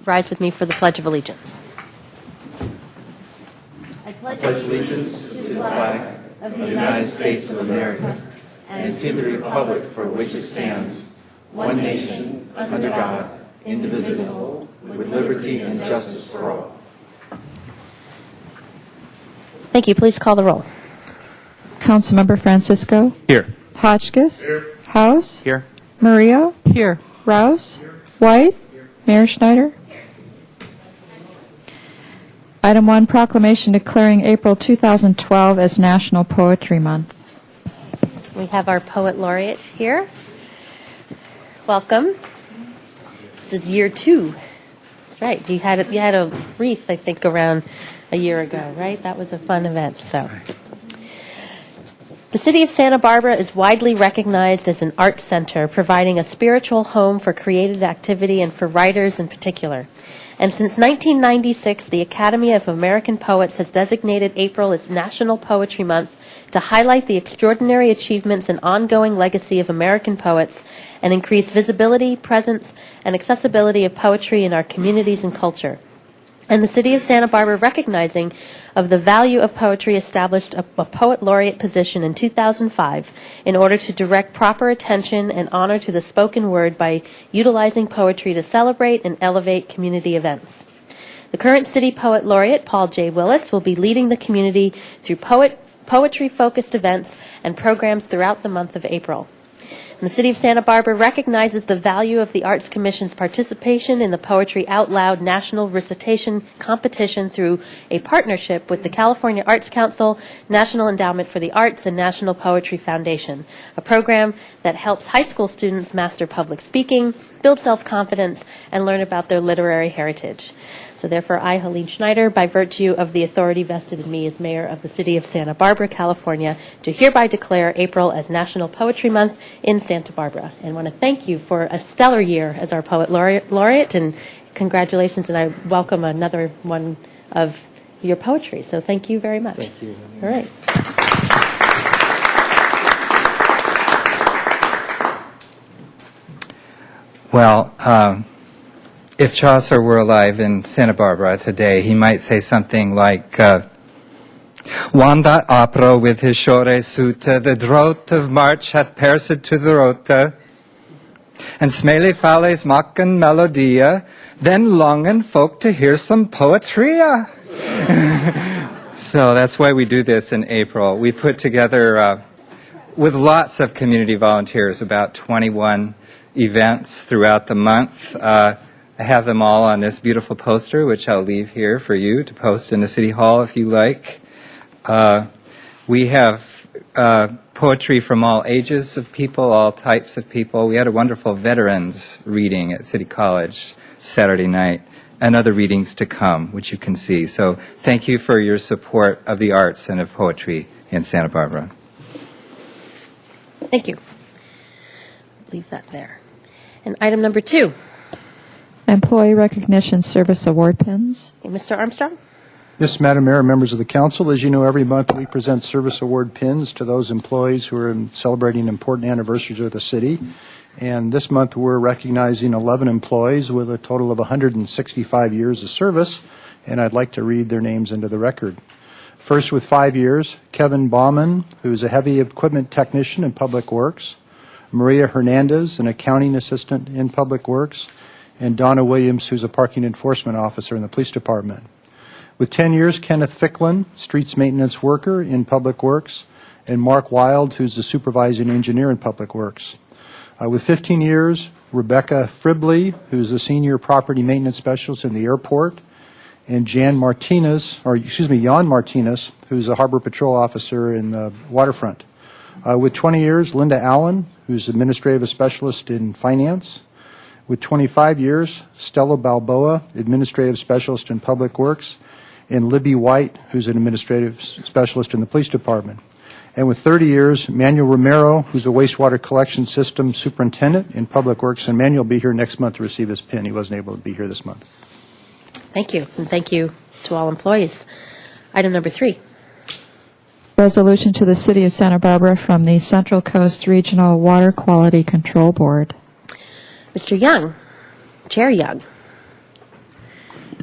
rise with me for the Pledge of Allegiance. I pledge allegiance to the flag of the United States of America and to the republic for which it stands, one nation, under God, indivisible, with liberty and justice for all. Thank you. Please call the roll. Councilmember Francisco. Here. Hotchkiss. Here. House. Here. Murillo. Here. Rouse. Here. White. Here. Mayor Schneider. Item 1, proclamation declaring April 2012 as National Poetry Month. We have our Poet Laureate here. Welcome. This is year 2. That's right. You had a wreath, I think, around a year ago, right? That was a fun event. So, the city of Santa Barbara is widely recognized as an art center, providing a spiritual home for creative activity and for writers in particular. And since 1996, the Academy of American Poets has designated April as National Poetry Month to highlight the extraordinary achievements and ongoing legacy of American poets and increase visibility, presence, and accessibility of poetry in our communities and culture. And the City of Santa Barbara, recognizing of the value of poetry, established a Poet Laureate position in 2005 in order to direct proper attention and honor to the spoken word by utilizing poetry to celebrate and elevate community events. The current City Poet Laureate, Paul J. Willis, will be leading the community through poetry-focused events and programs throughout the month of April. And the City of Santa Barbara recognizes the value of the Arts Commission's participation in the Poetry Out Loud National Recitation Competition through a partnership with the California Arts Council, National Endowment for the Arts, and National Poetry Foundation, a program that helps high school students master public speaking, build self-confidence, and learn about their literary heritage. So therefore, I, Helene Schneider, by virtue of the authority vested in me as mayor of the city of Santa Barbara, California, do hereby declare April as National Poetry Month in Santa Barbara. And want to thank you for a stellar year as our Poet Laureate, and congratulations, and I welcome another one of your poetry. So thank you very much. Thank you. All right. Well, if Chaucer were alive in Santa Barbara today, he might say something like, Wanda opera with his shore suta, the drought of March hath pierced to the rota, and smele fales mocken melodia, then longen folk to hear some poetria. So that's why we do this in April. We put together, with lots of community volunteers, about 21 events throughout the month. I have them all on this beautiful poster, which I'll leave here for you to post in the City Hall if you like. We have poetry from all ages of people, all types of people. We had a wonderful veterans reading at City College Saturday night, and other readings to come, which you can see. So thank you for your support of the arts and of poetry in Santa Barbara. Thank you. Leave that there. And item number 2. Employee Recognition Service Award Pins. Okay, Mr. Armstrong? Yes, Madam Mayor, members of the council, as you know, every month we present service award pins to those employees who are celebrating important anniversaries of the city. And this month we're recognizing 11 employees with a total of 165 years of service, and I'd like to read their names into the record. First, with 5 years, Kevin Baumann, who's a heavy equipment technician in Public Works, Maria Hernandez, an accounting assistant in Public Works, and Donna Williams, who's a parking enforcement officer in the police department. With 10 years, Kenneth Ficklin, streets maintenance worker in Public Works, and Mark Wild, who's the supervising engineer in Public Works. With 15 years, Rebecca Fribley, who's a senior property maintenance specialist in the airport, and Jan Martinez, who's a harbor patrol officer in the waterfront. With 20 years, Linda Allen, who's administrative specialist in finance. With 25 years, Stella Balboa, administrative specialist in Public Works, and Libby White, who's an administrative specialist in the police department. And with 30 years, Manuel Romero, who's a wastewater collection system superintendent in Public Works, and Manuel will be here next month to receive his pin. He wasn't able to be here this month. Thank you, and thank you to all employees. Item number 3. Resolution to the City of Santa Barbara from the Central Coast Regional Water Quality Control Board. Mr. Young, Chair Young.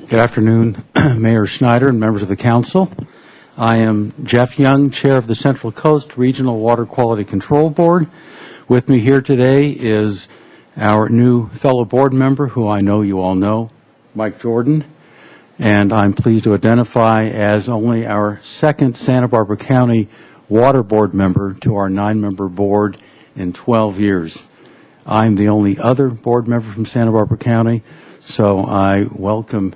Good afternoon, Mayor Schneider and members of the council. I am Jeff Young, Chair of the Central Coast Regional Water Quality Control Board. With me here today is our new fellow board member, who I know you all know, Mike Jordan, and I'm pleased to identify as only our second Santa Barbara County Water Board member to our 9-member board in 12 years. I'm the only other board member from Santa Barbara County, so I welcome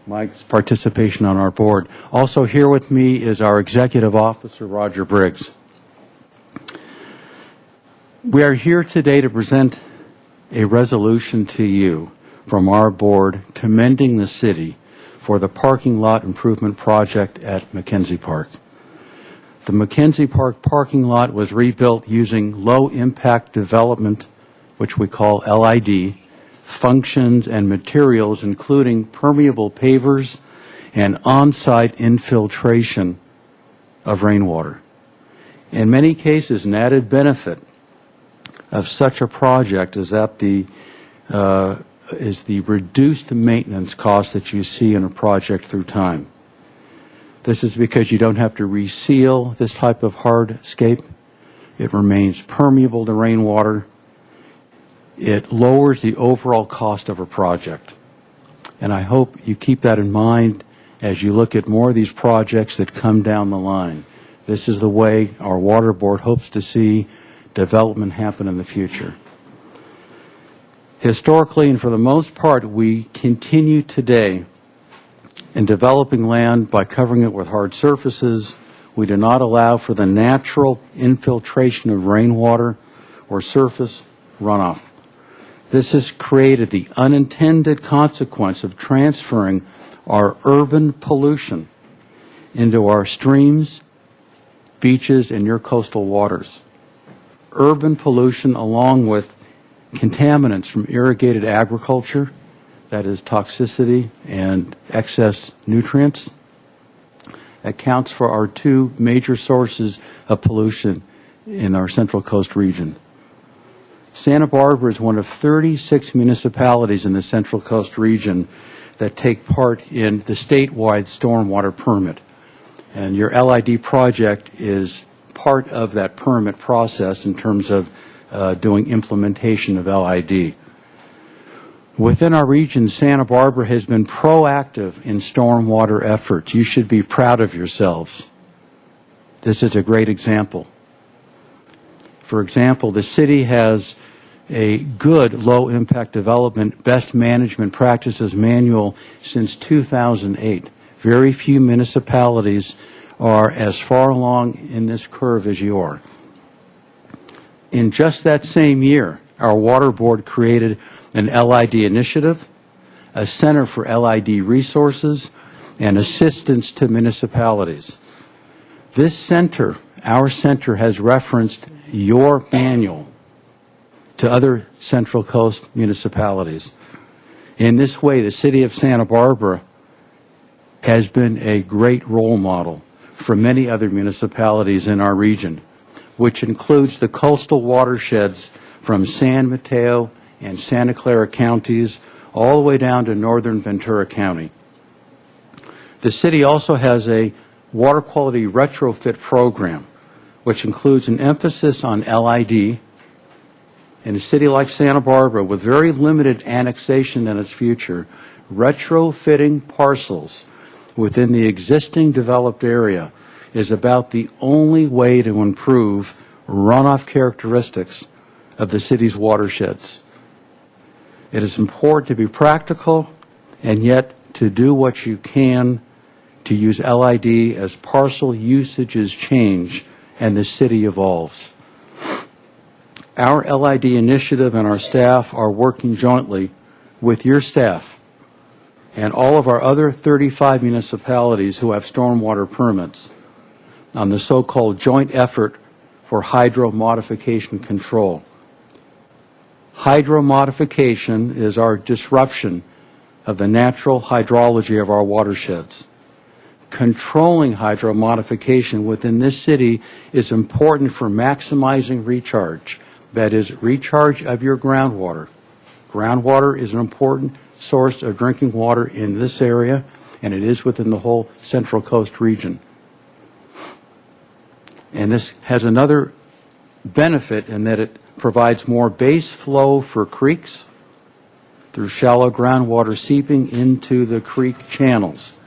Mike's participation on our board. Also here with me is our Executive Officer, Roger Briggs. We are here today to present a resolution to you from our board commending the city for the parking lot improvement project at McKenzie Park. The McKenzie Park parking lot was rebuilt using low-impact development, which we call LID, functions and materials including permeable pavers and on-site infiltration of rainwater. In many cases, an added benefit of such a project is that the reduced maintenance cost that you see in a project through time. This is because you don't have to reseal this type of hardscape. It remains permeable to rainwater. It lowers the overall cost of a project. And I hope you keep that in mind as you look at more of these projects that come down the line. This is the way our water board hopes to see development happen in the future. Historically, and for the most part, we continue today in developing land by covering it with hard surfaces. We do not allow for the natural infiltration of rainwater or surface runoff. This has created the unintended consequence of transferring our urban pollution into our streams, beaches, and your coastal waters. Urban pollution, along with contaminants from irrigated agriculture, that is toxicity and excess nutrients, accounts for our two major sources of pollution in our Central Coast region. Santa Barbara is one of 36 municipalities in the Central Coast region that take part in the statewide stormwater permit. And your LID project is part of that permit process in terms of doing implementation of LID. Within our region, Santa Barbara has been proactive in stormwater efforts. You should be proud of yourselves. This is a great example. For example, the city has a good low-impact development best management practices manual since 2008. Very few municipalities are as far along in this curve as you are. In just that same year, our water board created an LID initiative, a Center for LID Resources, and assistance to municipalities. This center, our center, has referenced your manual to other Central Coast municipalities. In this way, the city of Santa Barbara has been a great role model for many other municipalities in our region, which includes the coastal watersheds from San Mateo and Santa Clara counties all the way down to northern Ventura County. The city also has a water quality retrofit program, which includes an emphasis on LID. In a city like Santa Barbara, with very limited annexation in its future, retrofitting parcels within the existing developed area is about the only way to improve runoff characteristics of the city's watersheds. It is important to be practical and yet to do what you can to use LID as parcel usages change and the city evolves. Our LID initiative and our staff are working jointly with your staff and all of our other 35 municipalities who have stormwater permits on the so-called joint effort for hydro modification control. Hydro modification is our disruption of the natural hydrology of our watersheds. Controlling hydro modification within this city is important for maximizing recharge, that is, recharge of your groundwater, Groundwater is an important source of drinking water in this area, and it is within the whole Central Coast region. And this has another benefit in that it provides more base flow for creeks through shallow groundwater seeping into the creek channels.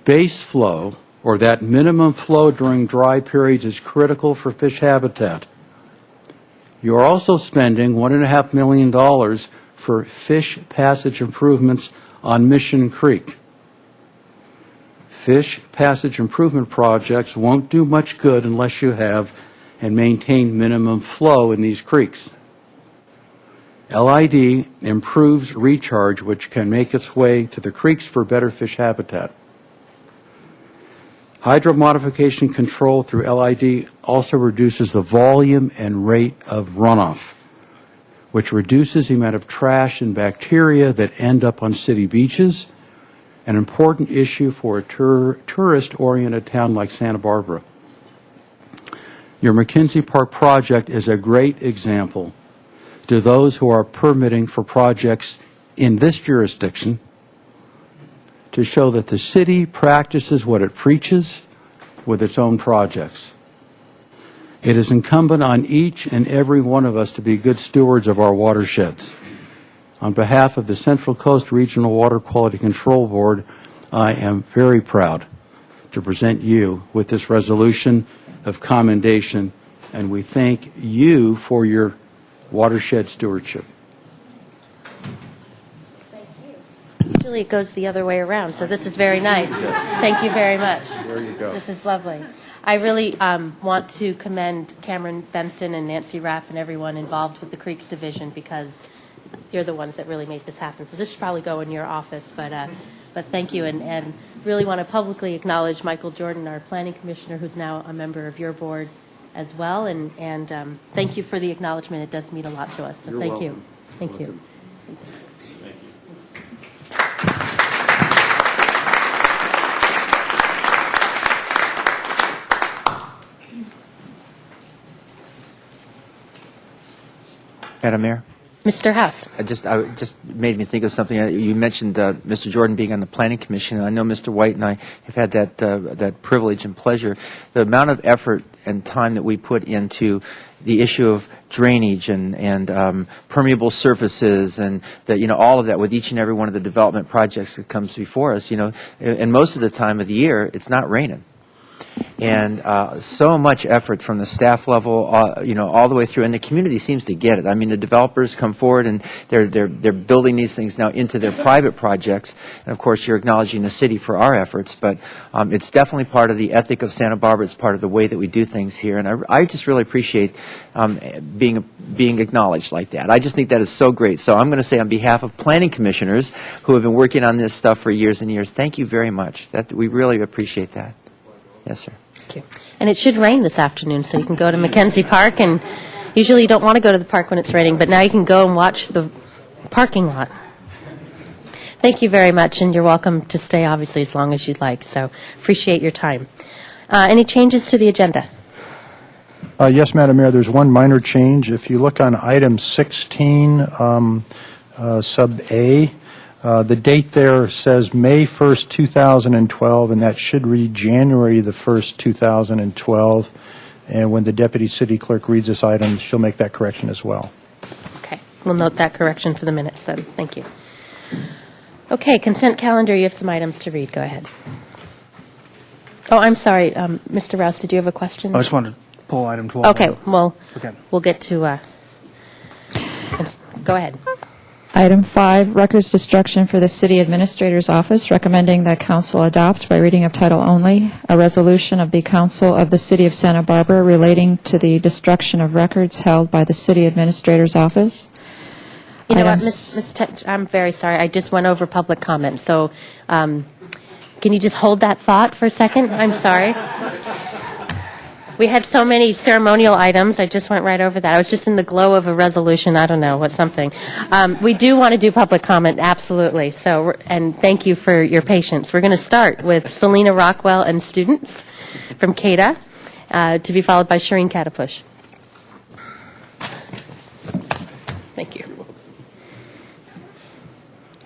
Base flow, or that minimum flow during dry periods, is critical for fish habitat. You're also spending $1.5 million for fish passage improvements on Mission Creek. Fish passage improvement projects won't do much good unless you have and maintain minimum flow in these creeks. LID improves recharge, which can make its way to the creeks for better fish habitat. Hydromodification control through LID also reduces the volume and rate of runoff, which reduces the amount of trash and bacteria that end up on city beaches, an important issue for a tourist-oriented town like Santa Barbara. Your McKenzie Park project is a great example to those who are permitting for projects in this jurisdiction to show that the city practices what it preaches with its own projects. It is incumbent on each and every one of us to be good stewards of our watersheds. On behalf of the Central Coast Regional Water Quality Control Board, I am very proud to present you with this resolution of commendation, and we thank you for your watershed stewardship. Usually it goes the other way around, so this is very nice. Thank you very much. There you go. This is lovely. I really want to commend Cameron Benson and Nancy Rapp and everyone involved with the Creeks Division, because you're the ones that really made this happen. So this should probably go in your office, but thank you, and really want to publicly acknowledge Michael Jordan, our planning commissioner, who's now a member of your board as well, and thank you for the acknowledgement. It does mean a lot to us, so You're thank welcome. you. Thank you. Madam Mayor? Mr. House. I just made me think of something. You mentioned Mr. Jordan being on the Planning Commission. I know Mr. White and I have had that privilege and pleasure. The amount of effort and time that we put into the issue of drainage and permeable surfaces and all of that with each and every one of the development projects that comes before us, and most of the time of the year it's not raining. And so much effort from the staff level, all the way through, and the community seems to get it. I mean, the developers come forward and they're building these things now into their private projects, and of course, you're acknowledging the city for our efforts. But it's definitely part of the ethic of Santa Barbara. It's part of the way that we do things here, and I just really appreciate being acknowledged like that. I just think that is so great. So I'm going to say on behalf of planning commissioners who have been working on this stuff for years and years, thank you very much. That we really appreciate that. Yes, sir. Thank you. And it should rain this afternoon, so you can go to McKenzie Park. And usually you don't want to go to the park when it's raining, but now you can go and watch the parking lot. Thank you very much, and you're welcome to stay, obviously, as long as you'd like. So appreciate your time. Any changes to the agenda? Yes, Madam Mayor, there's one minor change. If you look on item 16, sub A, the date there says May 1st, 2012, and that should read January the 1st, 2012. And when the deputy city clerk reads this item, she'll make that correction as well. Okay. We'll note that correction for the minutes then. Thank you. Okay, consent calendar, you have some items to read. Go ahead. Oh, I'm sorry. Mr. Rouse, did you have a question? I just wanted to pull item 12. Okay, well, Okay. we'll get to, go ahead. Item 5, records destruction for the City Administrator's Office, recommending that council adopt by reading of title only a resolution of the Council of the City of Santa Barbara relating to the destruction of records held by the City Administrator's Office. You know what, Items- I'm very sorry. I just went over public comment. So can you just hold that thought for a second? I'm sorry. We had so many ceremonial items. I just went right over that. I was just in the glow of a resolution. I don't know, what something. We do want to do public comment, absolutely. So, and thank you for your patience. We're going to start with Selena Rockwell and students from CADA, to be followed by Shireen Katapush. Thank you.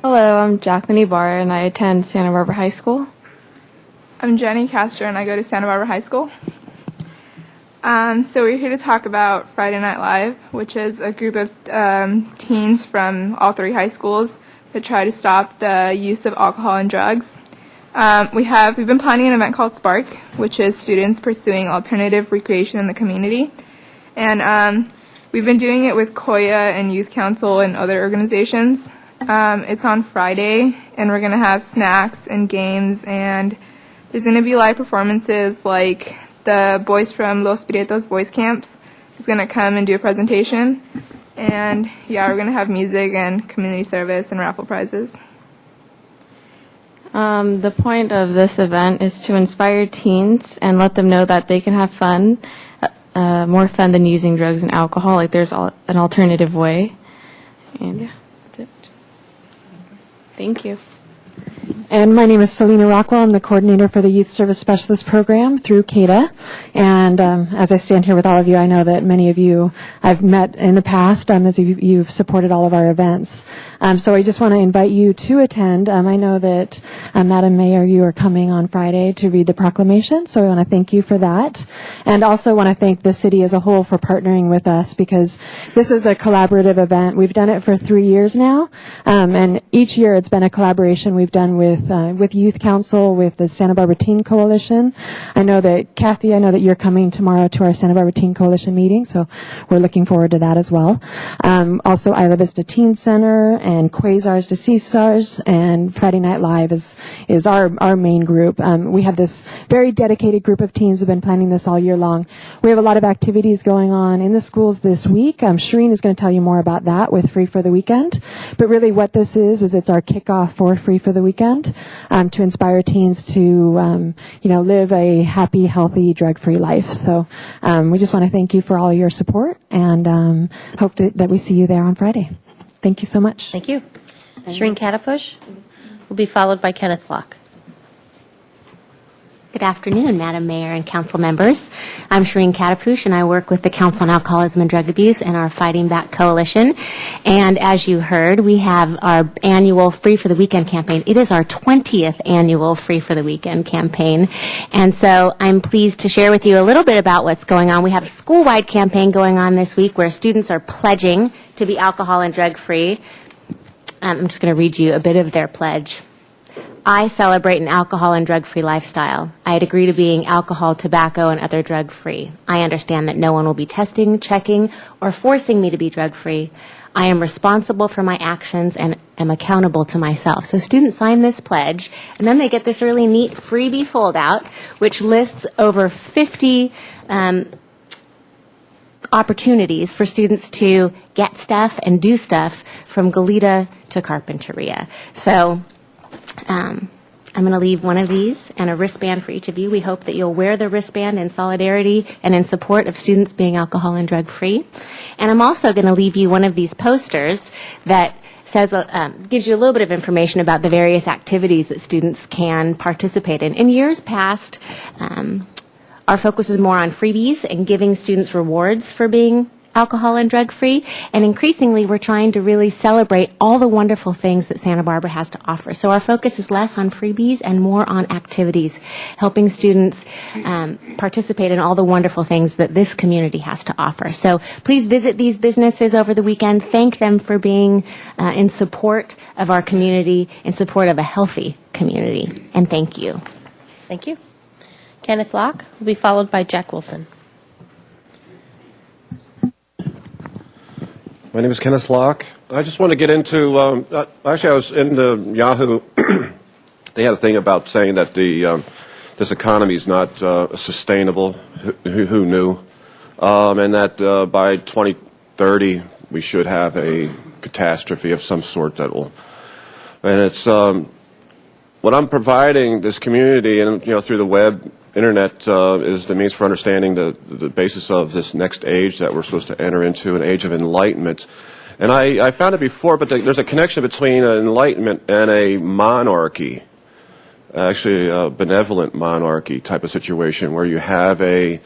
Hello, I'm Jacqueline Ibarra, and I attend Santa Barbara High School. I'm Jenny Castro, and I go to Santa Barbara High School. So we're here to talk about Friday Night Live, which is a group of teens from all 3 high schools that try to stop the use of alcohol and drugs. We've been planning an event called Spark, which is students pursuing alternative recreation in the community. And we've been doing it with Koya and Youth Council and other organizations. It's on Friday, and we're going to have snacks and games, and there's going to be live performances like the boys from Los Prietos Boys Camps is going to come and do a presentation. And, yeah, we're going to have music and community service and raffle prizes. The point of this event is to inspire teens and let them know that they can have fun, more fun than using drugs and alcohol. Like, there's an alternative way. And, yeah, that's it. Thank you. And my name is Selena Rockwell. I'm the coordinator for the Youth Service Specialist Program through CADA. And as I stand here with all of you, I know that many of you I've met in the past as you've supported all of our events. So I just want to invite you to attend. I know that, Madam Mayor, you are coming on Friday to read the proclamation, so I want to thank you for that. And also want to thank the city as a whole for partnering with us, because this is a collaborative event. We've done it for 3 years now, and each year it's been a collaboration we've done with Youth Council, with the Santa Barbara Teen Coalition. I know that, Kathy, you're coming tomorrow to our Santa Barbara Teen Coalition meeting, so we're looking forward to that as well. Also, Isla Vista Teen Center and Quasars to Sea Stars, and Friday Night Live is our main group. We have this very dedicated group of teens who have been planning this all year long. We have a lot of activities going on in the schools this week. Shireen is going to tell you more about that with Free for the Weekend. But really what this is it's our kickoff for Free for the Weekend, to inspire teens to, live a happy, healthy, drug-free life. So we just want to thank you for all your support, and hope that we see you there on Friday. Thank you so much. Thank you. Shireen Katapush will be followed by Kenneth Locke. Good afternoon, Madam Mayor and council members. I'm Shireen Katapush, and I work with the Council on Alcoholism and Drug Abuse and our Fighting Back Coalition. And as you heard, we have our annual Free for the Weekend campaign. It is our 20th annual Free for the Weekend campaign. And so I'm pleased to share with you a little bit about what's going on. We have a school-wide campaign going on this week where students are pledging to be alcohol and drug-free. I'm just going to read you a bit of their pledge. I celebrate an alcohol and drug-free lifestyle. I'd agree to being alcohol, tobacco, and other drug-free. I understand that no one will be testing, checking, or forcing me to be drug-free. I am responsible for my actions and am accountable to myself. So students sign this pledge, and then they get this really neat freebie foldout, which lists over 50 opportunities for students to get stuff and do stuff from Goleta to Carpinteria. So I'm going to leave one of these and a wristband for each of you. We hope that you'll wear the wristband in solidarity and in support of students being alcohol and drug-free. And I'm also going to leave you one of these posters that says, gives you a little bit of information about the various activities that students can participate in. In years past, our focus is more on freebies and giving students rewards for being alcohol and drug-free, and increasingly we're trying to really celebrate all the wonderful things that Santa Barbara has to offer. So our focus is less on freebies and more on activities, helping students participate in all the wonderful things that this community has to offer. So please visit these businesses over the weekend. Thank them for being in support of our community, in support of a healthy community, and thank you. Thank you. Kenneth Locke will be followed by Jack Wilson. My name is Kenneth Locke. I just want to get into, actually I was in the Yahoo, they had a thing about saying that this economy is not sustainable, who knew, and that by 2030 we should have a catastrophe of some sort that will, and it's, what I'm providing this community and, through the web, internet is the means for understanding the basis of this next age that we're supposed to enter into, an age of enlightenment. And I found it before, but there's a connection between enlightenment and a monarchy, actually a benevolent monarchy type of situation where you have a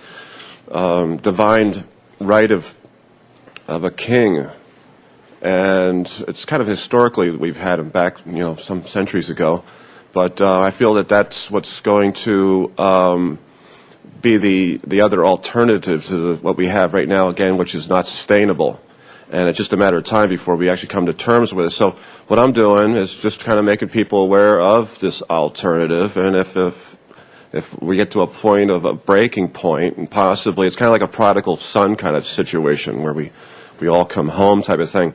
divine right of a king and it's kind of historically we've had them back, some centuries ago. But I feel that that's what's going to be the other alternative to what we have right now, again, which is not sustainable. And it's just a matter of time before we actually come to terms with it. So what I'm doing is just kind of making people aware of this alternative. And if we get to a point of a breaking point, and possibly it's kind of like a prodigal son kind of situation where we all come home type of thing.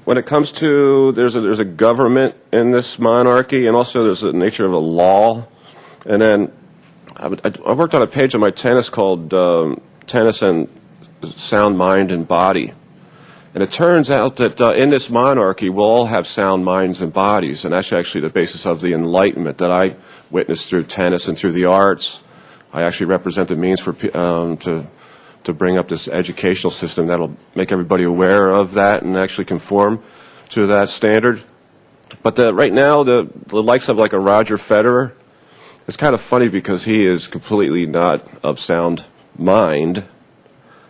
When it comes to, there's a government in this monarchy, and also there's the nature of a law. And then I worked on a page on my tennis called Tennis and Sound Mind and Body. And it turns out that in this monarchy, we'll all have sound minds and bodies. And that's actually the basis of the Enlightenment that I witnessed through tennis and through the arts. I actually represent the means for to bring up this educational system that'll make everybody aware of that and actually conform to that standard. But right now, the likes of like a Roger Federer, it's kind of funny because he is completely not of sound mind.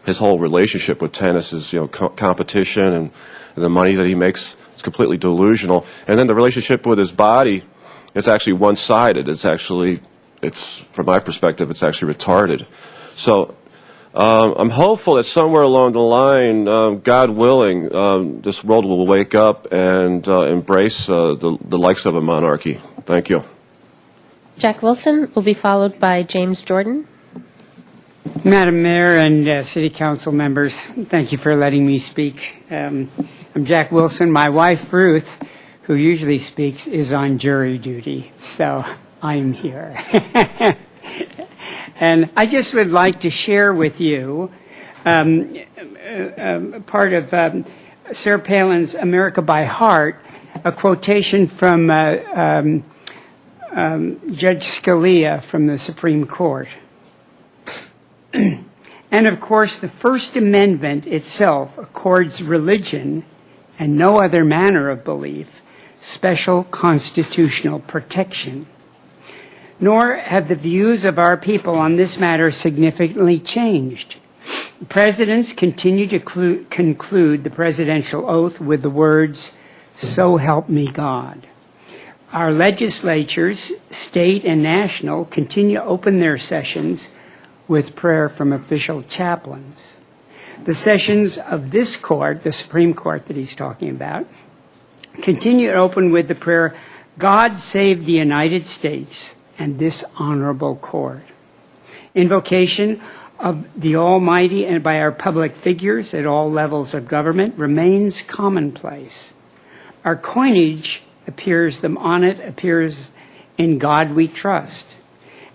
His whole relationship with tennis is, competition and the money that he makes is completely delusional. And then the relationship with his body is actually one-sided. It's from my perspective, it's actually retarded. So I'm hopeful that somewhere along the line, God willing, this world will wake up and embrace the likes of a monarchy. Thank you. Jack Wilson will be followed by James Jordan. Madam Mayor and City Council members, thank you for letting me speak. I'm Jack Wilson. My wife, Ruth, who usually speaks, is on jury duty, so I'm here. And I just would like to share with you part of Sarah Palin's America by Heart, a quotation from Judge Scalia from the Supreme Court. And of course, the First Amendment itself accords religion and no other manner of belief special constitutional protection. Nor have the views of our people on this matter significantly changed. Presidents continue to conclude the presidential oath with the words, "So help me God." Our legislatures, state and national, continue to open their sessions with prayer from official chaplains. The sessions of this court, the Supreme Court that he's talking about, continue to open with the prayer, "God save the United States and this honorable court." Invocation of the Almighty and by our public figures at all levels of government remains commonplace. Our coinage appears "In God We Trust,"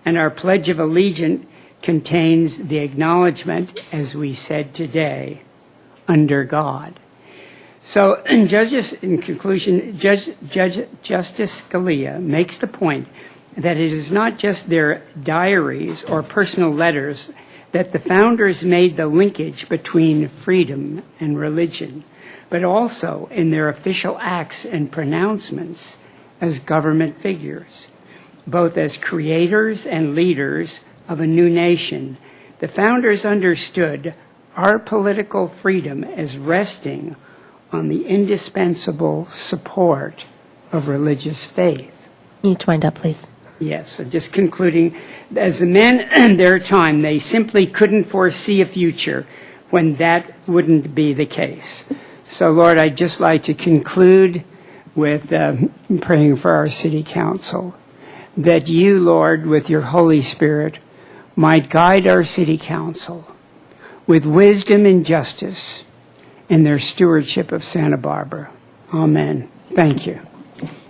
and our Pledge of Allegiance contains the acknowledgement, as we said today, "Under God." So, in conclusion, Justice Scalia makes the point that it is not just their diaries or personal letters that the founders made the linkage between freedom and religion, but also in their official acts and pronouncements as government figures, both as creators and leaders of a new nation. The founders understood our political freedom as resting on the indispensable support of religious faith. You need to wind up, please. Yes, so just concluding, as the men in their time, they simply couldn't foresee a future when that wouldn't be the case. So, Lord, I'd just like to conclude with praying for our city council, that you, Lord, with your Holy Spirit, might guide our city council with wisdom and justice in their stewardship of Santa Barbara. Amen. Thank you.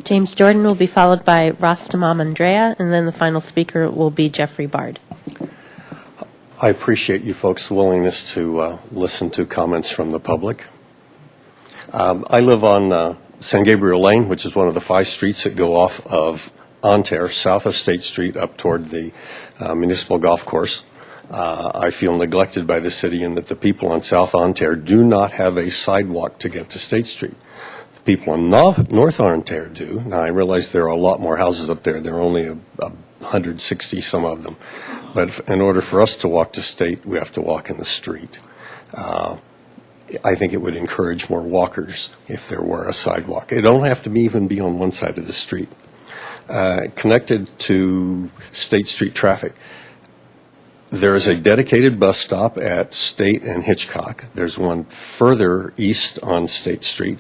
James Jordan will be followed by Rostamam Andrea, and then the final speaker will be Jeffrey Bard. I appreciate you folks' willingness to listen to comments from the public. I live on San Gabriel Lane, which is one of the 5 streets that go off of Ontaire, south of State Street, up toward the municipal golf course. I feel neglected by the city in that the people on South Ontaire do not have a sidewalk to get to State Street. The people on North Ontaire do. Now, I realize there are a lot more houses up there. There are only 160 some of them. But in order for us to walk to State, we have to walk in the street. I think it would encourage more walkers if there were a sidewalk. It don't have to even be on one side of the street. Connected to State Street traffic, there is a dedicated bus stop at State and Hitchcock. There's one further east on State Street,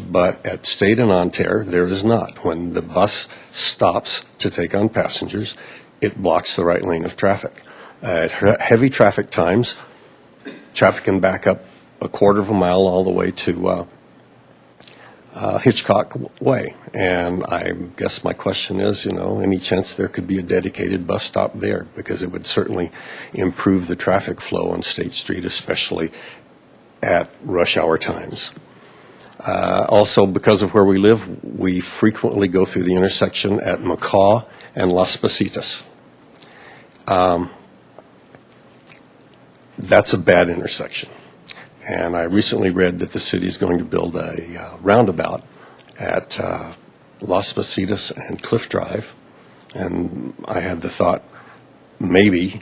but at State and Ontaire, there is not. When the bus stops to take on passengers, it blocks the right lane of traffic. At heavy traffic times, traffic can back up a quarter of a mile all the way to Hitchcock Way. And I guess my question is, any chance there could be a dedicated bus stop there? Because it would certainly improve the traffic flow on State Street, especially at rush hour times. Also, because of where we live, we frequently go through the intersection at McCaw and Las Positas. That's a bad intersection. And I recently read that the city is going to build a roundabout at Las Positas and Cliff Drive. And I had the thought maybe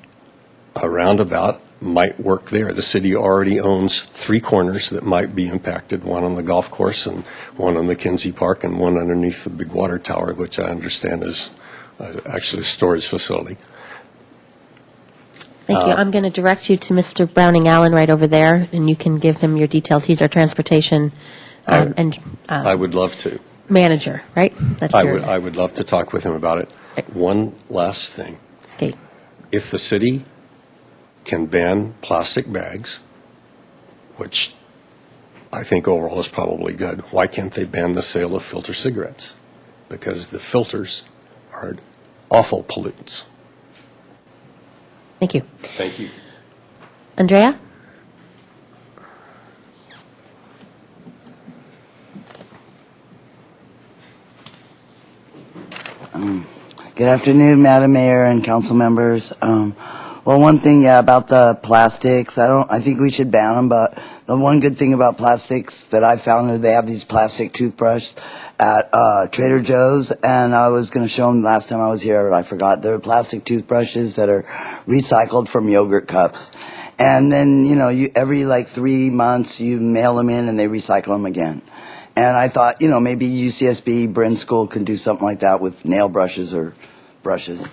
a roundabout might work there. The city already owns 3 corners that might be impacted, one on the golf course and one on McKenzie Park and one underneath the big water tower, which I understand is actually a storage facility. Thank you. I'm going to direct you to Mr. Browning Allen right over there, and you can give him your details. He's our transportation I would love to. manager, right? That's I would love to talk with him about it. Right. One last thing. Okay. If the city can ban plastic bags, which I think overall is probably good, why can't they ban the sale of filter cigarettes? Because the filters are awful pollutants. Thank you. Thank you. Andrea? Good afternoon, Madam Mayor and council members. Well, one thing, about the plastics, I think we should ban them, but the one good thing about plastics that I found is they have these plastic toothbrushes at Trader Joe's, and I was going to show them last time I was here, but I forgot. They're plastic toothbrushes that are recycled from yogurt cups. And then, you every 3 months you mail them in and they recycle them again. And I thought, maybe UCSB, Bryn School can do something like that with nail brushes or brushes.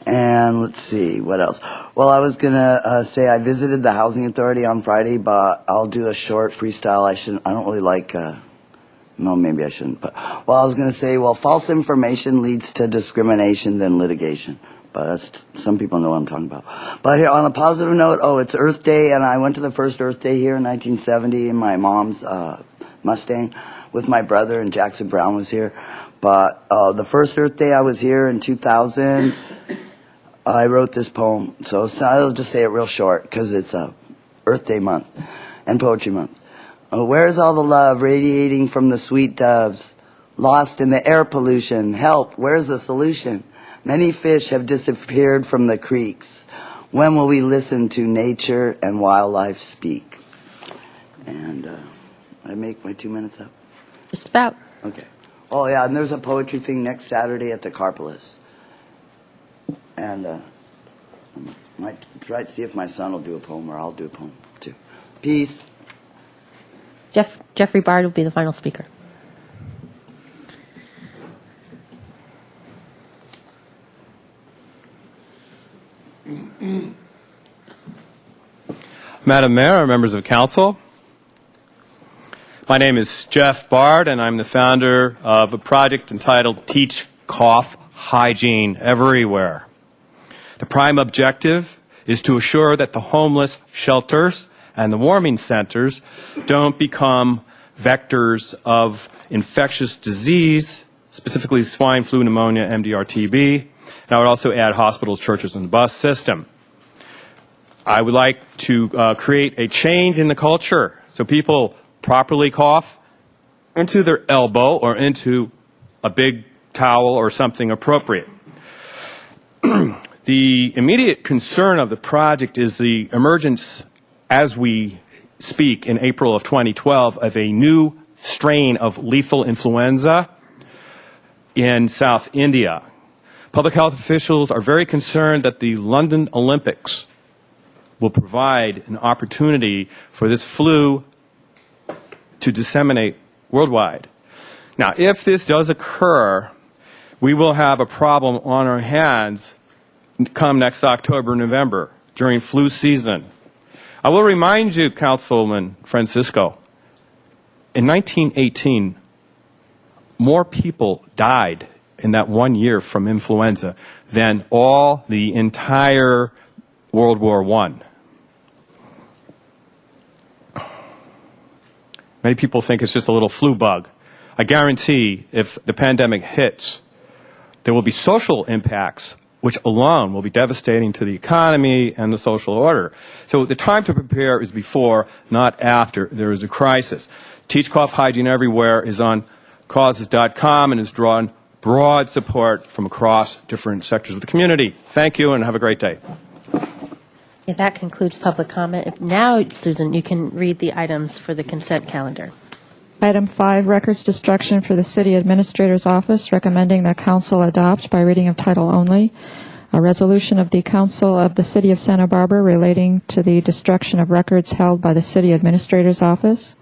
And let's see, what else? Well, I was going to say I visited the Housing Authority on Friday, but I'll do a short freestyle. I don't really like, no, maybe I shouldn't. But, I was going to say, false information leads to discrimination, then litigation. But some people know what I'm talking about. But here, on a positive note, it's Earth Day, and I went to the first Earth Day here in 1970 in my mom's Mustang with my brother, and Jackson Brown was here. But the first Earth Day I was here in 2000, I wrote this poem. So I'll just say it real short because it's Earth Day month and Poetry month. Where's all the love radiating from the sweet doves? Lost in the air pollution. Help, where's the solution? Many fish have disappeared from the creeks. When will we listen to nature and wildlife speak? And I make my 2 minutes up? Just about. Okay. Oh, yeah, and there's a poetry thing next Saturday at the Carpolis. And I might try to see if my son will do a poem, or I'll do a poem, too. Peace. Jeffrey Bard will be the final speaker. Madam Mayor, members of council, my name is Jeff Bard, and I'm the founder of a project entitled Teach Cough Hygiene Everywhere. The prime objective is to assure that the homeless shelters and the warming centers don't become vectors of infectious disease, specifically swine flu, pneumonia, MDR-TB, and I would also add hospitals, churches, and the bus system. I would like to create a change in the culture so people properly cough into their elbow or into a big towel or something appropriate. The immediate concern of the project is the emergence, as we speak, in April of 2012, of a new strain of lethal influenza in South India. Public health officials are very concerned that the London Olympics will provide an opportunity for this flu to disseminate worldwide. Now, if this does occur, we will have a problem on our hands come next October, November, during flu season. I will remind you, Councilman Francisco, in 1918, more people died in that 1 year from influenza than all the entire World War I. Many people think it's just a little flu bug. I guarantee if the pandemic hits, there will be social impacts which alone will be devastating to the economy and the social order. So the time to prepare is before, not after there is a crisis. Teach Cough Hygiene Everywhere is on causes.com and has drawn broad support from across different sectors of the community. Thank you and have a great day. Yeah, that concludes public comment. Now, Susan, you can read the items for the consent calendar. Item 5, records destruction for the City Administrator's Office, recommending that Council adopt by reading of title only a resolution of the Council of the City of Santa Barbara relating to the destruction of records held by the City Administrator's Office.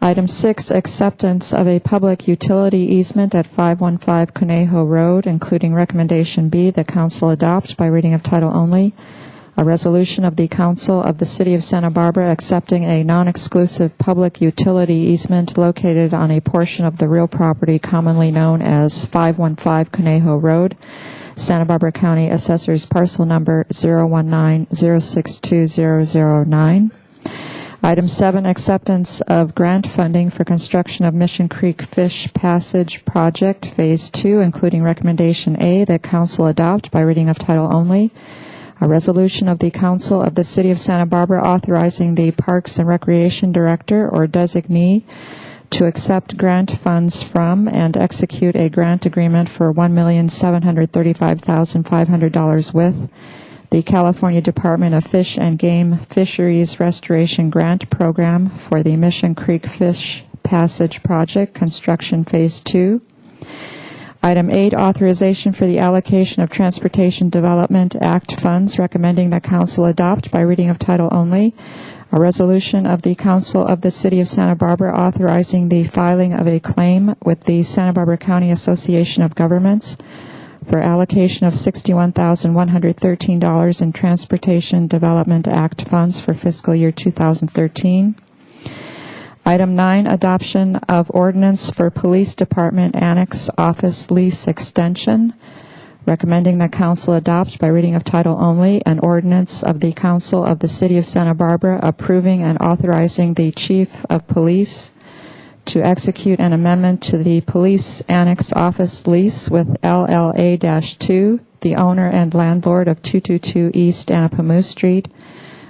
Item 6, acceptance of a public utility easement at 515 Conejo Road, including recommendation B, that Council adopt by reading of title only a resolution of the Council of the City of Santa Barbara accepting a non-exclusive public utility easement located on a portion of the real property commonly known as 515 Conejo Road, Santa Barbara County Assessor's Parcel Number 019-062-009. Item 7, acceptance of grant funding for construction of Mission Creek Fish Passage Project, Phase 2, including recommendation A, that Council adopt by reading of title only a resolution of the Council of the City of Santa Barbara authorizing the Parks and Recreation Director or designee to accept grant funds from and execute a grant agreement for $1,735,500 with the California Department of Fish and Game Fisheries Restoration Grant Program for the Mission Creek Fish Passage Project, Construction Phase 2. Item 8, authorization for the allocation of Transportation Development Act funds, recommending that Council adopt by reading of title only a resolution of the Council of the City of Santa Barbara authorizing the filing of a claim with the Santa Barbara County Association of Governments for allocation of $61,113 in Transportation Development Act funds for fiscal year 2013. Item 9, adoption of ordinance for Police Department Annex Office Lease Extension, recommending that Council adopt by reading of title only an ordinance of the Council of the City of Santa Barbara approving and authorizing the Chief of Police to execute an amendment to the Police Annex Office lease with LLA-2, the owner and landlord of 222 East Anapamu Street,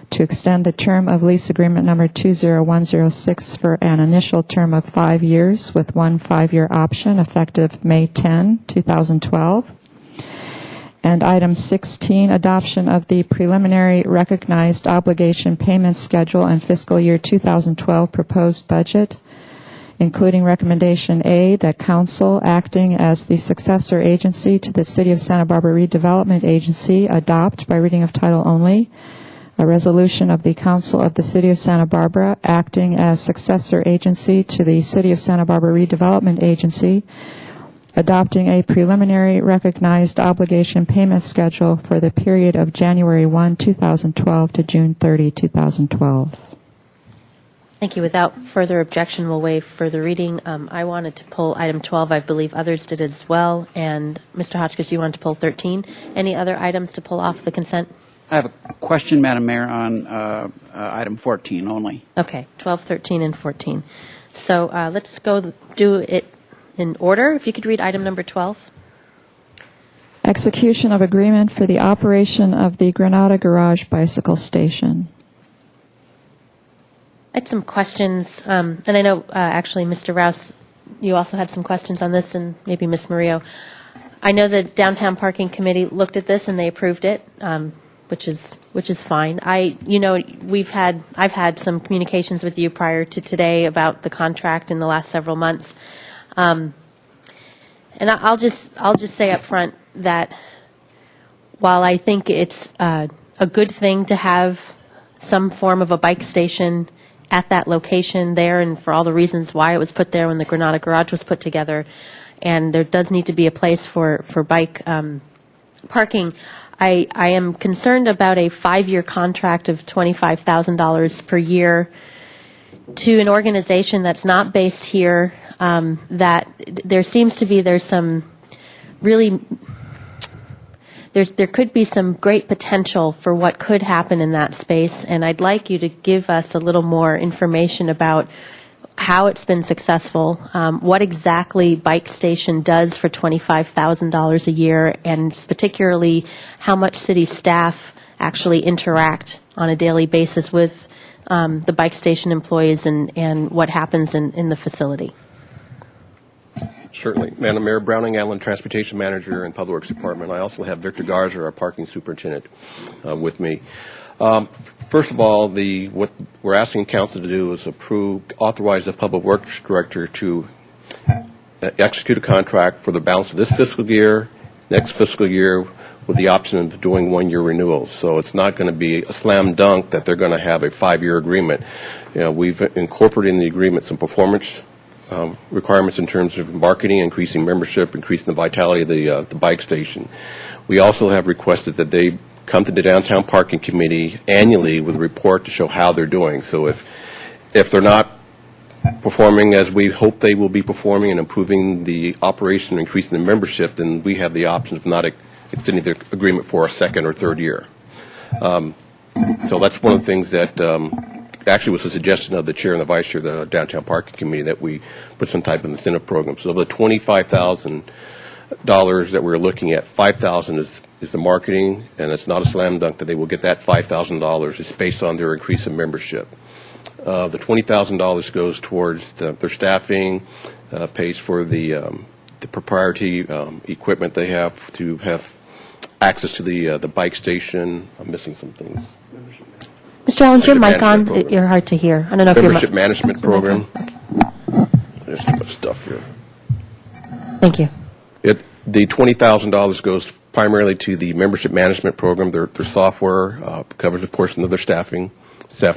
to extend the term of lease agreement number 20106 for an initial term of 5 years with one 5-year option effective May 10, 2012. And item 16, adoption of the preliminary recognized obligation payment schedule and fiscal year 2012 proposed budget, including recommendation A, that Council, acting as the successor agency to the City of Santa Barbara Redevelopment Agency, adopt by reading of title only a resolution of the Council of the City of Santa Barbara acting as successor agency to the City of Santa Barbara Redevelopment Agency, adopting a preliminary recognized obligation payment schedule for the period of January 1, 2012 to June 30, 2012. Thank you. Without further objection, we'll waive further reading. I wanted to pull item 12. I believe others did as well. And Mr. Hotchkiss, you wanted to pull 13. Any other items to pull off the consent? I have a question, Madam Mayor, on item 14 only. Okay, 12, 13, and 14. So let's go do it in order. If you could read item number 12. Execution of agreement for the operation of the Granada Garage Bicycle Station. I had some questions, and I know actually, Mr. Rouse, you also had some questions on this, and maybe Ms. Murillo. I know the Downtown Parking Committee looked at this and they approved it, which is fine. I've had some communications with you prior to today about the contract in the last several months, and I'll just say up front that while I think it's a good thing to have some form of a bike station at that location there, and for all the reasons why it was put there when the Granada Garage was put together. And there does need to be a place for bike parking. I am concerned about a 5-year contract of $25,000 per year to an organization that's not based here. That there seems to be there could be some great potential for what could happen in that space, and I'd like you to give us a little more information about how it's been successful, what exactly Bike Station does for $25,000 a year, and particularly how much city staff actually interact on a daily basis with the Bike Station employees and what happens in the facility. Certainly. Madam Mayor, Browning Allen, Transportation Manager and Public Works Department. I also have Victor Garza, our Parking Superintendent, with me. First of all, what we're asking Council to do is authorize the Public Works Director to execute a contract for the balance of this fiscal year, next fiscal year, with the option of doing 1-year renewals. So it's not going to be a slam dunk that they're going to have a 5-year agreement. We've incorporated in the agreement some performance requirements in terms of marketing, increasing membership, increasing the vitality of the bike station. We also have requested that they come to the Downtown Parking Committee annually with a report to show how they're doing. So if they're not performing as we hope they will be performing and improving the operation, increasing the membership, then we have the option of not extending the agreement for a 2nd or 3rd year. So that's one of the things that actually was a suggestion of the chair and the vice chair of the Downtown Parking Committee, that we put some type of incentive program. So of the $25,000 that we're looking at, $5,000 is the marketing, and it's not a slam dunk that they will get that $5,000. It's based on their increase in membership. The $20,000 goes towards their staffing, pays for the proprietary equipment they have to have access to the bike station. I'm missing some things. Mr. Allen, your mic on? You're hard to hear. I don't know if Membership management program. There's too much stuff here. Thank you. The $20,000 goes primarily to the membership management program. Their software covers a portion of their staff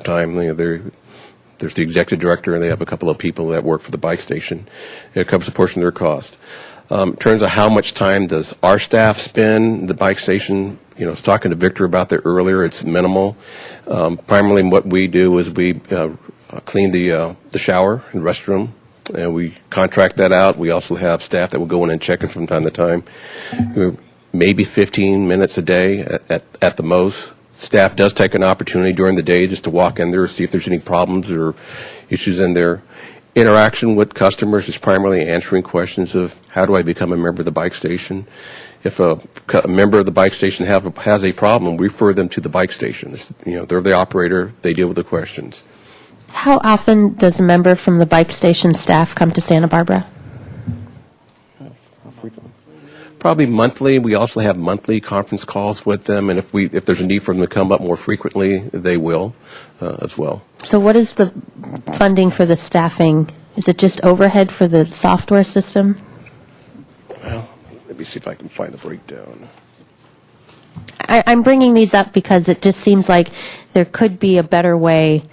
time. There's the executive director, and they have a couple of people that work for the bike station. It covers a portion of their cost. In terms of how much time does our staff spend at the bike station, I was talking to Victor about that earlier. It's minimal. Primarily what we do is we clean the shower and restroom, and we contract that out. We also have staff that will go in and check it from time to time. Maybe 15 minutes a day at the most. Staff does take an opportunity during the day just to walk in there, see if there's any problems or issues in there. Interaction with customers is primarily answering questions of how do I become a member of the bike station. If a member of the bike station has a problem, we refer them to the bike station. They're the operator. They deal with the questions. How often does a member from the bike station staff come to Santa Barbara? Probably monthly. We also have monthly conference calls with them, and if there's a need for them to come up more frequently, they will as well. So what is the funding for the staffing? Is it just overhead for the software system? Well, let me see if I can find the breakdown. I'm bringing these up because it just seems like there could be a better way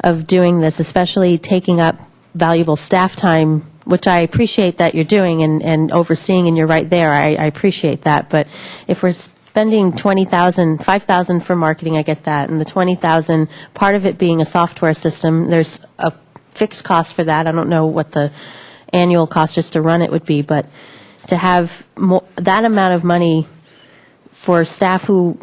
of doing this, especially taking up valuable staff time, which I appreciate that you're doing and overseeing, and you're right there. I appreciate that. But if we're spending $20,000, $5,000 for marketing, I get that, and the $20,000, part of it being a software system, there's a fixed cost for that. I don't know what the annual cost just to run it would be, but to have that amount of money for staff who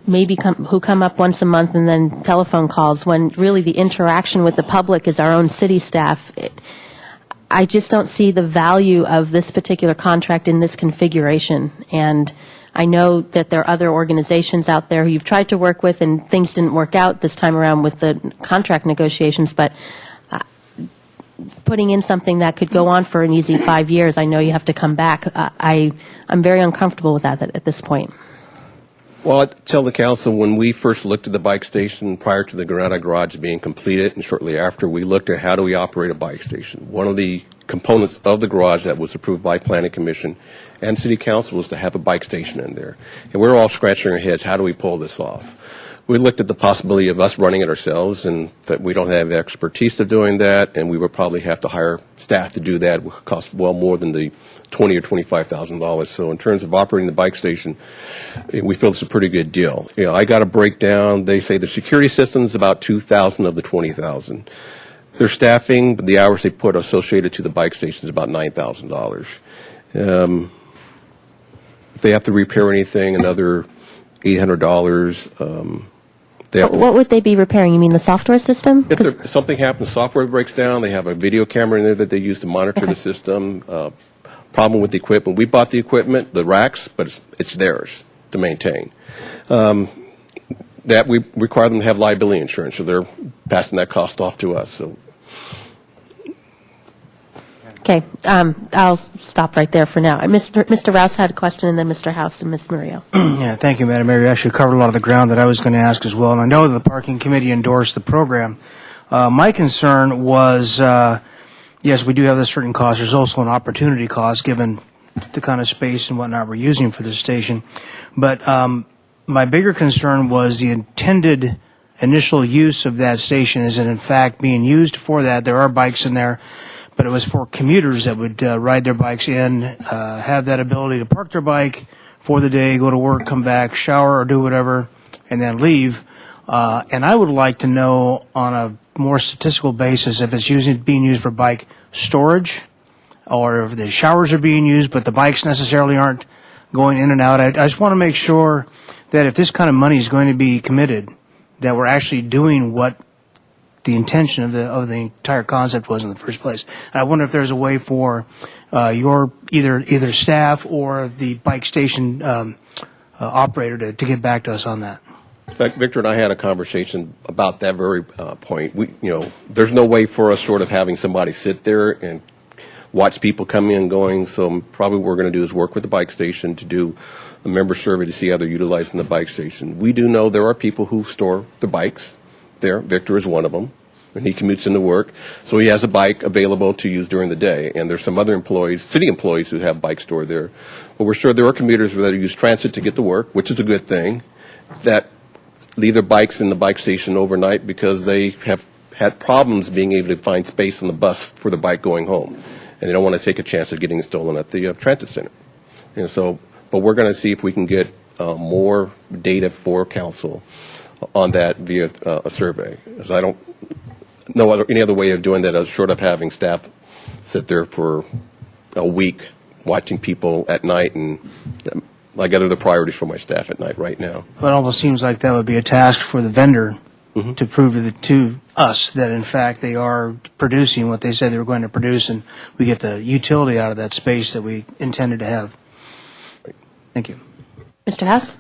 come up once a month and then telephone calls, when really the interaction with the public is our own city staff, I just don't see the value of this particular contract in this configuration. And I know that there are other organizations out there who you've tried to work with and things didn't work out this time around with the contract negotiations, but putting in something that could go on for an easy 5 years, I know you have to come back. I'm very uncomfortable with that at this point. Well, I tell the council, when we first looked at the bike station prior to the Granada Garage being completed, and shortly after, we looked at how do we operate a bike station. One of the components of the garage that was approved by Planning Commission and City Council was to have a bike station in there. And we're all scratching our heads, how do we pull this off? we looked at the possibility of us running it ourselves, and that we don't have the expertise of doing that, and we would probably have to hire staff to do that. It would cost well more than the $20,000 or $25,000. So in terms of operating the bike station, we feel it's a pretty good deal. You know, I got a breakdown. They say the security system is about $2,000 of the $20,000. Their staffing, the hours they put associated to the bike station is about $9,000. If they have to repair anything, another $800. What would they be repairing? You mean the software system? If something happens, software breaks down, they have a video camera in there that they use to monitor the system. Problem with the equipment. We bought the equipment, the racks, but it's theirs to maintain. That we require them to have liability insurance, so they're passing that cost off to us. So. Okay, I'll stop right there for now. Mr. Rouse had a question, and then Mr. House and Ms. Murillo. Yeah, thank you, Madam Mayor. You actually covered a lot of the ground that I was going to ask as well, and I know that the Parking Committee endorsed the program. My concern was, yes, we do have a certain cost. There's also an opportunity cost, given the kind of space and whatnot we're using for this station. But my bigger concern was the intended initial use of that station. Is it, in fact, being used for that? There are bikes in there, but it was for commuters that would ride their bikes in, have that ability to park their bike for the day, go to work, come back, shower, or do whatever, and then leave. And I would like to know on a more statistical basis if it's being used for bike storage, or if the showers are being used, but the bikes necessarily aren't going in and out. I just want to make sure that if this kind of money is going to be committed, that we're actually doing what the intention of the entire concept was in the first place. And I wonder if there's a way for your either staff or the bike station operator to get back to us on that. In fact, Victor and I had a conversation about that very point. There's no way for us sort of having somebody sit there and watch people come in and going. So probably what we're going to do is work with the bike station to do a member survey to see how they're utilizing the bike station. We do know there are people who store their bikes there. Victor is one of them, and he commutes into work. So he has a bike available to use during the day. And there's some other employees, city employees, who have bikes stored there. But we're sure there are commuters that use transit to get to work, which is a good thing, that leave their bikes in the bike station overnight because they have had problems being able to find space on the bus for the bike going home. And they don't want to take a chance of getting stolen at the transit center. And so, but we're going to see if we can get more data for council on that via a survey. Because I don't know any other way of doing that short of having staff sit there for a week watching people at night, and I got other priorities for my staff at night right now. Well, it almost seems like that would be a task for the vendor to prove to us that, in fact, they are producing what they said they were going to produce, and we get the utility out of that space that we intended to have. Thank you. Mr. House?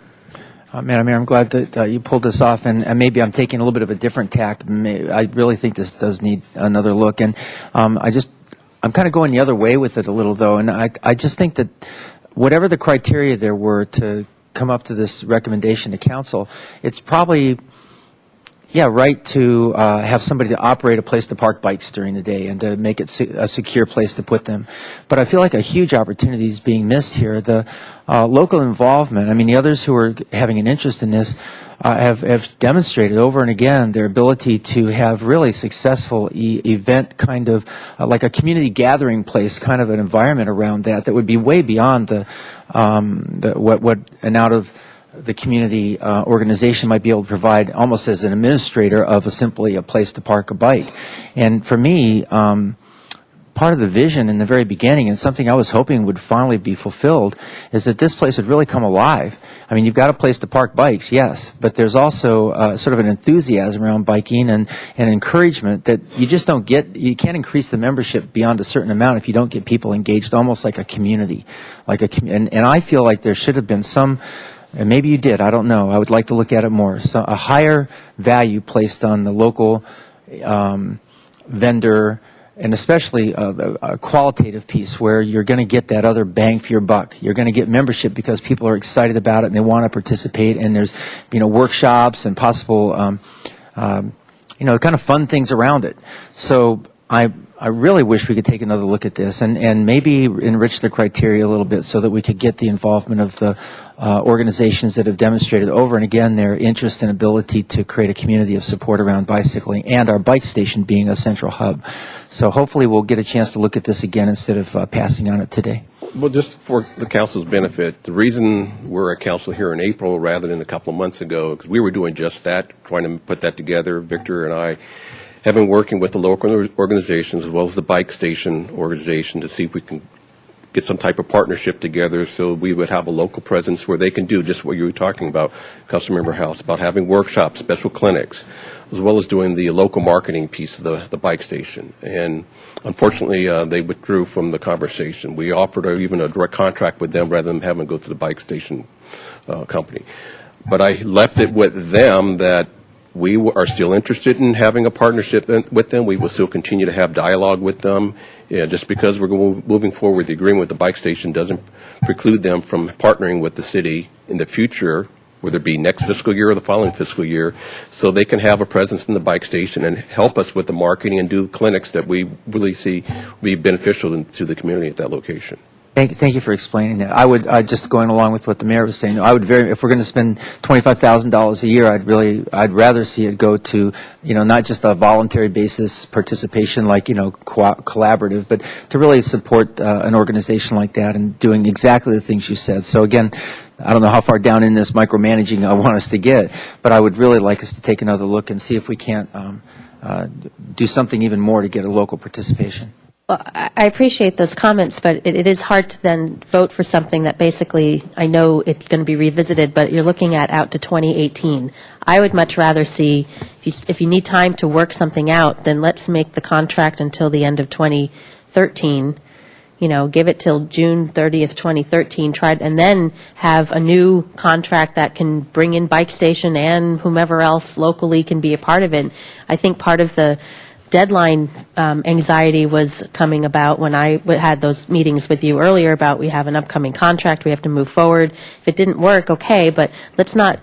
Madam Mayor, I'm glad that you pulled this off, and maybe I'm taking a little bit of a different tack. I really think this does need another look, and I'm kind of going the other way with it a little, though, and I just think that whatever the criteria there were to come up to this recommendation to council, it's probably right to have somebody to operate a place to park bikes during the day and to make it a secure place to put them. But I feel like a huge opportunity is being missed here. The local involvement, I mean, the others who are having an interest in this have demonstrated over and again their ability to have really successful event kind of like a community gathering place kind of an environment around that would be way beyond what an out of the community organization might be able to provide almost as an administrator of simply a place to park a bike. And for me, part of the vision in the very beginning, and something I was hoping would finally be fulfilled, is that this place would really come alive. I mean, you've got a place to park bikes, yes, but there's also sort of an enthusiasm around biking and encouragement that you just don't get. You can't increase the membership beyond a certain amount if you don't get people engaged, almost like a community. And I feel like there should have been some, and maybe you did, I don't know. I would like to look at it more. So a higher value placed on the local vendor, and especially a qualitative piece where you're going to get that other bang for your buck. You're going to get membership because people are excited about it and they want to participate, and there's workshops and possible kind of fun things around it. So I I really wish we could take another look at this and maybe enrich the criteria a little bit so that we could get the involvement of the organizations that have demonstrated over and again their interest and ability to create a community of support around bicycling, and our bike station being a central hub. So hopefully we'll get a chance to look at this again instead of passing on it today. Well, just for the council's benefit, the reason we're at council here in April rather than a couple of months ago, because we were doing just that, trying to put that together. Victor and I have been working with the local organizations as well as the bike station organization to see if we can get some type of partnership together so we would have a local presence where they can do just what you were talking about, Councilmember House, about having workshops, special clinics, as well as doing the local marketing piece of the bike station. And unfortunately, they withdrew from the conversation. We offered even a direct contract with them rather than having to go to the bike station company. But I left it with them that we are still interested in having a partnership with them. We will still continue to have dialogue with them. Yeah, just because we're moving forward with the agreement with the bike station doesn't preclude them from partnering with the city in the future, whether it be next fiscal year or the following fiscal year, so they can have a presence in the bike station and help us with the marketing and do clinics that we really see be beneficial to the community at that location. Thank you for explaining that. I would just going along with what the mayor was saying. I would if we're going to spend $25,000 a year, I'd rather see it go to not just a voluntary basis participation like collaborative, but to really support an organization like that and doing exactly the things you said. So again, I don't know how far down in this micromanaging I want us to get, but I would really like us to take another look and see if we can't do something even more to get a local participation. Well, I appreciate those comments, but it is hard to then vote for something that basically, I know it's going to be revisited, but you're looking at out to 2018. I would much rather see, if you need time to work something out, then let's make the contract until the end of 2013. Give it till June 30th, 2013, and then have a new contract that can bring in bike station and whomever else locally can be a part of it. I think part of the deadline anxiety was coming about when I had those meetings with you earlier about we have an upcoming contract, we have to move forward. If it didn't work, okay, but let's not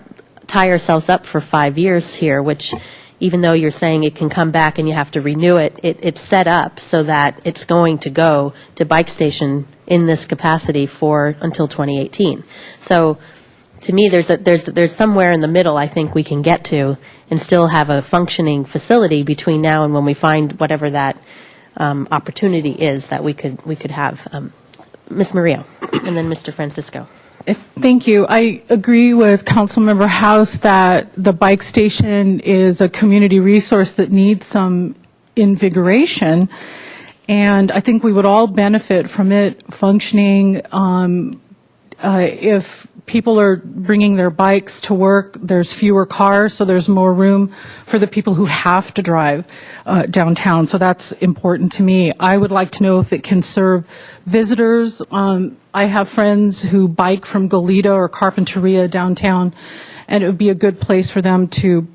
tie ourselves up for 5 years here, which even though you're saying it can come back and you have to renew it, it's set up so that it's going to go to bike station in this capacity for until 2018. So to me, there's somewhere in the middle I think we can get to and still have a functioning facility between now and when we find whatever that opportunity is that we could have. Ms. Murillo, and then Mr. Francisco. Thank you. I agree with Councilmember House that the bike station is a community resource that needs some invigoration, and I think we would all benefit from it functioning. If people are bringing their bikes to work, there's fewer cars, so there's more room for the people who have to drive downtown. So that's important to me. I would like to know if it can serve visitors. I have friends who bike from Goleta or Carpinteria downtown, and it would be a good place for them to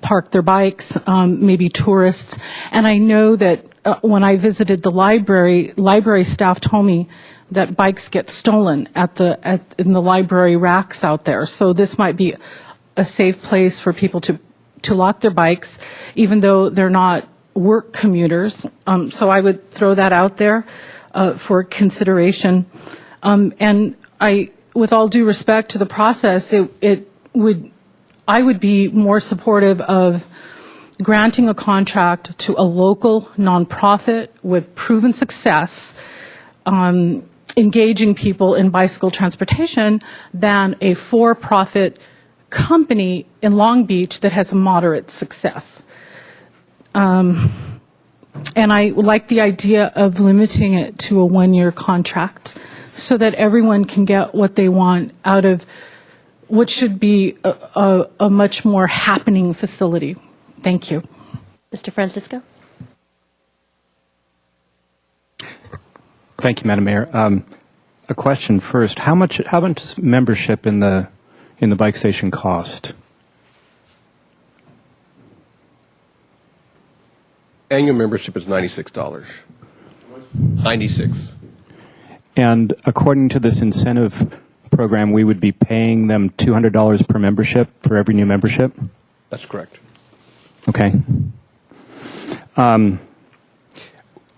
park their bikes, maybe tourists. And I know that when I visited the library staff told me that bikes get stolen in the library racks out there. So this might be a safe place for people to lock their bikes, even though they're not work commuters. So I would throw that out there for consideration. And with all due respect to the process, I would be more supportive of granting a contract to a local nonprofit with proven success, engaging people in bicycle transportation, than a for-profit company in Long Beach that has a moderate success. And I like the idea of limiting it to a one-year contract so that everyone can get what they want out of what should be a much more happening facility. Thank you. Mr. Francisco? Thank you, Madam Mayor. A question first. How much does membership in the bike station cost? Annual membership is $96. $96. And according to this incentive program, we would be paying them $200 per membership for every new membership? That's correct. Okay.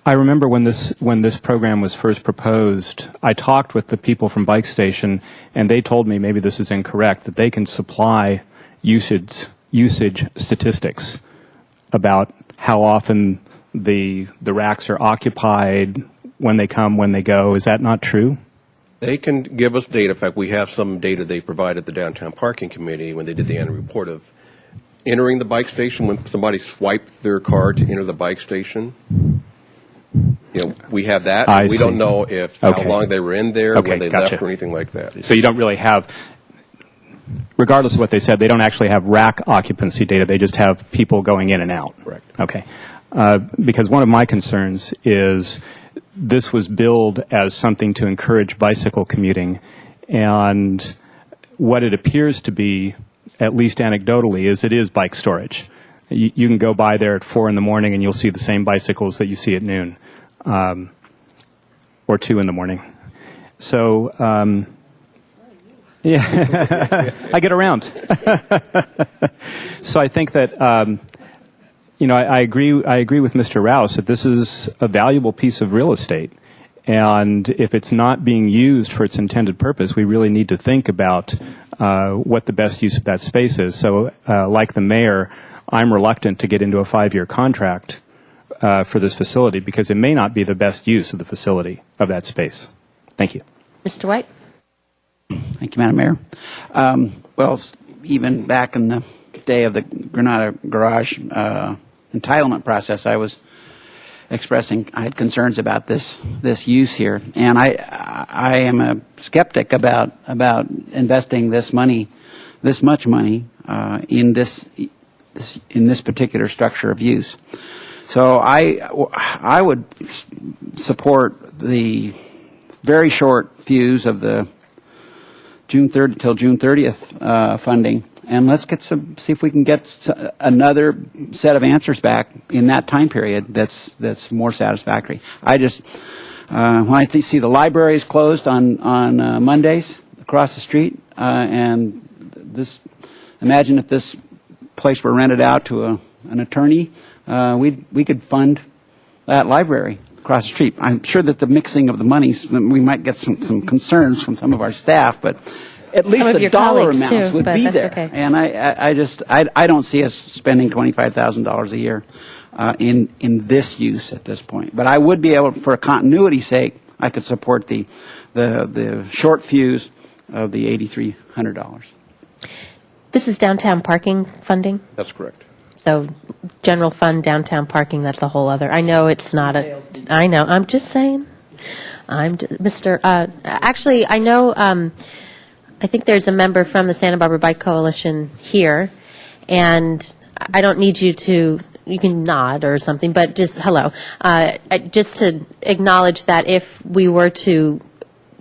I remember when this program was first proposed, I talked with the people from Bike Station, and they told me, maybe this is incorrect, that they can supply usage statistics about how often the racks are occupied, when they come, when they go. Is that not true? They can give us data. In fact, we have some data they provided the Downtown Parking Committee when they did the annual report of entering the bike station, when somebody swiped their card to enter the bike station. We have that. I We see. don't know if how long they were in there, Okay, when they gotcha. left, or anything like that. So you don't really have, regardless of what they said, they don't actually have rack occupancy data. They just have people going in and out. Correct. Okay. Because one of my concerns is this was billed as something to encourage bicycle commuting, and what it appears to be, at least anecdotally, is it is bike storage. You can go by there at 4 in the morning and you'll see the same bicycles that you see at noon, or 2 in the morning. So, yeah, I get around. So I think that, I agree with Mr. Rouse that this is a valuable piece of real estate. And if it's not being used for its intended purpose, we really need to think about what the best use of that space is. So, like the mayor, I'm reluctant to get into a 5-year contract for this facility because it may not be the best use of the facility, of that space. Thank you. Mr. White? Thank you, Madam Mayor. Well, even back in the day of the Granada Garage entitlement process, I had concerns about this use here, and I am a skeptic about investing this much money in this particular structure of use. So I would support the very short fuse of the June 30 till June 30th funding, and let's see if we can get another set of answers back in that time period that's more satisfactory. I just when I see the library is closed on Mondays across the street, and imagine if this place were rented out to an attorney, we could fund that library across the street. I'm sure that the mixing of the monies, we might get some concerns from some of our staff, but at least Some of the your dollar colleagues, amounts too, would but be that's there. okay. And I don't see us spending $25,000 a year in this use at this point. But I would be able, for continuity's sake, I could support the short fuse of the $8,300. This is downtown parking funding? That's correct. So general fund, downtown parking, that's a whole other, I know it's not I know, I'm just saying. Actually, I know, I think there's a member from the Santa Barbara Bike Coalition here, and I don't need you can nod or something, but just, hello. Just to acknowledge that if we were to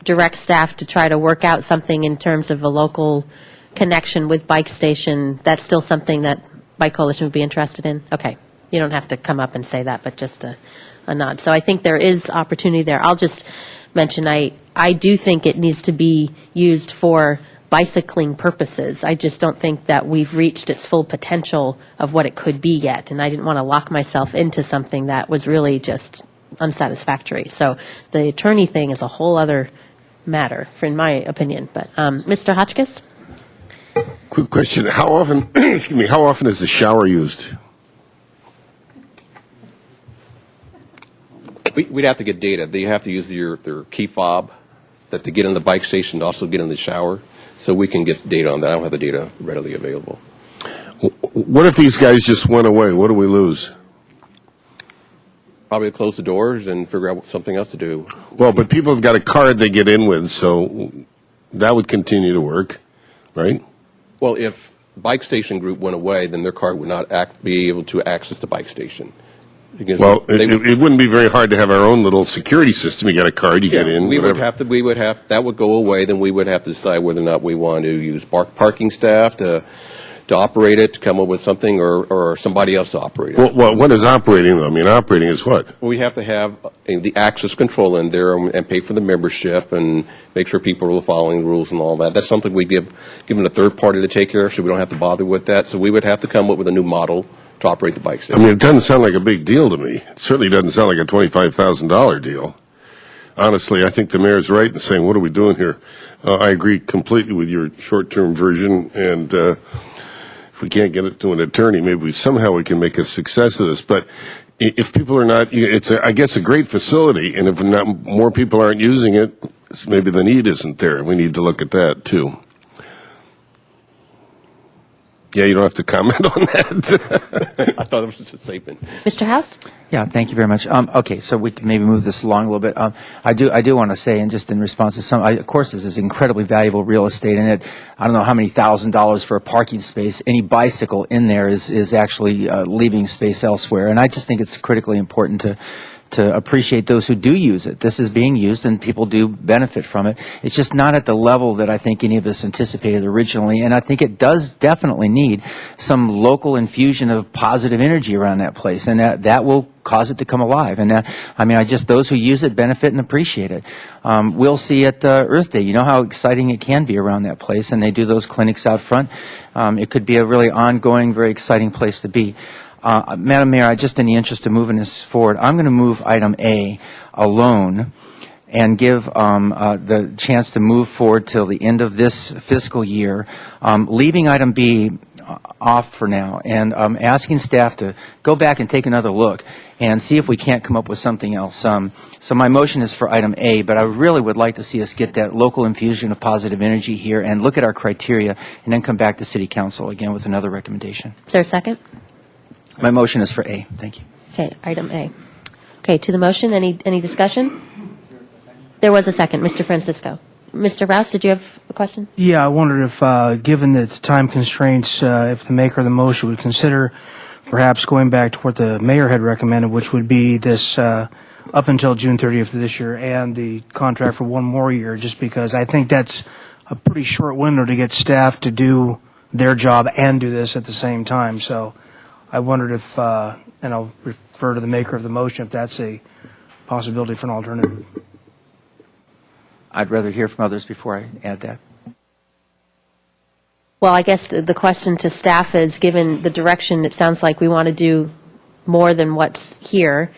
direct staff to try to work out something in terms of a local connection with Bike Station, that's still something that Bike Coalition would be interested in? Okay. You don't have to come up and say that, but just a nod. So I think there is opportunity there. I'll just mention I do think it needs to be used for bicycling purposes. I just don't think that we've reached its full potential of what it could be yet, and I didn't want to lock myself into something that was really just unsatisfactory. So the attorney thing is a whole other matter, in my opinion. But Mr. Hotchkiss? Quick question. How often, how often is the shower used? We'd have to get data. They have to use their key fob that they get in the bike station to also get in the shower, so we can get data on that. I don't have the data readily available. What if these guys just went away? What do we lose? Probably close the doors and figure out something else to do. Well, but people have got a card they get in with, so that would continue to work, right? Well, if Bike Station Group went away, then their card would not be able to access the bike station. Because Well, it wouldn't be very hard to have our own little security system. You got a card, you get in. We would whatever. have to, that would go away, then we would have to decide whether or not we want to use parking staff to operate it, to come up with something, or somebody else to operate it. Well, what is operating, though? I mean, operating is what? We have to have the access control in there and pay for the membership and make sure people are following the rules and all that. That's something we given a third party to take care of, so we don't have to bother with that. So we would have to come up with a new model operate the bike I station. mean, it doesn't sound like a big deal to me. It certainly doesn't sound like a $25,000 deal. Honestly, I think the mayor's right in saying, what are we doing here? I agree completely with your short-term version, and if we can't get it to an attorney, maybe somehow we can make a success of this. But if people are not, it's, I guess, a great facility, and if not, more people aren't using it, maybe the need isn't there. We need to look at that, too. Yeah, you don't have to comment on that. I thought it was just a statement. Mr. House? Yeah, thank you very much. Okay, so we can maybe move this along a little bit. I do want to say, and just in response to some, of course, this is incredibly valuable real estate, and I don't know how many $1,000s for a parking space. Any bicycle in there is actually leaving space elsewhere, and I just think it's critically important to appreciate those who do use it. This is being used, and people do benefit from it. It's just not at the level that I think any of us anticipated originally, and I think it does definitely need some local infusion of positive energy around that place, and that will cause it to come alive. And those who use it benefit and appreciate it. We'll see at Earth Day. You know how exciting it can be around that place, and they do those clinics out front. It could be a really ongoing, very exciting place to be. Madam Mayor, just in the interest of moving this forward, I'm going to move item A alone and give the chance to move forward till the end of this fiscal year, leaving item B off for now, and asking staff to go back and take another look and see if we can't come up with something else. So my motion is for item A, but I really would like to see us get that local infusion of positive energy here and look at our criteria and then come back to City Council again with another recommendation. Is there a second? My motion is for A. Thank you. Okay, item A. Okay, to the motion, any discussion? There was a second, Mr. Francisco. Mr. Rouse, did you have a question? Yeah, I wondered if, given the time constraints, if the maker of the motion would consider perhaps going back to what the mayor had recommended, which would be this up until June 30th of this year and the contract for one more year, just because I think that's a pretty short window to get staff to do their job and do this at the same time. So I wondered if, and I'll refer to the maker of the motion, if that's a possibility for an alternative. I'd rather hear from others before I add that. Well, I guess the question to staff is, given the direction, it sounds like we want to do more than what's here.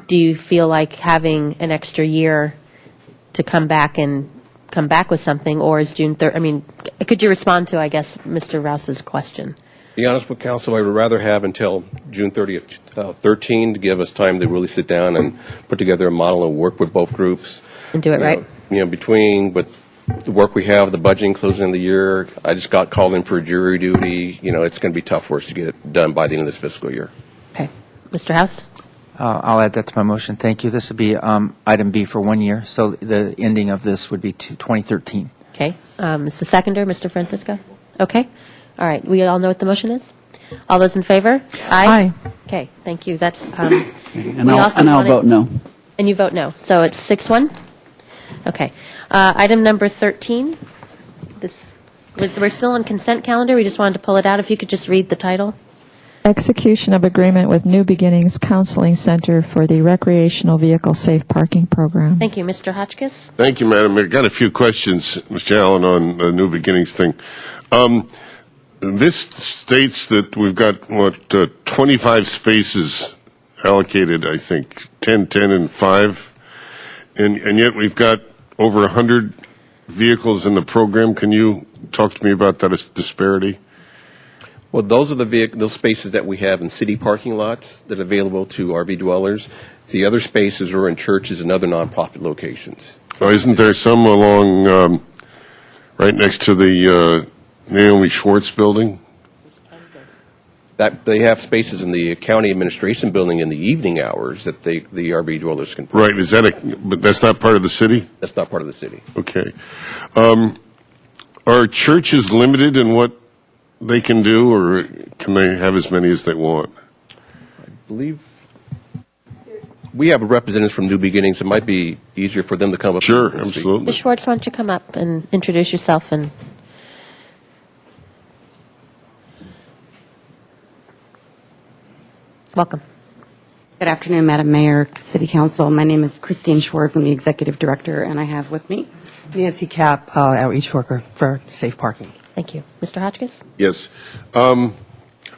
Do you feel like having an extra year to come back with something, or is June 3rd? I mean, could you respond to, I guess, Mr. Rouse's question? To be honest with council, I would rather have until June 30th, 13 to give us time to really sit down and put together a model and work with both groups. And do it right? Between the work we have, the budgeting closing of the year, I just got called in for jury duty. It's going to be tough for us to get it done by the end of this fiscal year. Okay. Mr. House? I'll add that to my motion. Thank you. This would be item B for 1 year, so the ending of this would be 2013. Okay. Mr. Seconder, Mr. Francisco? Okay. All right. We all know what the motion is? All those in favor? Aye. Okay. Thank you. That's. And I'll vote no. And you vote no. So it's 6-1? Okay. Item number 13. We're still on consent calendar. We just wanted to pull it out. If you could just read the title. Execution of agreement with New Beginnings Counseling Center for the Recreational Vehicle Safe Parking Program. Thank you. Mr. Hotchkiss? Thank you, Madam Mayor. Got a few questions, Mr. Allen, on the New Beginnings thing. This states that we've got, 25 spaces allocated, I think, 10, 10, and 5, and yet we've got over 100 vehicles in the program. Can you talk to me about that disparity? Well, those are those spaces that we have in city parking lots that are available to RV dwellers. The other spaces are in churches and other nonprofit locations. Oh, isn't there some along right next to the Naomi Schwartz building? That they have spaces in the county administration building in the evening hours that the RV dwellers can park. Right. Is that but that's not part of the city? That's not part of the city. Okay. Are churches limited in what they can do, or can they have as many as they want? I believe we have representatives from New Beginnings. It might be easier for them to come up. Sure, and speak. absolutely. Ms. Schwartz, why don't you come up and introduce yourself and... Welcome. Good afternoon, Madam Mayor, City Council. My name is Christine Schwartz. I'm the Executive Director, and I have with me Nancy Kapp, Outreach Worker for Safe Parking. Thank you. Mr. Hotchkiss? Yes.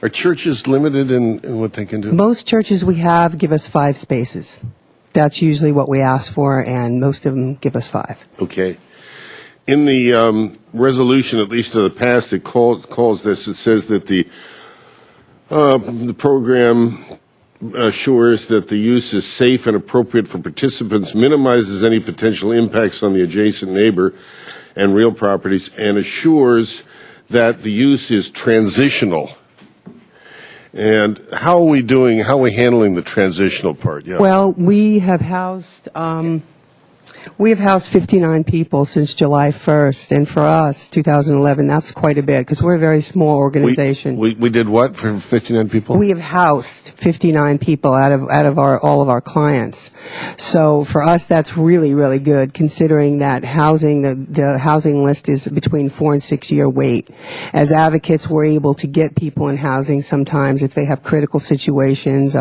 Are churches limited in what they can do? Most churches we have give us 5 spaces. That's usually what we ask for, and most of them give us 5. Okay. In the resolution, at least in the past, it calls this. It says that the program assures that the use is safe and appropriate for participants, minimizes any potential impacts on the adjacent neighbor and real properties, and assures that the use is transitional. And how are we doing? How are we handling the transitional part? Yeah. Well, we have housed 59 people since July 1st, and for us, 2011, that's quite a bit because we're a very small organization. We did what for 59 people? We have housed 59 people out of all of our clients. So for us, that's really, really good considering that housing, the housing list is between 4 and 6 year wait. As advocates, we're able to get people in housing sometimes if they have critical situations,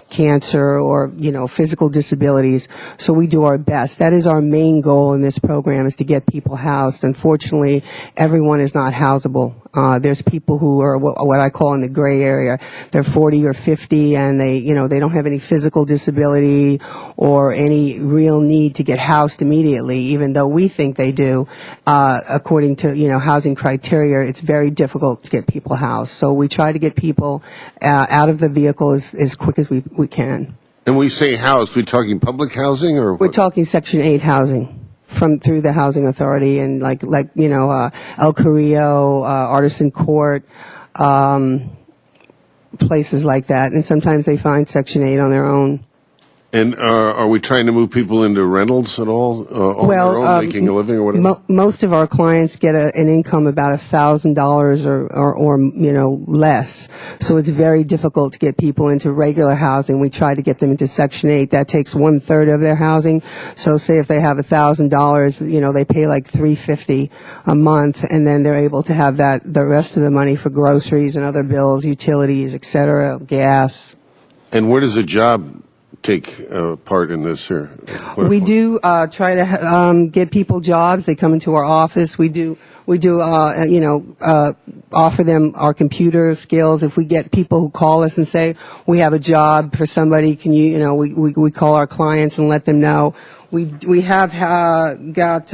cancer or, physical disabilities. So we do our best. That is our main goal in this program, is to get people housed. Unfortunately, everyone is not housable. There's people who are what I call in the gray area. They're 40 or 50 and they don't have any physical disability or any real need to get housed immediately, even though we think they do. According to, housing criteria, it's very difficult to get people housed. So we try to get people out of the vehicle as quick as we can. And we say house, we're talking public housing or what? We're talking Section 8 housing through the Housing Authority and like El Carrillo, Artisan Court, places like that. And sometimes they find Section 8 on their own. And are we trying to move people into rentals at all, on their own, making a living or whatever? Most of our clients get an income about $1,000 or less. So it's very difficult to get people into regular housing. We try to get them into Section 8. That takes 1/3 of their housing. So say if they have $1,000, they pay like $350 a month, and then they're able to have the rest of the money for groceries and other bills, utilities, et cetera, gas. And where does a job take part in this? Or we do try to get people jobs. They come into our office. We do offer them our computer skills. If we get people who call us and say we have a job for somebody, can we call our clients and let them know. We have got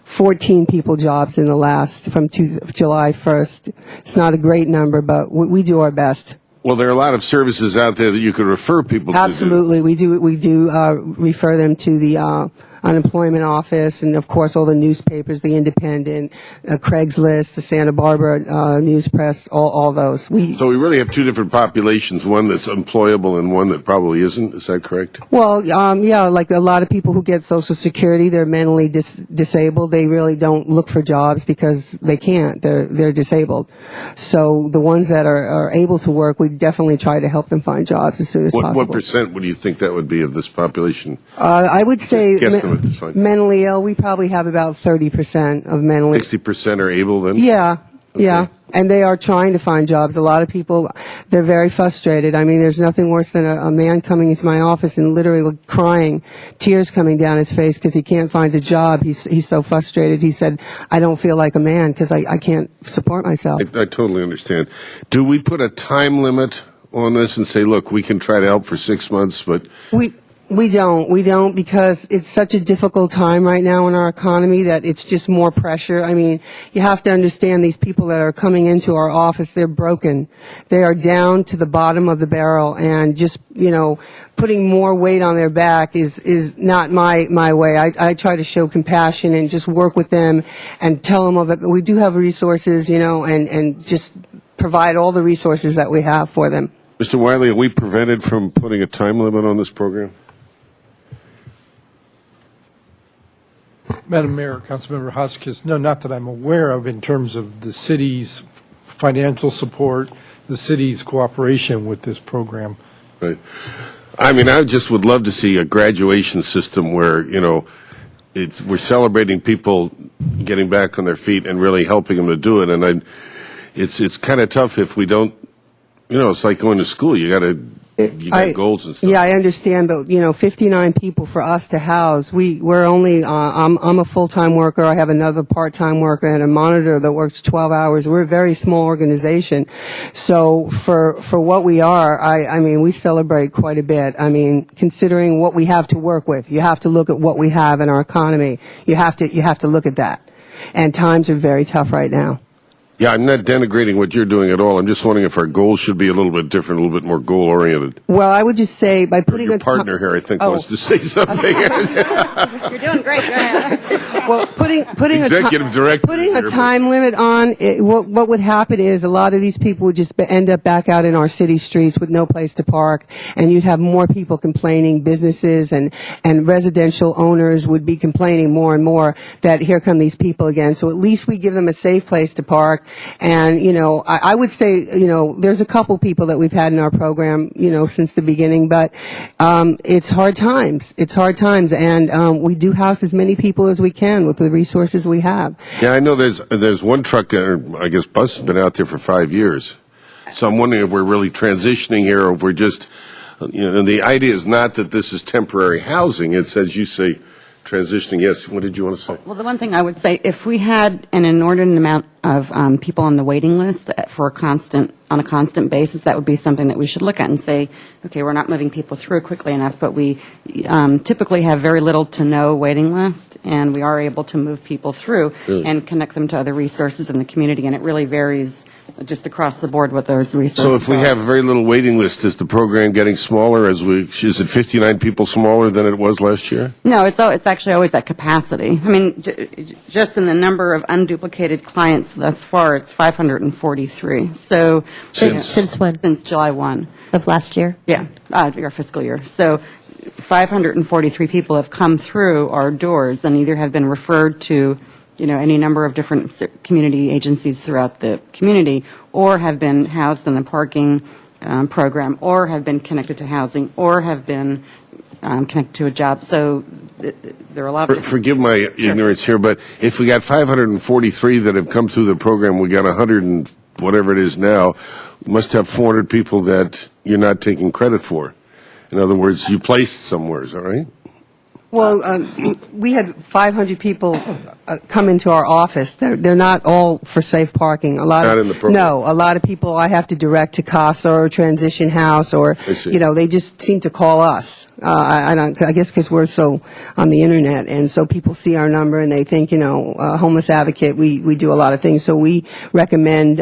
14 people jobs in the last from July 1st. It's not a great number, but we do our best. Well, there are a lot of services out there that you could refer people to. Absolutely. We do refer them to the unemployment office and, of course, all the newspapers, the Independent, Craigslist, the Santa Barbara News Press, all those. So we really have two different populations, one that's employable and one that probably isn't. Is that correct? Well, yeah, like a lot of people who get Social Security, they're mentally disabled. They really don't look for jobs because they can't. They're disabled. So the ones that are able to work, we definitely try to help them find jobs as soon as possible. What percent would you think that would be of this population? I would say It's fine. Mentally ill, we probably have about 30% of mentally 60% are able then? Yeah. And they are trying to find jobs. A lot of people, they're very frustrated. I mean, there's nothing worse than a man coming into my office and literally crying, tears coming down his face because he can't find a job. He's so frustrated. He said, I don't feel like a man because I can't support myself. I totally understand. Do we put a time limit on this and say, look, we can try to help for 6 months, but... We don't because it's such a difficult time right now in our economy that it's just more pressure. I mean, you have to understand these people that are coming into our office, they're broken. They are down to the bottom of the barrel and just, putting more weight on their back is not my way. I try to show compassion and just work with them and tell them that we do have resources, and just provide all the resources that we have for them. Mr. Wiley, are we prevented from putting a time limit on this program? Madam Mayor, Councilmember Hotchkiss, no, not that I'm aware of in terms of the city's financial support, the city's cooperation with this program. Right. I mean, I just would love to see a graduation system where, we're celebrating people getting back on their feet and really helping them to do it. And it's kind of tough if we don't, it's like going to school. You got to You got goals and stuff. Yeah, I understand, but 59 people for us to house. We're only. I'm a full-time worker. I have another part-time worker and a monitor that works 12 hours. We're a very small organization, so for what we are, I mean, we celebrate quite a bit. I mean, considering what we have to work with, you have to look at what we have in our economy. You have to look at that, and times are very tough right now. Yeah, I'm not denigrating what you're doing at all. I'm just wondering if our goals should be a little bit different, a little bit more goal-oriented. Well, I would just say by putting Your partner here, I think, wants to say something. You're doing great. Go ahead. Well, putting Executive Director. Putting a time limit on it, what would happen is a lot of these people would just end up back out in our city streets with no place to park, and you'd have more people complaining. Businesses and residential owners would be complaining more and more that here come these people again. So at least we give them a safe place to park. And I would say there's a couple people that we've had in our program since the beginning, but it's hard times. It's hard times, and we do house as many people as we can with the resources we have. Yeah, I know there's one truck, I guess bus has been out there for 5 years. So I'm wondering if we're really transitioning here, or if we're just, the idea is not that this is temporary housing. It's, as you say, transitioning. Yes, what did you want to say? Well, the one thing I would say, if we had an inordinate amount of people on the waiting list on a constant basis, that would be something that we should look at and say, okay, we're not moving people through quickly enough, but we typically have very little to no waiting list, and we are able to move people through and connect them to other resources in the community, and it really varies just across the board what those resources So if we have very little waiting list, is the program getting smaller? Is it 59 people smaller than it was last year? No, it's actually always at capacity. I mean, just in the number of unduplicated clients thus far, it's 543. So Since when? Since July 1 of last year? Yeah, our fiscal year. So 543 people have come through our doors and either have been referred to any number of different community agencies throughout the community, or have been housed in the parking program, or have been connected to housing, or have been connected to a job. So there are a lot of... Forgive my ignorance here, but if we got 543 that have come through the program, we got 100 and whatever it is now, we must have 400 people that you're not taking credit for. In other words, you placed somewhere, is that right? Well, we had 500 people come into our office. They're not all for safe parking. Not in the program. No, a lot of people I have to direct to CASA or Transition House, or they just seem to call us. I guess because we're so on the internet, and so people see our number and they think Homeless Advocate. We do a lot of things, so we recommend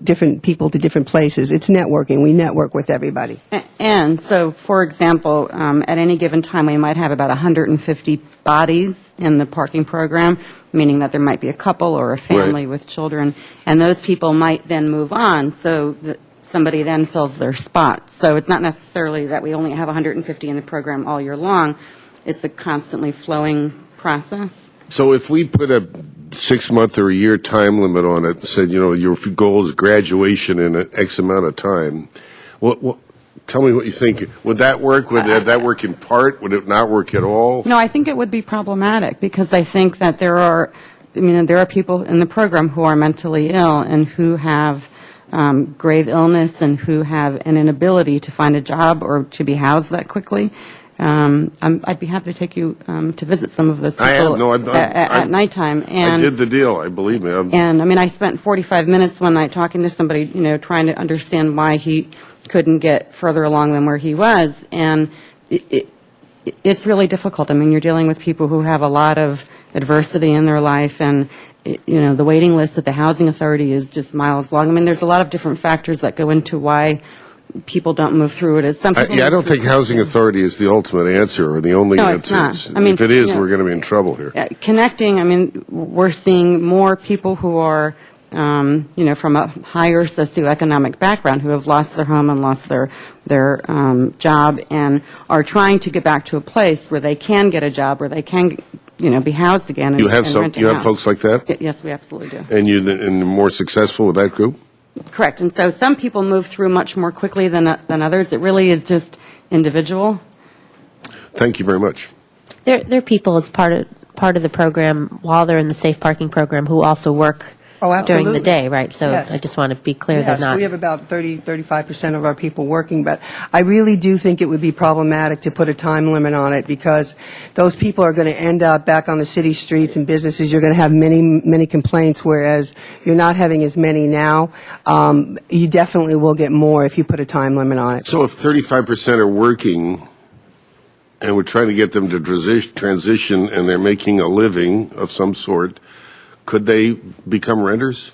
different people to different places. It's networking. We network with everybody. And so, for example, at any given time, we might have about 150 bodies in the parking program, meaning that there might be a couple or a family with children, and those people might then move on, so somebody then fills their spot. So it's not necessarily that we only have 150 in the program all year long. It's a constantly flowing process. So if we put a 6-month or a year time limit on it and said, your goal is graduation in an X amount of time, tell me what you think. Would that work? Would that work in part? Would it not work at all? No, I think it would be problematic because I think that there are people in the program who are mentally ill and who have grave illness and who have an inability to find a job or to be housed that quickly. I'd be happy to take you to visit some of those people at nighttime. And I did the deal, I believe me. I spent 45 minutes one night talking to somebody, trying to understand why he couldn't get further along than where he was. And it's really difficult. You're dealing with people who have a lot of adversity in their life, and the waiting list at the Housing Authority is just miles long. There's a lot of different factors that go into why people don't move through it. I don't think Housing Authority is the ultimate answer or the only answer. No, it's not. If it is, we're going to be in trouble here. Connecting, we're seeing more people who are, from a higher socioeconomic background who have lost their home and lost their job and are trying to get back to a place where they can get a job, where they can be housed again. You have folks like that? Yes, we absolutely do. And you're more successful with that group? Correct. And so some people move through much more quickly than others. It really is just individual. Thank you very much. There are people as part of the program while they're in the safe parking program who also work Oh, during absolutely. the day, right? So Yes. I just want to be clear Yes, they're not. we have about 35% of our people working, but I really do think it would be problematic to put a time limit on it because those people are going to end up back on the city streets and businesses. You're going to have many complaints, whereas you're not having as many now. You definitely will get more if you put a time limit on it. So if 35% are working and we're trying to get them to transition and they're making a living of some sort, could they become renters?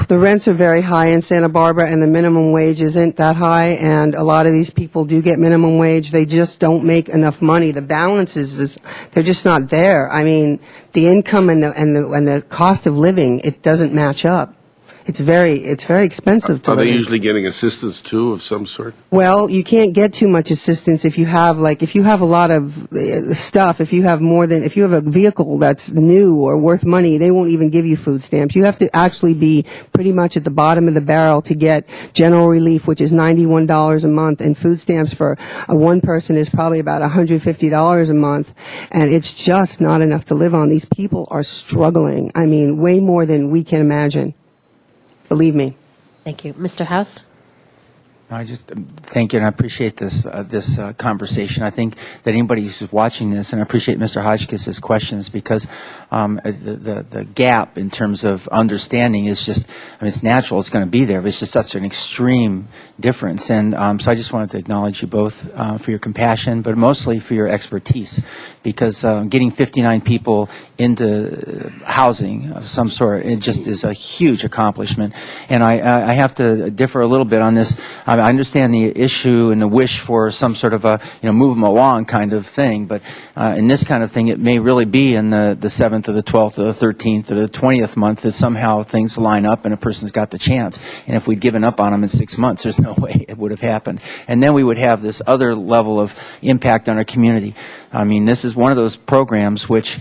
The rents are very high in Santa Barbara, and the minimum wage isn't that high, and a lot of these people do get minimum wage. They just don't make enough money. The balance is they're just not there. I mean, the income and the cost of living, it doesn't match up. It's very expensive to Are live they in. usually getting assistance too of some sort? Well, you can't get too much assistance if you have a lot of stuff, if you have a vehicle that's new or worth money, they won't even give you food stamps. You have to actually be pretty much at the bottom of the barrel to get general relief, which is $91 a month, and food stamps for one person is probably about $150 a month, and it's just not enough to live on. These people are struggling. I mean, way more than we can imagine. Believe me. Thank you. Mr. House? I just thank you, and I appreciate this conversation. I think that anybody who's watching this, and I appreciate Mr. Hotchkiss's questions, because the gap in terms of understanding is just, I mean, it's natural, it's going to be there, but it's just such an extreme difference. And so I just wanted to acknowledge you both for your compassion, but mostly for your expertise, because getting 59 people into housing of some sort, it just is a huge accomplishment. And I have to differ a little bit on this. I understand the issue and the wish for some sort of a, move them along kind of thing, but in this kind of thing, it may really be in the 7th or the 12th or the 13th or the 20th month that somehow things line up and a person's got the chance. And if we'd given up on them in 6 months, there's no way it would have happened. And then we would have this other level of impact on our community. I mean, this is one of those programs which,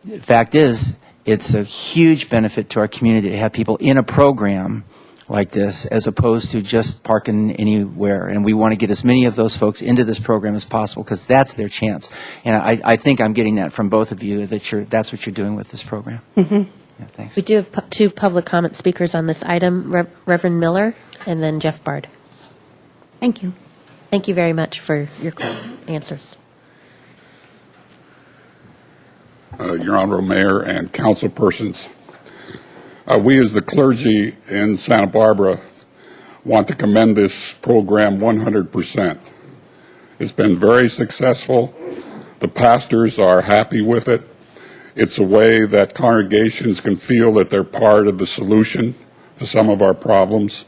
the fact is, it's a huge benefit to our community to have people in a program like this, as opposed to just parking anywhere. And we want to get as many of those folks into this program as possible, because that's their chance. And I think I'm getting that from both of you, that that's what you're doing with this program. Mm-hmm. Yeah, thanks. We do have two public comment speakers on this item, Reverend Miller and then Jeff Bard. Thank you. Thank you very much for your answers. Your Honorable Mayor and council persons, we as the clergy in Santa Barbara want to commend this program 100%. It's been very successful. The pastors are happy with it. It's a way that congregations can feel that they're part of the solution to some of our problems.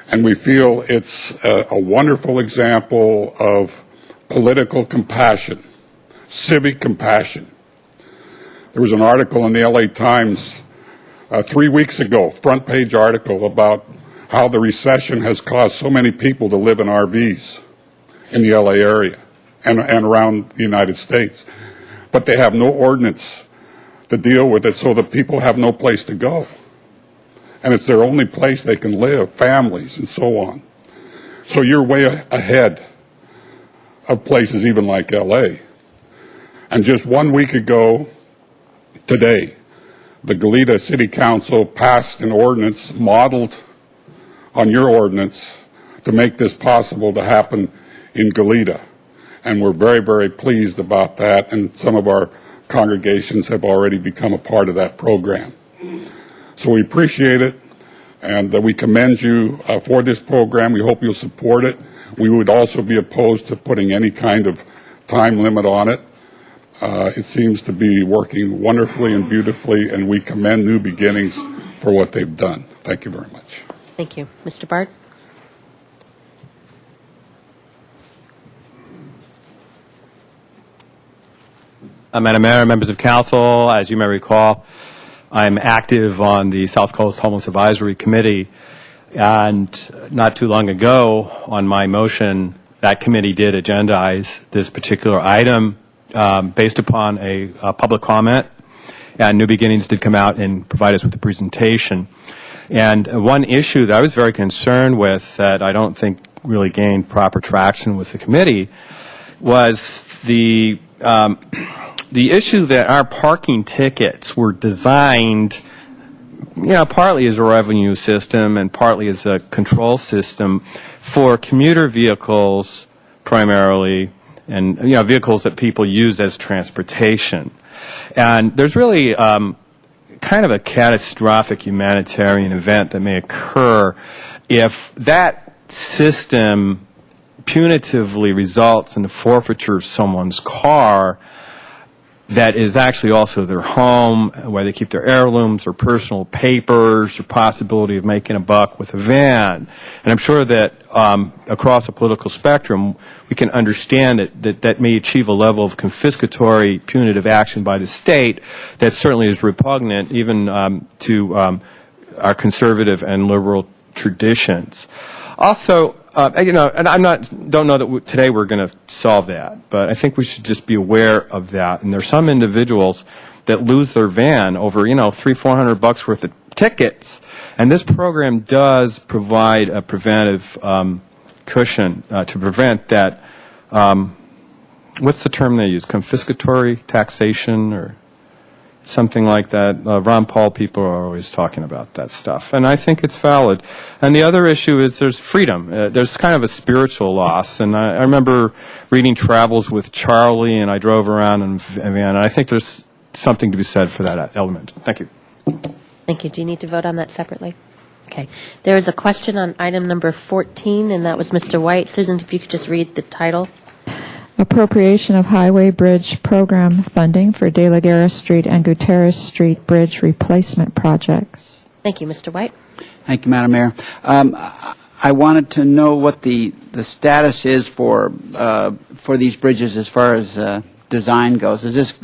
And we feel it's a wonderful example of political compassion, civic compassion. There was an article in the LA Times 3 weeks ago, front page article about how the recession has caused so many people to live in RVs in the LA area and around the United States. But they have no ordinance to deal with it, so the people have no place to go. And it's their only place they can live, families and so on. So you're way ahead of places even like LA. And just 1 week ago, today, the Goleta City Council passed an ordinance modeled on your ordinance to make this possible to happen in Goleta. And we're very, very pleased about that, and some of our congregations have already become a part of that program. So we appreciate it, and we commend you for this program. We hope you'll support it. We would also be opposed to putting any kind of time limit on it. It seems to be working wonderfully and beautifully, and we commend New Beginnings for what they've done. Thank you very much. Thank you. Mr. Bard? Madam Mayor, members of council, as you may recall, I'm active on the South Coast Homeless Advisory Committee, and not too long ago, on my motion, that committee did agendize this particular item based upon a public comment, and New Beginnings did come out and provide us with a presentation. And one issue that I was very concerned with that I don't think really gained proper traction with the committee was the issue that our parking tickets were designed partly as a revenue system and partly as a control system for commuter vehicles primarily, and vehicles that people use as transportation. And there's really kind of a catastrophic humanitarian event that may occur if that system punitively results in the forfeiture of someone's car that is actually also their home, where they keep their heirlooms or personal papers, or possibility of making a buck with a van. And I'm sure that across the political spectrum, we can understand that may achieve a level of confiscatory punitive action by the state that certainly is repugnant even to our conservative and liberal traditions. Also, and don't know that today we're going to solve that, but I think we should just be aware of that. And there's some individuals that lose their van over, $300-400 worth of tickets, and this program does provide a preventive cushion to prevent that. What's the term they use? Confiscatory taxation or something like that. Ron Paul people are always talking about that stuff, and I think it's valid. And the other issue is there's freedom. There's kind of a spiritual loss, and I remember reading Travels with Charlie, and I drove around in a van, and I think there's something to be said for that element. Thank you. Thank you. Do you need to vote on that separately? Okay. There is a question on item number 14, and that was Mr. White. Susan, if you could just read the title. Appropriation of Highway Bridge Program funding for De La Guerra Street and Gutierrez Street Bridge replacement projects. Thank you, Mr. White. Thank you, Madam Mayor. I wanted to know what the status is for these bridges as far as design goes. Is this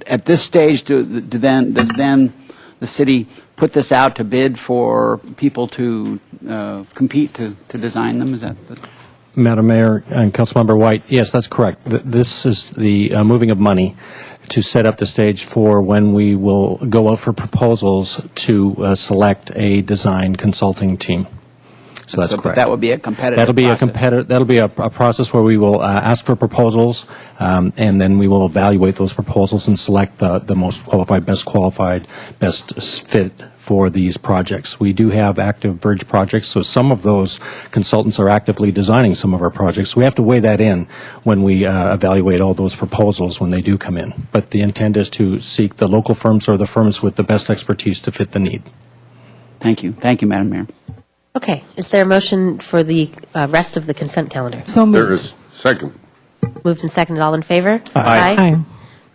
at this stage? Does then the city put this out to bid for people to compete to design them? Is that Madam Mayor and Councilmember White, yes, that's correct. This is the moving of money to set up the stage for when we will go out for proposals to select a design consulting team. So that's correct. That would be a competitive That'll be a process where we will ask for proposals, and then we will evaluate those proposals and select the most qualified, best fit for these projects. We do have active bridge projects, so some of those consultants are actively designing some of our projects. We have to weigh that in when we evaluate all those proposals when they do come in. But the intent is to seek the local firms or the firms with the best expertise to fit the need. Thank you. Thank you, Madam Mayor. Okay. Is there a motion for the rest of the consent calendar? So moved. There is. Second. Moved and seconded. All in favor? Aye.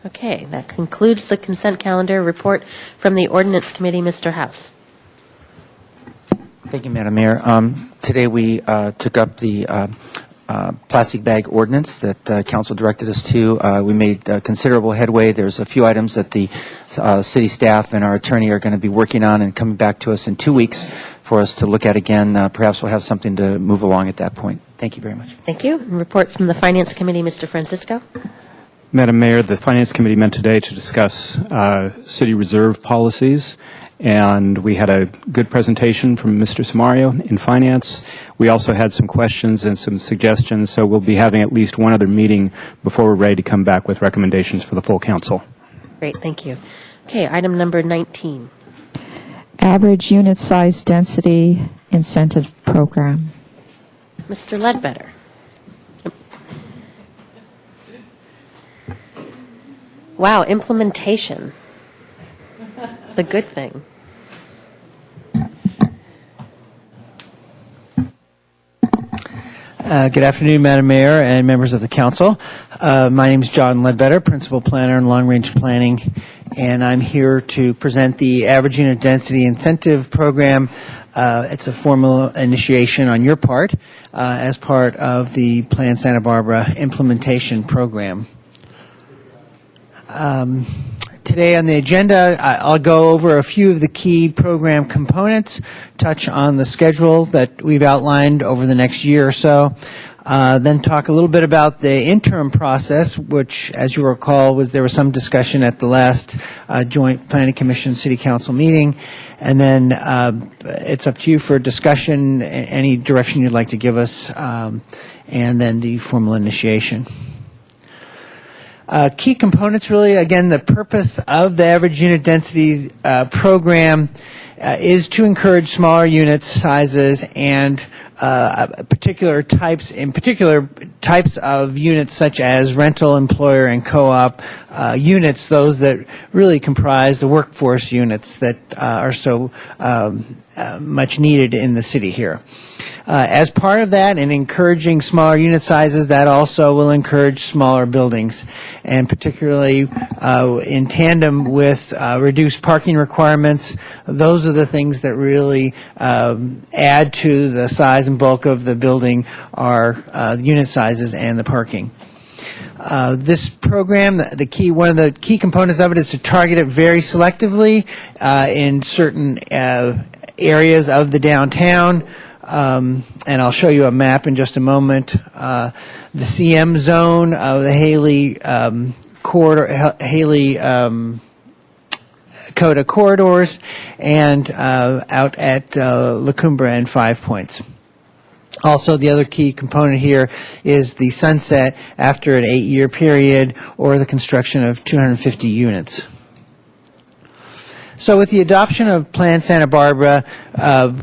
Okay. That concludes the consent calendar. Report from the Ordinance Committee, Mr. House. Thank you, Madam Mayor. Today we took up the plastic bag ordinance that Council directed us to. We made considerable headway. There's a few items that the city staff and our attorney are going to be working on and coming back to us in 2 weeks for us to look at again. Perhaps we'll have something to move along at that point. Thank you very much. Thank you. And report from the Finance Committee, Mr. Francisco. Madam Mayor, the Finance Committee met today to discuss city reserve policies, and we had a good presentation from Mr. Samario in Finance. We also had some questions and some suggestions, so we'll be having at least one other meeting before we're ready to come back with recommendations for the full council. Great, thank you. Okay, item number 19. Average unit size density incentive program. Mr. Ledbetter. Wow, implementation. It's a good thing. Good afternoon, Madam Mayor and members of the council. My name is John Ledbetter, Principal Planner in Long Range Planning, and I'm here to present the Average Unit Density Incentive Program. It's a formal initiation on your part as part of the Plan Santa Barbara implementation program. Today on the agenda, I'll go over a few of the key program components, touch on the schedule that we've outlined over the next year or so, then talk a little bit about the interim process, which, as you recall, there was some discussion at the last Joint Planning Commission City Council meeting, and then it's up to you for discussion, any direction you'd like to give us, and then the formal initiation. Key components, really, again, the purpose of the average unit density program is to encourage smaller unit sizes and particular types of units such as rental, employer, and co-op units, those that really comprise the workforce units that are so much needed in the city here. As part of that, and encouraging smaller unit sizes, that also will encourage smaller buildings, and particularly in tandem with reduced parking requirements. Those are the things that really add to the size and bulk of the building, are unit sizes and the parking. This program, one of the key components of it is to target it very selectively in certain areas of the downtown. And I'll show you a map in just a moment. The CM zone of the Haley Coda corridors, and out at La Cumbre and 5 Points. Also, the other key component here is the sunset after an 8-year period, or the construction of 250 units. So with the adoption of Plan Santa Barbara,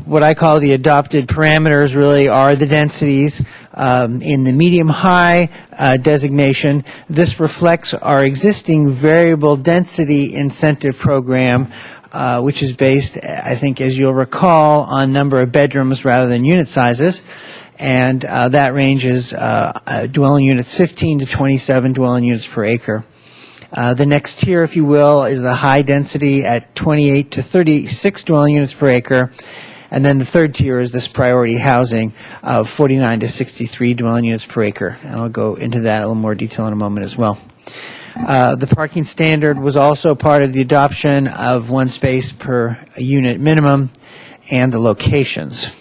what I call the adopted parameters really are the densities in the medium-high designation. This reflects our existing variable density incentive program, which is based, I think, as you'll recall, on number of bedrooms rather than unit sizes. And that ranges dwelling units 15 to 27 dwelling units per acre. The next tier, if you will, is the high density at 28 to 36 dwelling units per acre. And then the third tier is this priority housing of 49 to 63 dwelling units per acre. And I'll go into that in a little more detail in a moment as well. The parking standard was also part of the adoption of one space per unit minimum, and the locations.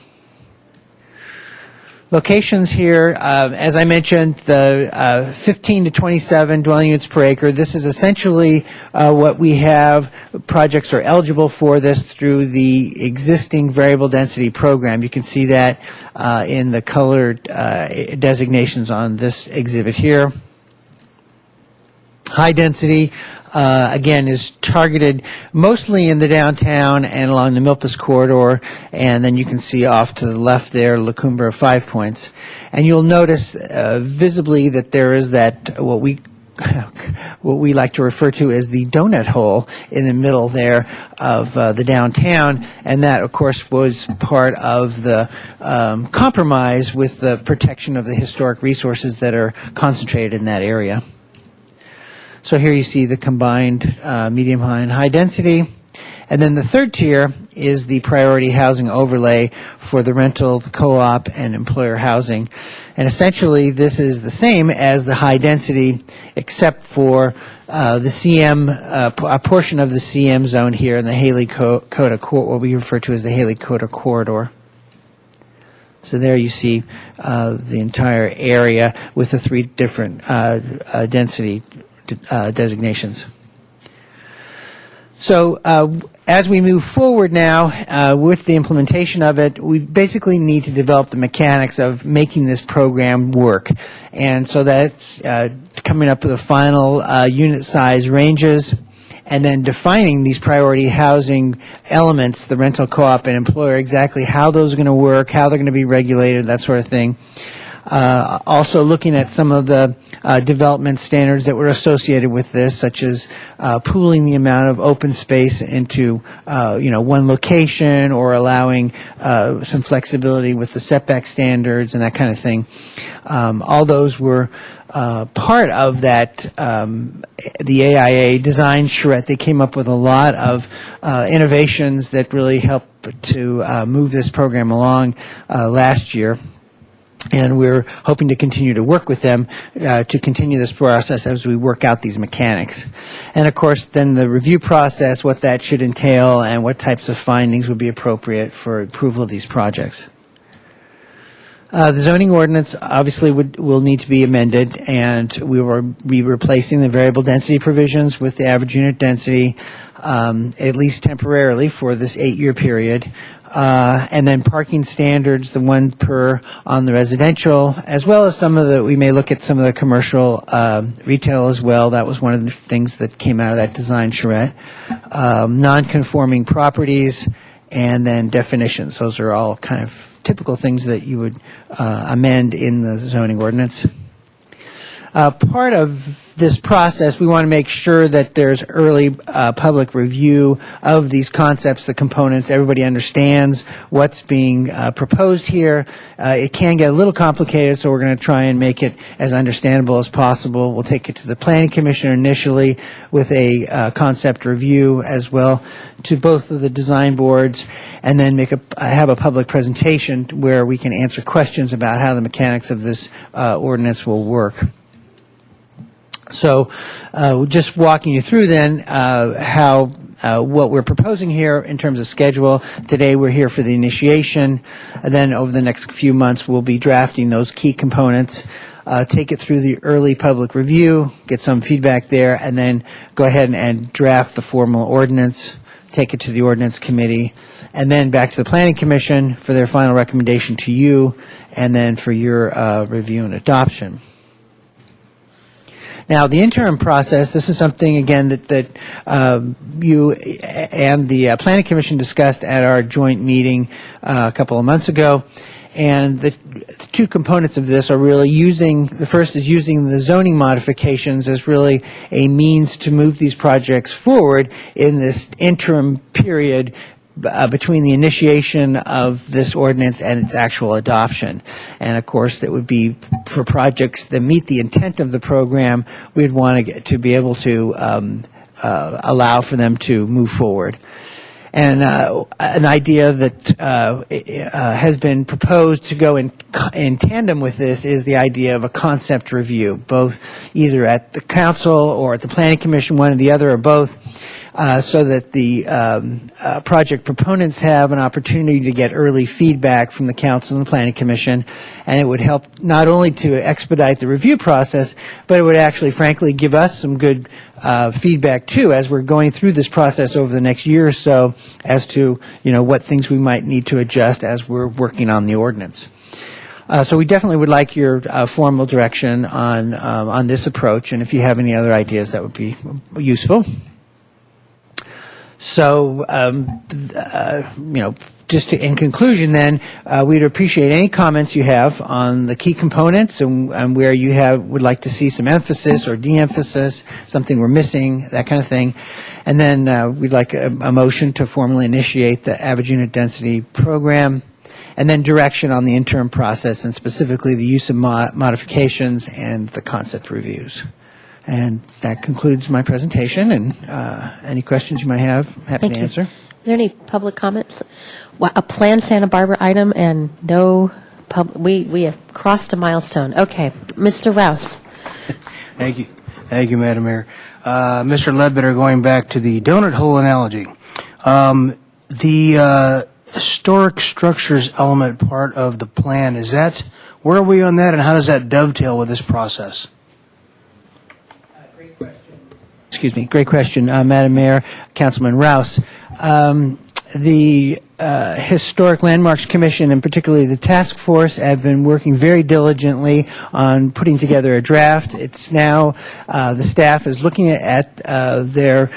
Locations here, as I mentioned, the 15 to 27 dwelling units per acre. This is essentially what we have. Projects are eligible for this through the existing variable density program. You can see that in the colored designations on this exhibit here. High density, again, is targeted mostly in the downtown and along the Milpas corridor, and then you can see off to the left there, La Cumbre 5 Points. And you'll notice visibly that there is that, what we like to refer to as the donut hole in the middle there of the downtown, and that, of course, was part of the compromise with the protection of the historic resources that are concentrated in that area. So here you see the combined medium, high, and high density. And then the third tier is the priority housing overlay for the rental, the co-op, and employer housing. And essentially, this is the same as the high density, except for the CM, a portion of the CM zone here in the Haley Coda, what we refer to as the Haley Coda corridor. So there you see the entire area with the three different density designations. So as we move forward now with the implementation of it, we basically need to develop the mechanics of making this program work. And so that's coming up with the final unit size ranges, and then defining these priority housing elements, the rental, co-op, and employer, exactly how those are going to work, how they're going to be regulated, that sort of thing. Also looking at some of the development standards that were associated with this, such as pooling the amount of open space into one location, or allowing some flexibility with the setback standards and that kind of thing. All those were part of that, the AIA design charrette. They came up with a lot of innovations that really helped to move this program along last year. And we're hoping to continue to work with them to continue this process as we work out these mechanics. And of course, then the review process, what that should entail, and what types of findings would be appropriate for approval of these projects. The zoning ordinance obviously will need to be amended, and we will be replacing the variable density provisions with the average unit density, at least temporarily for this 8-year period. And then parking standards, the one per on the residential, as well as we may look at some of the commercial retail as well. That was one of the things that came out of that design charrette. Non-conforming properties, and then definitions. Those are all kind of typical things that you would amend in the zoning ordinance. Part of this process, we want to make sure that there's early public review of these concepts, the components. Everybody understands what's being proposed here. It can get a little complicated, so we're going to try and make it as understandable as possible. We'll take it to the Planning Commission initially with a concept review as well to both of the design boards, and then have a public presentation where we can answer questions about how the mechanics of this ordinance will work. So just walking you through then how what we're proposing here in terms of schedule. Today we're here for the initiation. And then over the next few months we'll be drafting those key components, take it through the early public review, get some feedback there, and then go ahead and draft the formal ordinance, take it to the ordinance committee, and then back to the Planning Commission for their final recommendation to you, and then for your review and adoption. Now, the interim process, this is something, again, that you and the Planning Commission discussed at our joint meeting a couple of months ago. And the two components of this are really the first is using the zoning modifications as really a means to move these projects forward in this interim period between the initiation of this ordinance and its actual adoption. And of course, that would be for projects that meet the intent of the program, we'd want to be able to allow for them to move forward. And an idea that has been proposed to go in tandem with this is the idea of a concept review, both either at the council or at the Planning Commission, one or the other or both, so that the project proponents have an opportunity to get early feedback from the council and the Planning Commission, and it would help not only to expedite the review process, but it would actually, frankly, give us some good feedback too as we're going through this process over the next year or so as to what things we might need to adjust as we're working on the ordinance. So we definitely would like your formal direction on this approach, and if you have any other ideas, that would be useful. So, just in conclusion then, we'd appreciate any comments you have on the key components and where you would like to see some emphasis or de-emphasis, something we're missing, that kind of thing. And then we'd like a motion to formally initiate the average unit density program, and then direction on the interim process and specifically the use of modifications and the concept reviews. And that concludes my presentation, and any questions you might have, happy to answer. Are there any public comments? Well, a planned Santa Barbara item and no we have crossed a milestone. Okay, Mr. Rouse. Thank you. Thank you, Madam Mayor. Mr. Ledbetter, going back to the donut hole analogy, the historic structures element part of the plan, where are we on that, and how does that dovetail with this process? Excuse me. Great question, Madam Mayor, Councilman Rouse. The Historic Landmarks Commission, and particularly the task force, have been working very diligently on putting together a draft. It's now, the staff is looking at their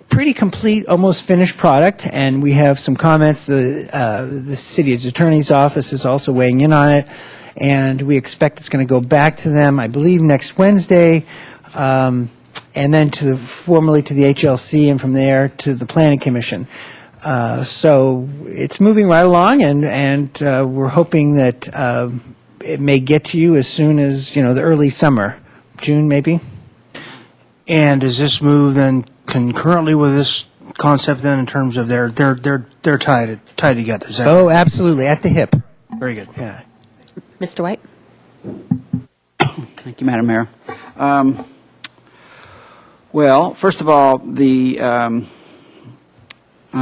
pretty complete, almost finished product, and we have some comments. The city attorney's office is also weighing in on it, and we expect it's going to go back to them, I believe, next Wednesday. And then formally to the HLC, and from there to the Planning Commission. So it's moving right along, and we're hoping that it may get to you as soon as the early summer, June maybe. And does this move then concurrently with this concept then in terms of they're tied together? Is that Oh, absolutely, at the hip. Very good. Yeah. Mr. White. Thank you, Madam Mayor. Well, first of all, on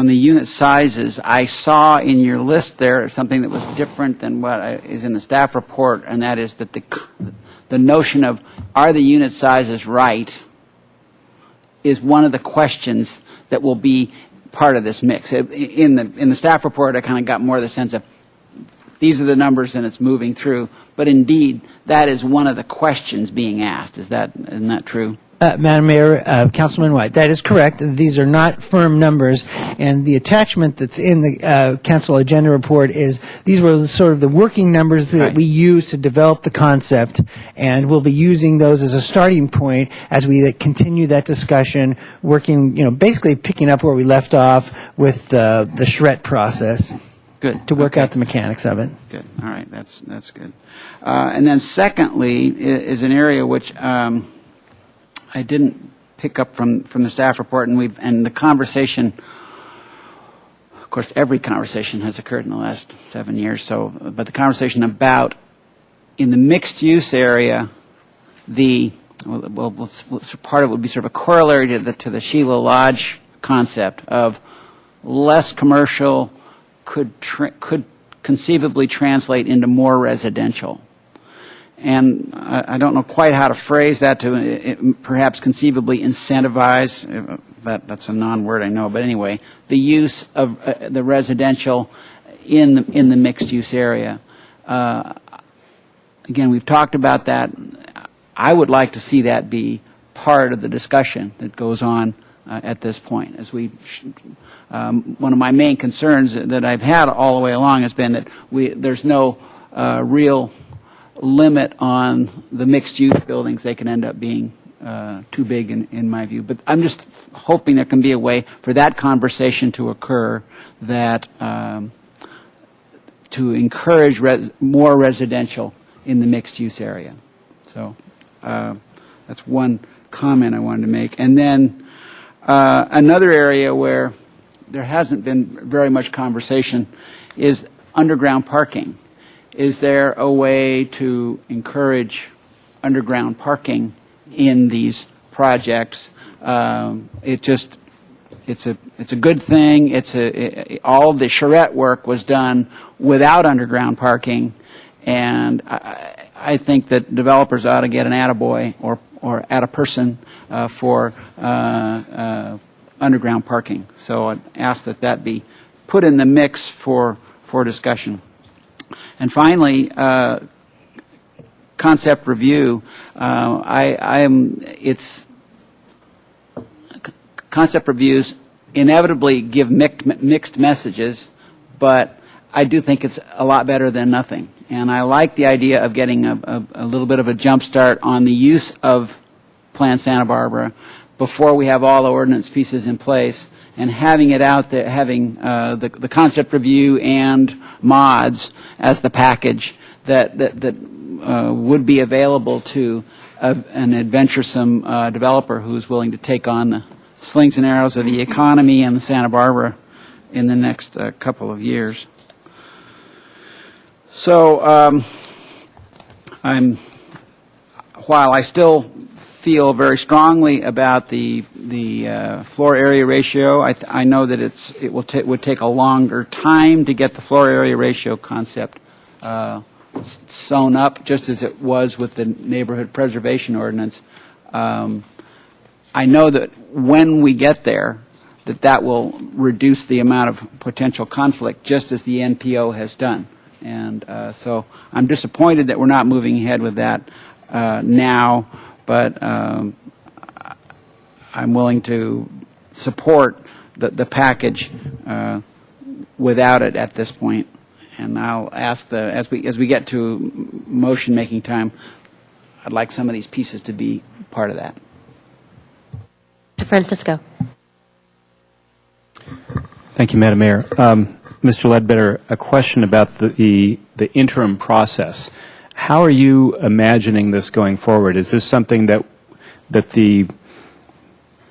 the unit sizes, I saw in your list there something that was different than what is in the staff report, and that is that the notion of are the unit sizes right is one of the questions that will be part of this mix. In the staff report, I kind of got more of the sense of these are the numbers and it's moving through, but indeed that is one of the questions being asked. Isn't that true? Madam Mayor, Councilman White, that is correct. These are not firm numbers, and the attachment that's in the council agenda report is these were sort of the working numbers that we use to develop the concept, and we'll be using those as a starting point as we continue that discussion, working, basically picking up where we left off with the charrette process. Good. To work out the mechanics of it. Good. All right. That's good. And then secondly is an area which I didn't pick up from the staff report, and the conversation. Of course, every conversation has occurred in the last 7 years. But the conversation about in the mixed use area, part of it would be sort of a corollary to the Sheila Lodge concept of less commercial. Could conceivably translate into more residential. And I don't know quite how to phrase that to perhaps conceivably incentivize, that's a non-word I know, but anyway, the use of the residential in the mixed-use area. Again, we've talked about that. I would like to see that be part of the discussion that goes on at this point. As one of my main concerns that I've had all the way along has been that there's no real limit on the mixed-use buildings. They can end up being too big in my view. But I'm just hoping there can be a way for that conversation to occur that to encourage more residential in the mixed-use area. So that's one comment I wanted to make. And then another area where there hasn't been very much conversation is underground parking. Is there a way to encourage underground parking in these projects? It's a good thing. All of the charrette work was done without underground parking, and I think that developers ought to get an attaboy or attaperson for underground parking. So I'd ask that be put in the mix for discussion. And finally, concept review. Concept reviews inevitably give mixed messages, but I do think it's a lot better than nothing. And I like the idea of getting a little bit of a jump start on the use of Plan Santa Barbara before we have all the ordinance pieces in place, and having it out there, having the concept review and mods as the package that would be available to an adventuresome developer who's willing to take on the slings and arrows of the economy and the Santa Barbara in the next couple of years. So while I still feel very strongly about the floor area ratio, I know that it would take a longer time to get the floor area ratio concept sewn up, just as it was with the neighborhood preservation ordinance. I know that when we get there, that will reduce the amount of potential conflict, just as the NPO has done. And so I'm disappointed that we're not moving ahead with that now, but I'm willing to support the package without it at this point. And I'll ask as we get to motion making time, I'd like some of these pieces to be part of that. Mr. Francisco. Thank you, Madam Mayor. Mr. Ledbetter, a question about the interim process. How are you imagining this going forward? Is this something that the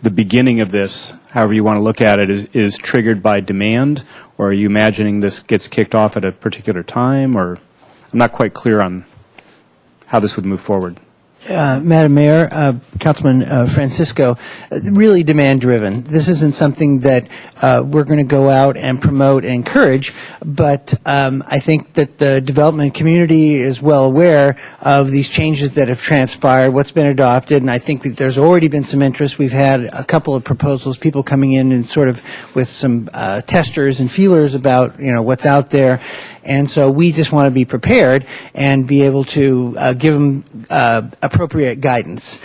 beginning of this, however you want to look at it, is triggered by demand, or are you imagining this gets kicked off at a particular time? Or I'm not quite clear on how this would move forward. Madam Mayor, Councilman Francisco, really demand-driven. This isn't something that we're going to go out and promote and encourage, but I think that the development community is well aware of these changes that have transpired, what's been adopted, and I think there's already been some interest. We've had a couple of proposals, people coming in and sort of with some testers and feelers about, what's out there. And so we just want to be prepared and be able to give them a appropriate guidance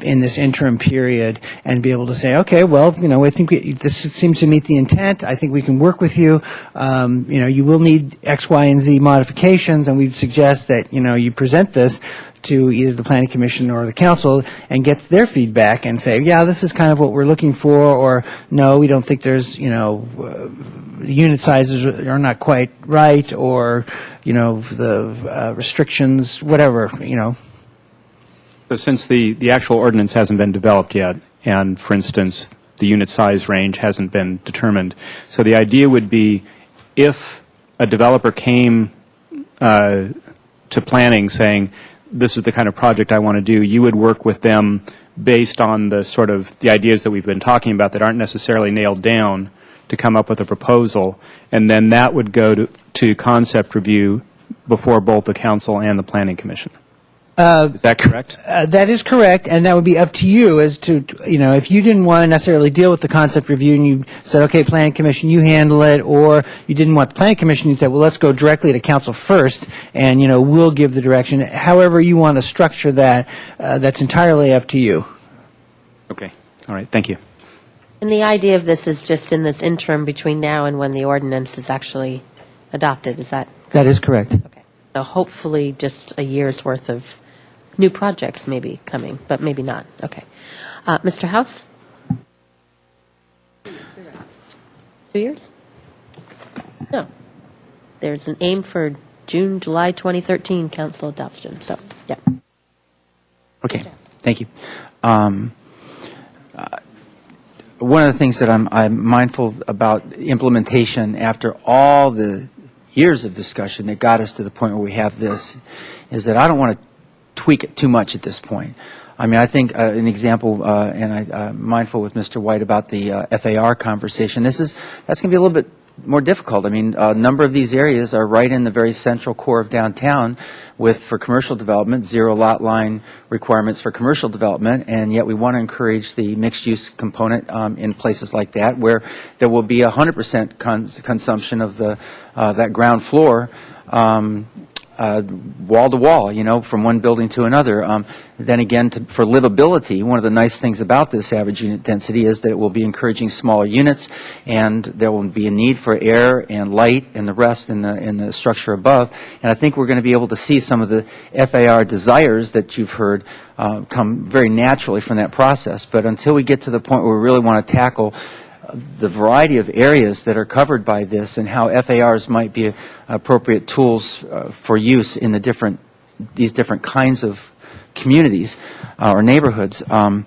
in this interim period and be able to say, okay, well, I think this seems to meet the intent. I think we can work with you. You will need X, Y, and Z modifications, and we suggest that, you present this to either the Planning Commission or the Council and get their feedback and say, yeah, this is kind of what we're looking for, or no, we don't think there's, unit sizes are not quite right, or, the restrictions, whatever, So since the actual ordinance hasn't been developed yet, and for instance, the unit size range hasn't been determined, so the idea would be if a developer came to planning saying, this is the kind of project I want to do, you would work with them based on the ideas that we've been talking about that aren't necessarily nailed down to come up with a proposal, and then that would go to concept review before both the Council and the Planning Commission. Is that correct? That is correct, and that would be up to you as to, if you didn't want to necessarily deal with the concept review and you said, okay, Planning Commission, you handle it, or you didn't want the Planning Commission, you said, well, let's go directly to Council first, and, we'll give the direction. However you want to structure that, that's entirely up to you. Okay. All right. Thank you. And the idea of this is just in this interim between now and when the ordinance is actually adopted, is that? That is correct. Okay. So hopefully just a year's worth of new projects maybe coming, but maybe not. Okay. Mr. House? 2 years? No. There's an aim for June, July 2013 council adoption. So, yeah. Okay. Thank you. One of the things that I'm mindful about implementation after all the years of discussion that got us to the point where we have this is that I don't want to tweak it too much at this point. I mean, I think an example, and I'm mindful with Mr. White about the FAR conversation, that's going to be a little bit more difficult. I mean, a number of these areas are right in the very central core of downtown with, for commercial development, 0 lot line requirements for commercial development, and yet we want to encourage the mixed-use component in places like that where there will be 100% consumption of that ground floor wall to wall, from one building to another. Then again, for livability, one of the nice things about this average unit density is that it will be encouraging smaller units, and there will be a need for air and light and the rest in the structure above. And I think we're going to be able to see some of the FAR desires that you've heard come very naturally from that process. But until we get to the point where we really want to tackle the variety of areas that are covered by this and how FARs might be appropriate tools for use in these different kinds of communities or neighborhoods. I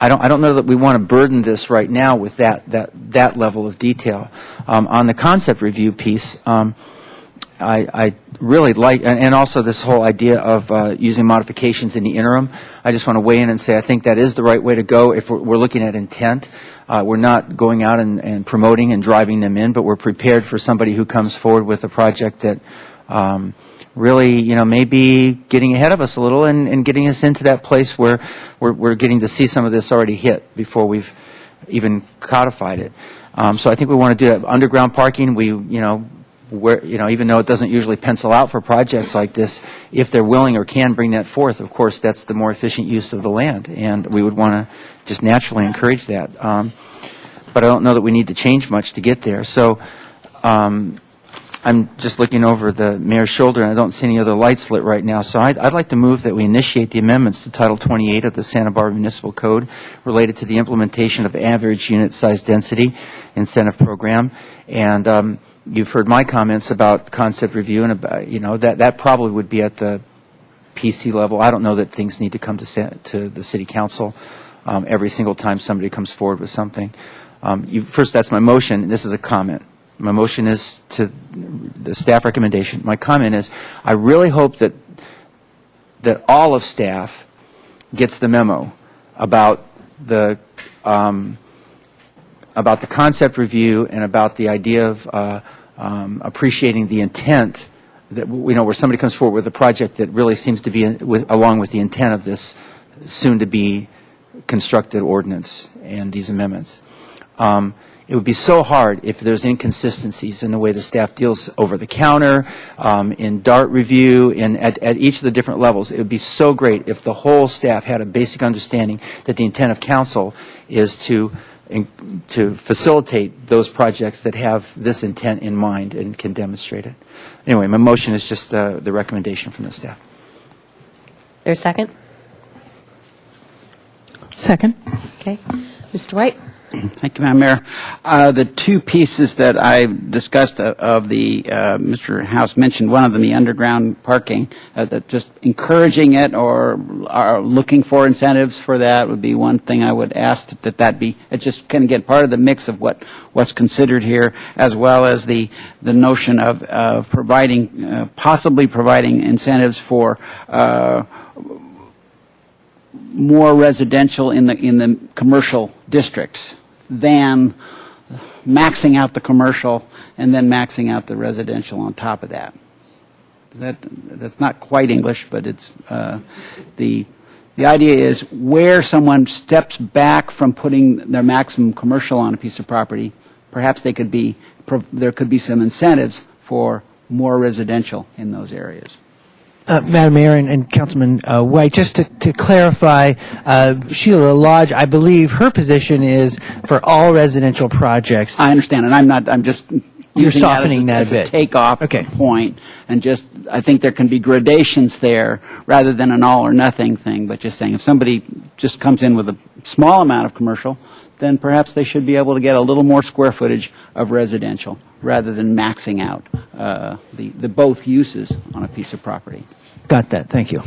don't know that we want to burden this right now with that level of detail. On the concept review piece, I really like, and also this whole idea of using modifications in the interim. I just want to weigh in and say I think that is the right way to go if we're looking at intent. We're not going out and promoting and driving them in, but we're prepared for somebody who comes forward with a project that really, may be getting ahead of us a little and getting us into that place where we're getting to see some of this already hit before we've even codified it. So I think we want to do that. Underground parking, even though it doesn't usually pencil out for projects like this, if they're willing or can bring that forth, of course, that's the more efficient use of the land, and we would want to just naturally encourage that. But I don't know that we need to change much to get there. So I'm just looking over the mayor's shoulder, and I don't see any other lights lit right now. So I'd like to move that we initiate the amendments to Title 28 of the Santa Barbara Municipal Code related to the implementation of average unit size density incentive program. And you've heard my comments about concept review, and about, that probably would be at the PC level. I don't know that things need to come to the city council every single time somebody comes forward with something. First, that's my motion. This is a comment. My motion is to the staff recommendation. My comment is I really hope that all of staff gets the memo about the concept review and about the idea of appreciating the intent that where somebody comes forward with a project that really seems to be along with the intent of this soon to be constructed ordinance and these amendments. It would be so hard if there's inconsistencies in the way the staff deals over the counter, in DART review, at each of the different levels. It would be so great if the whole staff had a basic understanding that the intent of council is to facilitate those projects that have this intent in mind and can demonstrate it. Anyway, my motion is just the recommendation from the staff. There's a second? Second. Okay. Mr. White? Thank you, Madam Mayor. The two pieces that I discussed of the, Mr. House mentioned, one of them, the underground parking, that just encouraging it or are looking for incentives for that would be one thing I would ask that be, it just kind of get part of the mix of what's considered here, as well as the notion of providing, possibly providing incentives for more residential in the commercial districts than maxing out the commercial and then maxing out the residential on top of that. That's not quite English, but it's the idea is where someone steps back from putting their maximum commercial on a piece of property, perhaps there could be some incentives for more residential in those areas. Madam Mayor and Councilman White, just to clarify, Sheila Lodge, I believe her position is for all residential projects. I understand, and I'm just You're softening that as a bit. a takeoff point, and just I think there can be gradations there rather than an all or nothing thing. But just saying, if somebody just comes in with a small amount of commercial, then perhaps they should be able to get a little more square footage of residential rather than maxing out the both uses on a piece of property. Got that. Thank you.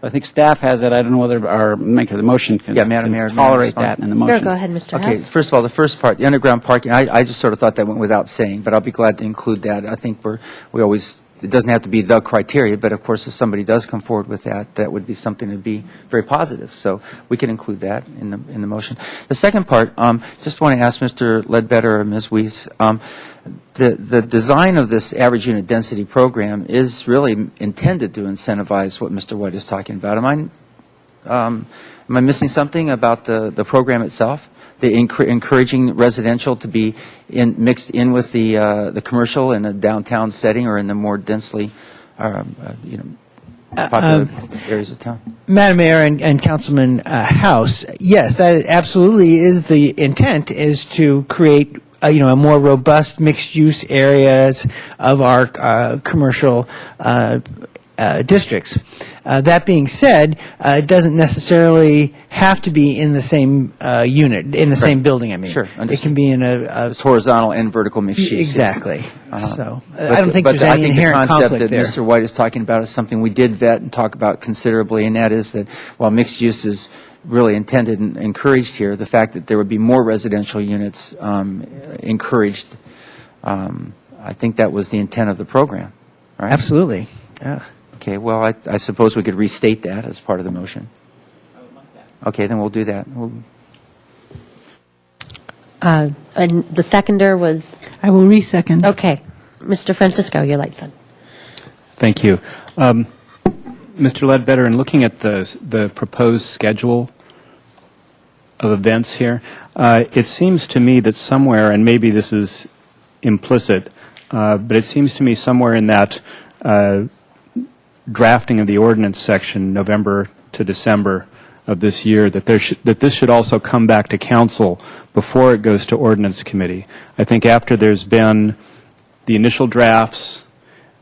I think staff has it. I don't know whether our maker of the motion can, Madam Mayor, tolerate that in the motion. Sure, go ahead, Mr. Okay, House. first of all, the first part, the underground parking, I just sort of thought that went without saying, but I'll be glad to include that. I think we always, it doesn't have to be the criteria, but of course if somebody does come forward with that, that would be something that would be very positive. So we can include that in the motion. The second part, just want to ask Mr. Ledbetter or Ms. Weiss, the design of this average unit density program is really intended to incentivize what Mr. White is talking about. Am I missing something about the program itself? The encouraging residential to be mixed in with the commercial in a downtown setting or in the more densely popular areas of town? Madam Mayor and Councilman House, yes, that absolutely is the intent, is to create a more robust mixed-use areas of our commercial districts. That being said, it doesn't necessarily have to be in the same unit, in the same building, I mean. Sure, it can be in it's horizontal and vertical mixed use. Exactly. So I But don't think there's any inherent the conflict concept that there. Mr. White is talking about is something we did vet and talk about considerably, and that is that while mixed use is really intended and encouraged here, the fact that there would be more residential units encouraged, I think that was the intent of the program, right? Absolutely. Yeah. Okay, well, I suppose we could restate that as part of the motion. Okay, then we'll do that. And the seconder was? I will resecond. Okay. Mr. Francisco, your light son. Thank you. Mr. Ledbetter, in looking at the proposed schedule of events here, it seems to me that somewhere, and maybe this is implicit, but it seems to me somewhere in that drafting of the ordinance section, November to December of this year, that this should also come back to council before it goes to ordinance committee. I think after there's been the initial drafts,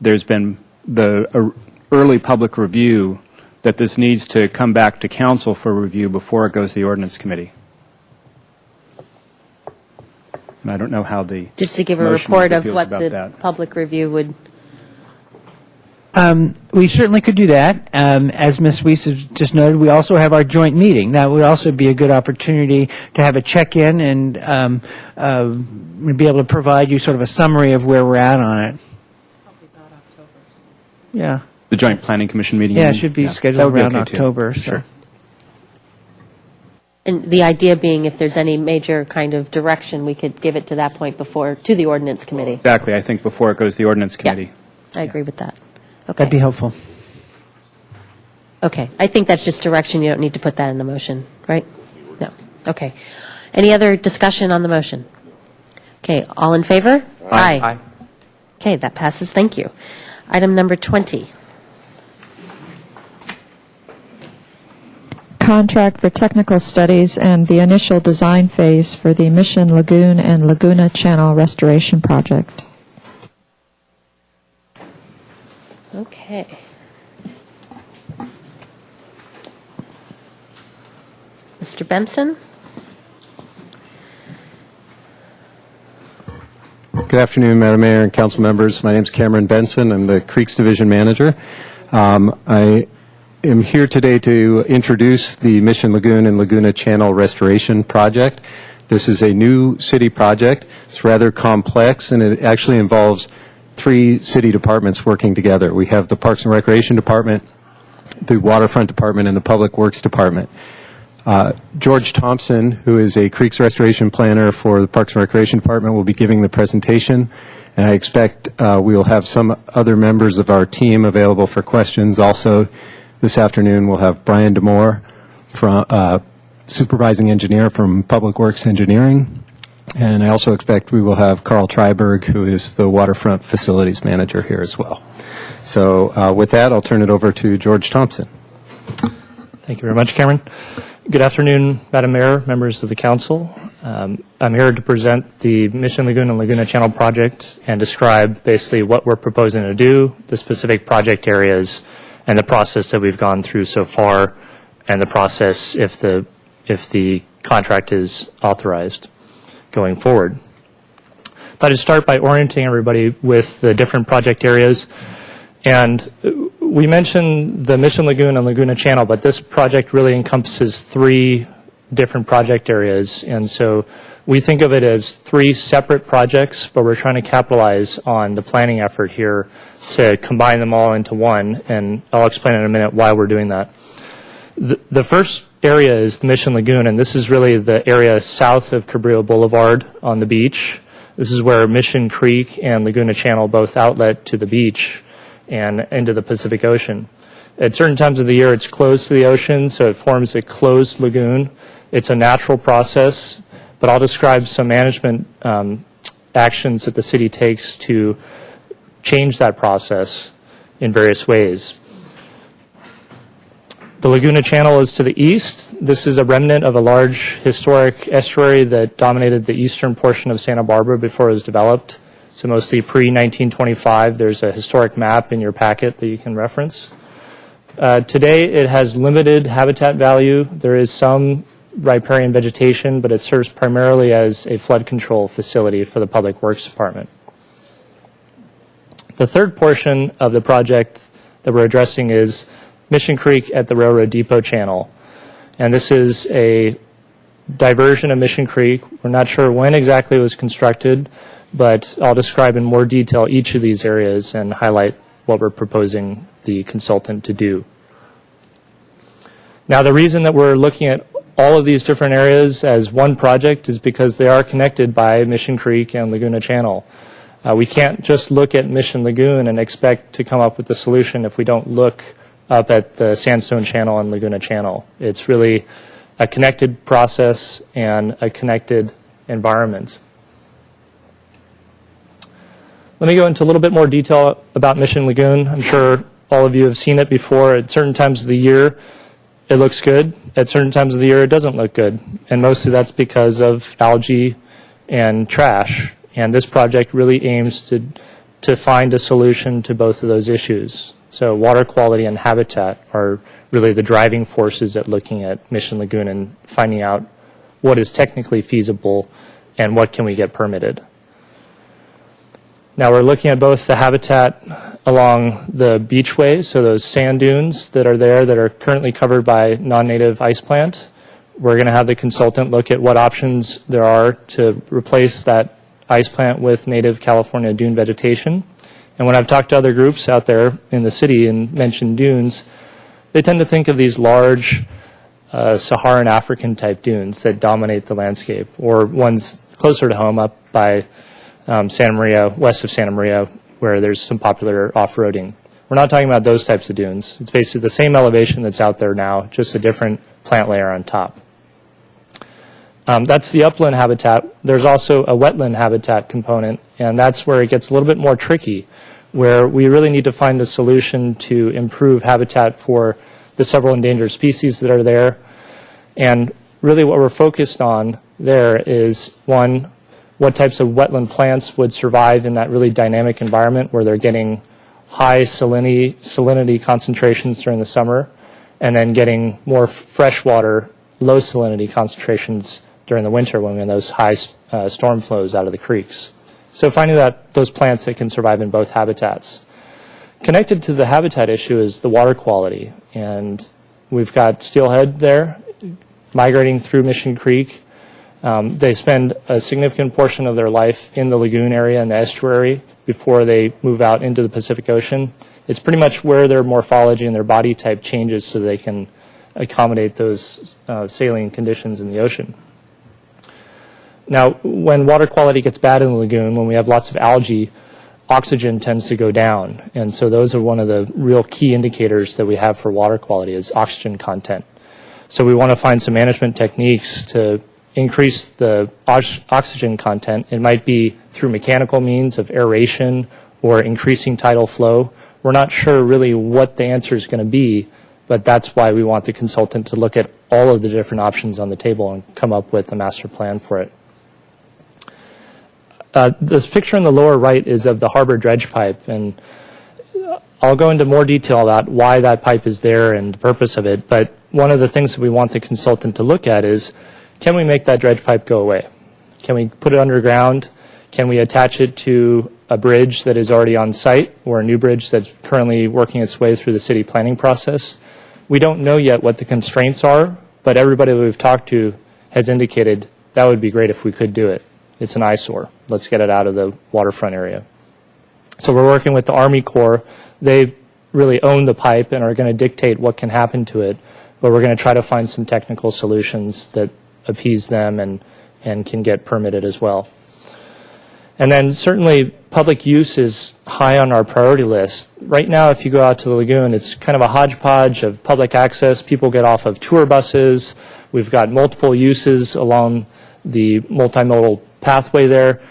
there's been the early public review, that this needs to come back to council for review before it goes to the ordinance committee. And I don't know how the Just to give a motion report of feels what about the that. public review would. We certainly could do that. As Ms. Weiss has just noted, we also have our joint meeting. That would also be a good opportunity to have a check-in and be able to provide you sort of a summary of where we're at on it. Yeah. The Joint Planning Commission meeting? Yeah, it should be That scheduled would be around okay, too. October. So. Sure. And the idea being, if there's any major kind of direction, we could give it to that point before, to the ordinance committee. Exactly. I think before it goes to the ordinance committee. I agree with that. Okay. That'd be helpful. Okay. I think that's just direction. You don't need to put that in the motion, right? No. Okay. Any other discussion on the motion? Okay, all in favor? Aye. Okay, that passes. Thank you. Item number 20. Contract for technical studies and the initial design phase for the Mission Lagoon and Laguna Channel Restoration Project. Okay. Mr. Benson? Good afternoon, Madam Mayor and council members. My name is Cameron Benson. I'm the Creeks Division Manager. I am here today to introduce the Mission Lagoon and Laguna Channel Restoration Project. This is a new city project. It's rather complex, and it actually involves 3 city departments working together. We have the Parks and Recreation Department, the Waterfront Department, and the Public Works Department. George Thompson, who is a Creeks Restoration Planner for the Parks and Recreation Department, will be giving the presentation, and I expect we will have some other members of our team available for questions. Also, this afternoon we'll have Brian DeMore, from Supervising Engineer from Public Works Engineering, and I also expect we will have Carl Treiberg, who is the Waterfront Facilities Manager, here as well. So with that, I'll turn it over to George Thompson. Thank you very much, Cameron. Good afternoon, Madam Mayor, members of the council. I'm here to present the Mission Lagoon and Laguna Channel project and describe basically what we're proposing to do, the specific project areas, and the process that we've gone through so far, and the process if the contract is authorized going forward. I thought I'd start by orienting everybody with the different project areas. And we mentioned the Mission Lagoon and Laguna Channel, but this project really encompasses 3 different project areas. And so we think of it as 3 separate projects, but we're trying to capitalize on the planning effort here to combine them all into one. And I'll explain in a minute why we're doing that. The first area is the Mission Lagoon, and this is really the area south of Cabrillo Boulevard on the beach. This is where Mission Creek and Laguna Channel both outlet to the beach and into the Pacific Ocean. At certain times of the year, it's closed to the ocean, so it forms a closed lagoon. It's a natural process, but I'll describe some management actions that the city takes to change that process in various ways. The Laguna Channel is to the east. This is a remnant of a large historic estuary that dominated the eastern portion of Santa Barbara before it was developed. So mostly pre-1925. There's a historic map in your packet that you can reference. Today, it has limited habitat value. There is some riparian vegetation, but it serves primarily as a flood control facility for the Public Works Department. The third portion of the project that we're addressing is Mission Creek at the Railroad Depot Channel. And this is a diversion of Mission Creek. We're not sure when exactly it was constructed, but I'll describe in more detail each of these areas and highlight what we're proposing the consultant to do. Now, the reason that we're looking at all of these different areas as one project is because they are connected by Mission Creek and Laguna Channel. We can't just look at Mission Lagoon and expect to come up with the solution if we don't look up at the Sandstone Channel and Laguna Channel. It's really a connected process and a connected environment. Let me go into a little bit more detail about Mission Lagoon. I'm sure all of you have seen it before. At certain times of the year, it looks good. At certain times of the year, it doesn't look good. And mostly that's because of algae and trash. And this project really aims to find a solution to both of those issues. So water quality and habitat are really the driving forces at looking at Mission Lagoon and finding out what is technically feasible and what can we get permitted. Now we're looking at both the habitat along the beachways, so those sand dunes that are there that are currently covered by non-native ice plant. We're going to have the consultant look at what options there are to replace that ice plant with native California dune vegetation. And when I've talked to other groups out there in the city and mentioned dunes, they tend to think of these large Saharan African type dunes that dominate the landscape, or ones closer to home up by Santa Maria, west of Santa Maria, where there's some popular off-roading. We're not talking about those types of dunes. It's basically the same elevation that's out there now, just a different plant layer on top. That's the upland habitat. There's also a wetland habitat component, and that's where it gets a little bit more tricky, where we really need to find a solution to improve habitat for the several endangered species that are there. And really what we're focused on there is, one, what types of wetland plants would survive in that really dynamic environment where they're getting high salinity concentrations during the summer, and then getting more freshwater, low salinity concentrations during the winter when we have those high storm flows out of the creeks. So finding those plants that can survive in both habitats. Connected to the habitat issue is the water quality, and we've got steelhead there migrating through Mission Creek. They spend a significant portion of their life in the lagoon area and the estuary before they move out into the Pacific Ocean. It's pretty much where their morphology and their body type changes so they can accommodate those saline conditions in the ocean. Now, when water quality gets bad in the lagoon, when we have lots of algae, oxygen tends to go down. And so those are one of the real key indicators that we have for water quality is oxygen content. So we want to find some management techniques to increase the oxygen content. It might be through mechanical means of aeration or increasing tidal flow. We're not sure really what the answer is going to be, but that's why we want the consultant to look at all of the different options on the table and come up with a master plan for it. This picture in the lower right is of the harbor dredge pipe, and I'll go into more detail about why that pipe is there and the purpose of it, but one of the things that we want the consultant to look at is, can we make that dredge pipe go away? Can we put it underground? Can we attach it to a bridge that is already on site or a new bridge that's currently working its way through the city planning process? We don't know yet what the constraints are, but everybody that we've talked to has indicated that would be great if we could do it. It's an eyesore. Let's get it out of the waterfront area. So we're working with the Army Corps. They really own the pipe and are going to dictate what can happen to it, but we're going to try to find some technical solutions that appease them and can get permitted as well. And then certainly public use is high on our priority list. Right now, if you go out to the lagoon, it's kind of a hodgepodge of public access. People get off of tour buses. We've got multiple uses along the multimodal pathway there.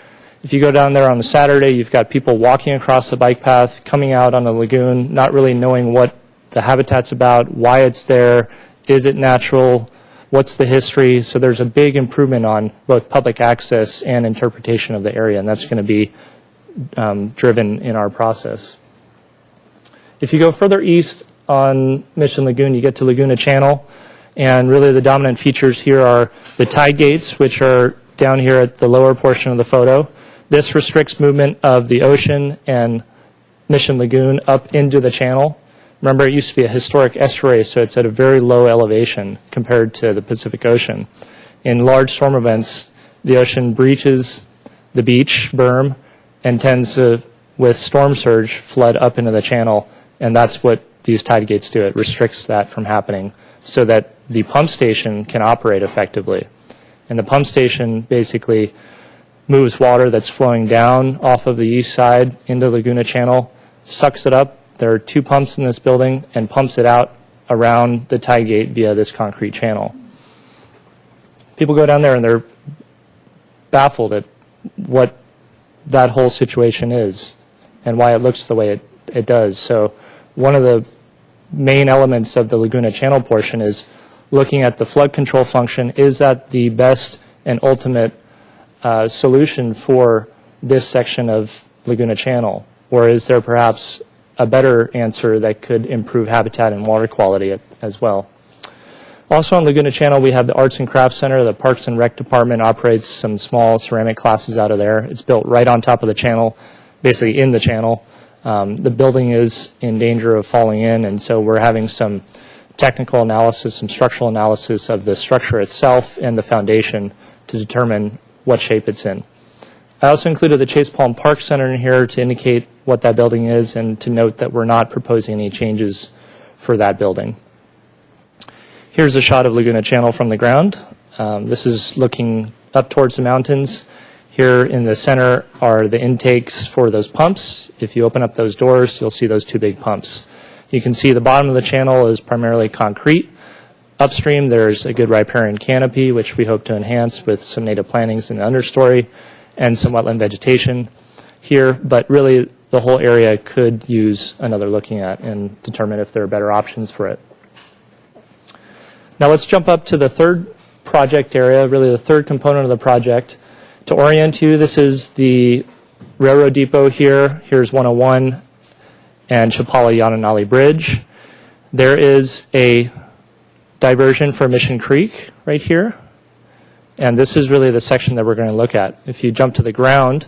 If you go down there on a Saturday, you've got people walking across the bike path, coming out on the lagoon, not really knowing what the habitat's about, why it's there, is it natural, what's the history. So there's a big improvement on both public access and interpretation of the area, and that's going to be driven in our process. If you go further east on Mission Lagoon, you get to Laguna Channel, and really the dominant features here are the tide gates, which are down here at the lower portion of the photo. This restricts movement of the ocean and Mission Lagoon up into the channel. Remember, it used to be a historic estuary, so it's at a very low elevation compared to the Pacific Ocean. In large storm events, the ocean breaches the beach berm and tends to, with storm surge, flood up into the channel, and that's what these tide gates do. It restricts that from happening so that the pump station can operate effectively. And the pump station basically moves water that's flowing down off of the east side into Laguna Channel, sucks it up. There are 2 pumps in this building, and pumps it out around the tide gate via this concrete channel. People go down there and they're baffled at what that whole situation is and why it looks the way it does. So one of the main elements of the Laguna Channel portion is looking at the flood control function. Is that the best and ultimate solution for this section of Laguna Channel? Or is there perhaps a better answer that could improve habitat and water quality as well? Also on Laguna Channel, we have the Arts and Crafts Center. The Parks and Rec Department operates some small ceramic classes out of there. It's built right on top of the channel, basically in the channel. The building is in danger of falling in, and so we're having some technical analysis, some structural analysis of the structure itself and the foundation to determine what shape it's in. I also included the Chase Palm Park Center in here to indicate what that building is and to note that we're not proposing any changes for that building. Here's a shot of Laguna Channel from the ground. This is looking up towards the mountains. Here in the center are the intakes for those pumps. If you open up those doors, you'll see those 2 big pumps. You can see the bottom of the channel is primarily concrete. Upstream, there's a good riparian canopy, which we hope to enhance with some native plantings in the understory and some wetland vegetation here. But really, the whole area could use another looking at and determine if there are better options for it. Now let's jump up to the third project area, really the third component of the project. To orient you, this is the railroad depot here. Here's 101 and Chapala-Yananali Bridge. There is a diversion for Mission Creek right here. And this is really the section that we're going to look at. If you jump to the ground,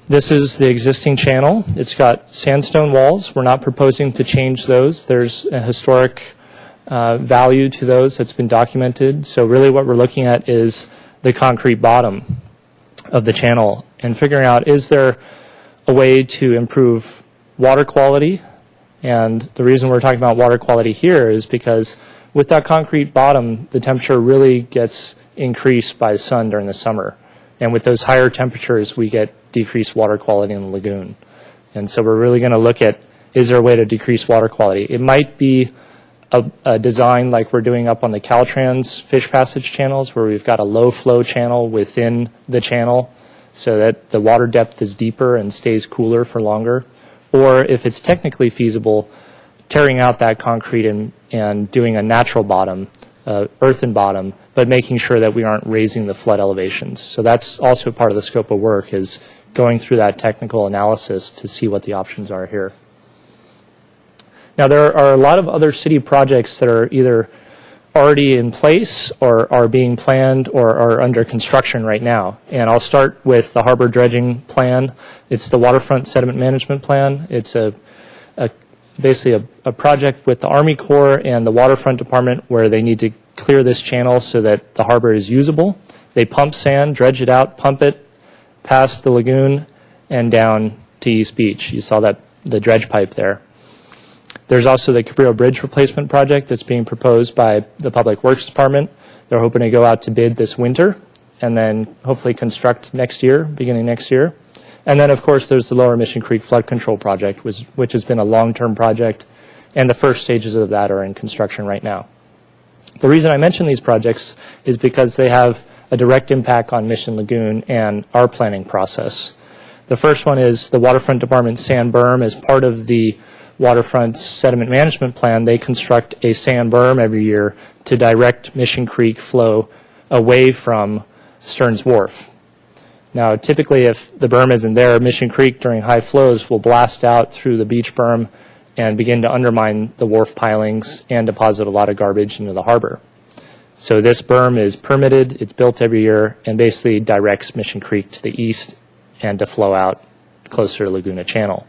this is the existing channel. It's got sandstone walls. We're not proposing to change those. There's a historic value to those that's been documented. So really what we're looking at is the concrete bottom of the channel and figuring out, is there a way to improve water quality? And the reason we're talking about water quality here is because with that concrete bottom, the temperature really gets increased by the sun during the summer. And with those higher temperatures, we get decreased water quality in the lagoon. And so we're really going to look at, is there a way to decrease water quality? It might be a design like we're doing up on the Caltrans fish passage channels, where we've got a low flow channel within the channel so that the water depth is deeper and stays cooler for longer. Or if it's technically feasible, tearing out that concrete and doing a natural bottom, earthen bottom, but making sure that we aren't raising the flood elevations. So that's also part of the scope of work, is going through that technical analysis to see what the options are here. Now, there are a lot of other city projects that are either already in place or are being planned or are under construction right now. And I'll start with the harbor dredging plan. It's the waterfront sediment management plan. It's basically a project with the Army Corps and the waterfront department where they need to clear this channel so that the harbor is usable. They pump sand, dredge it out, pump it past the lagoon and down to East Beach. You saw that, the dredge pipe there. There's also the Cabrillo Bridge replacement project that's being proposed by the Public Works Department. They're hoping to go out to bid this winter and then hopefully construct next year, beginning next year. And then, of course, there's the Lower Mission Creek Flood Control Project, which has been a long-term project, and the first stages of that are in construction right now. The reason I mention these projects is because they have a direct impact on Mission Lagoon and our planning process. The first one is the Waterfront Department sand berm. As part of the Waterfront Sediment Management Plan, they construct a sand berm every year to direct Mission Creek flow away from Stearns Wharf. Now, typically, if the berm isn't there, Mission Creek during high flows will blast out through the beach berm and begin to undermine the wharf pilings and deposit a lot of garbage into the harbor. So this berm is permitted, it's built every year, and basically directs Mission Creek to the east and to flow out closer to Laguna Channel.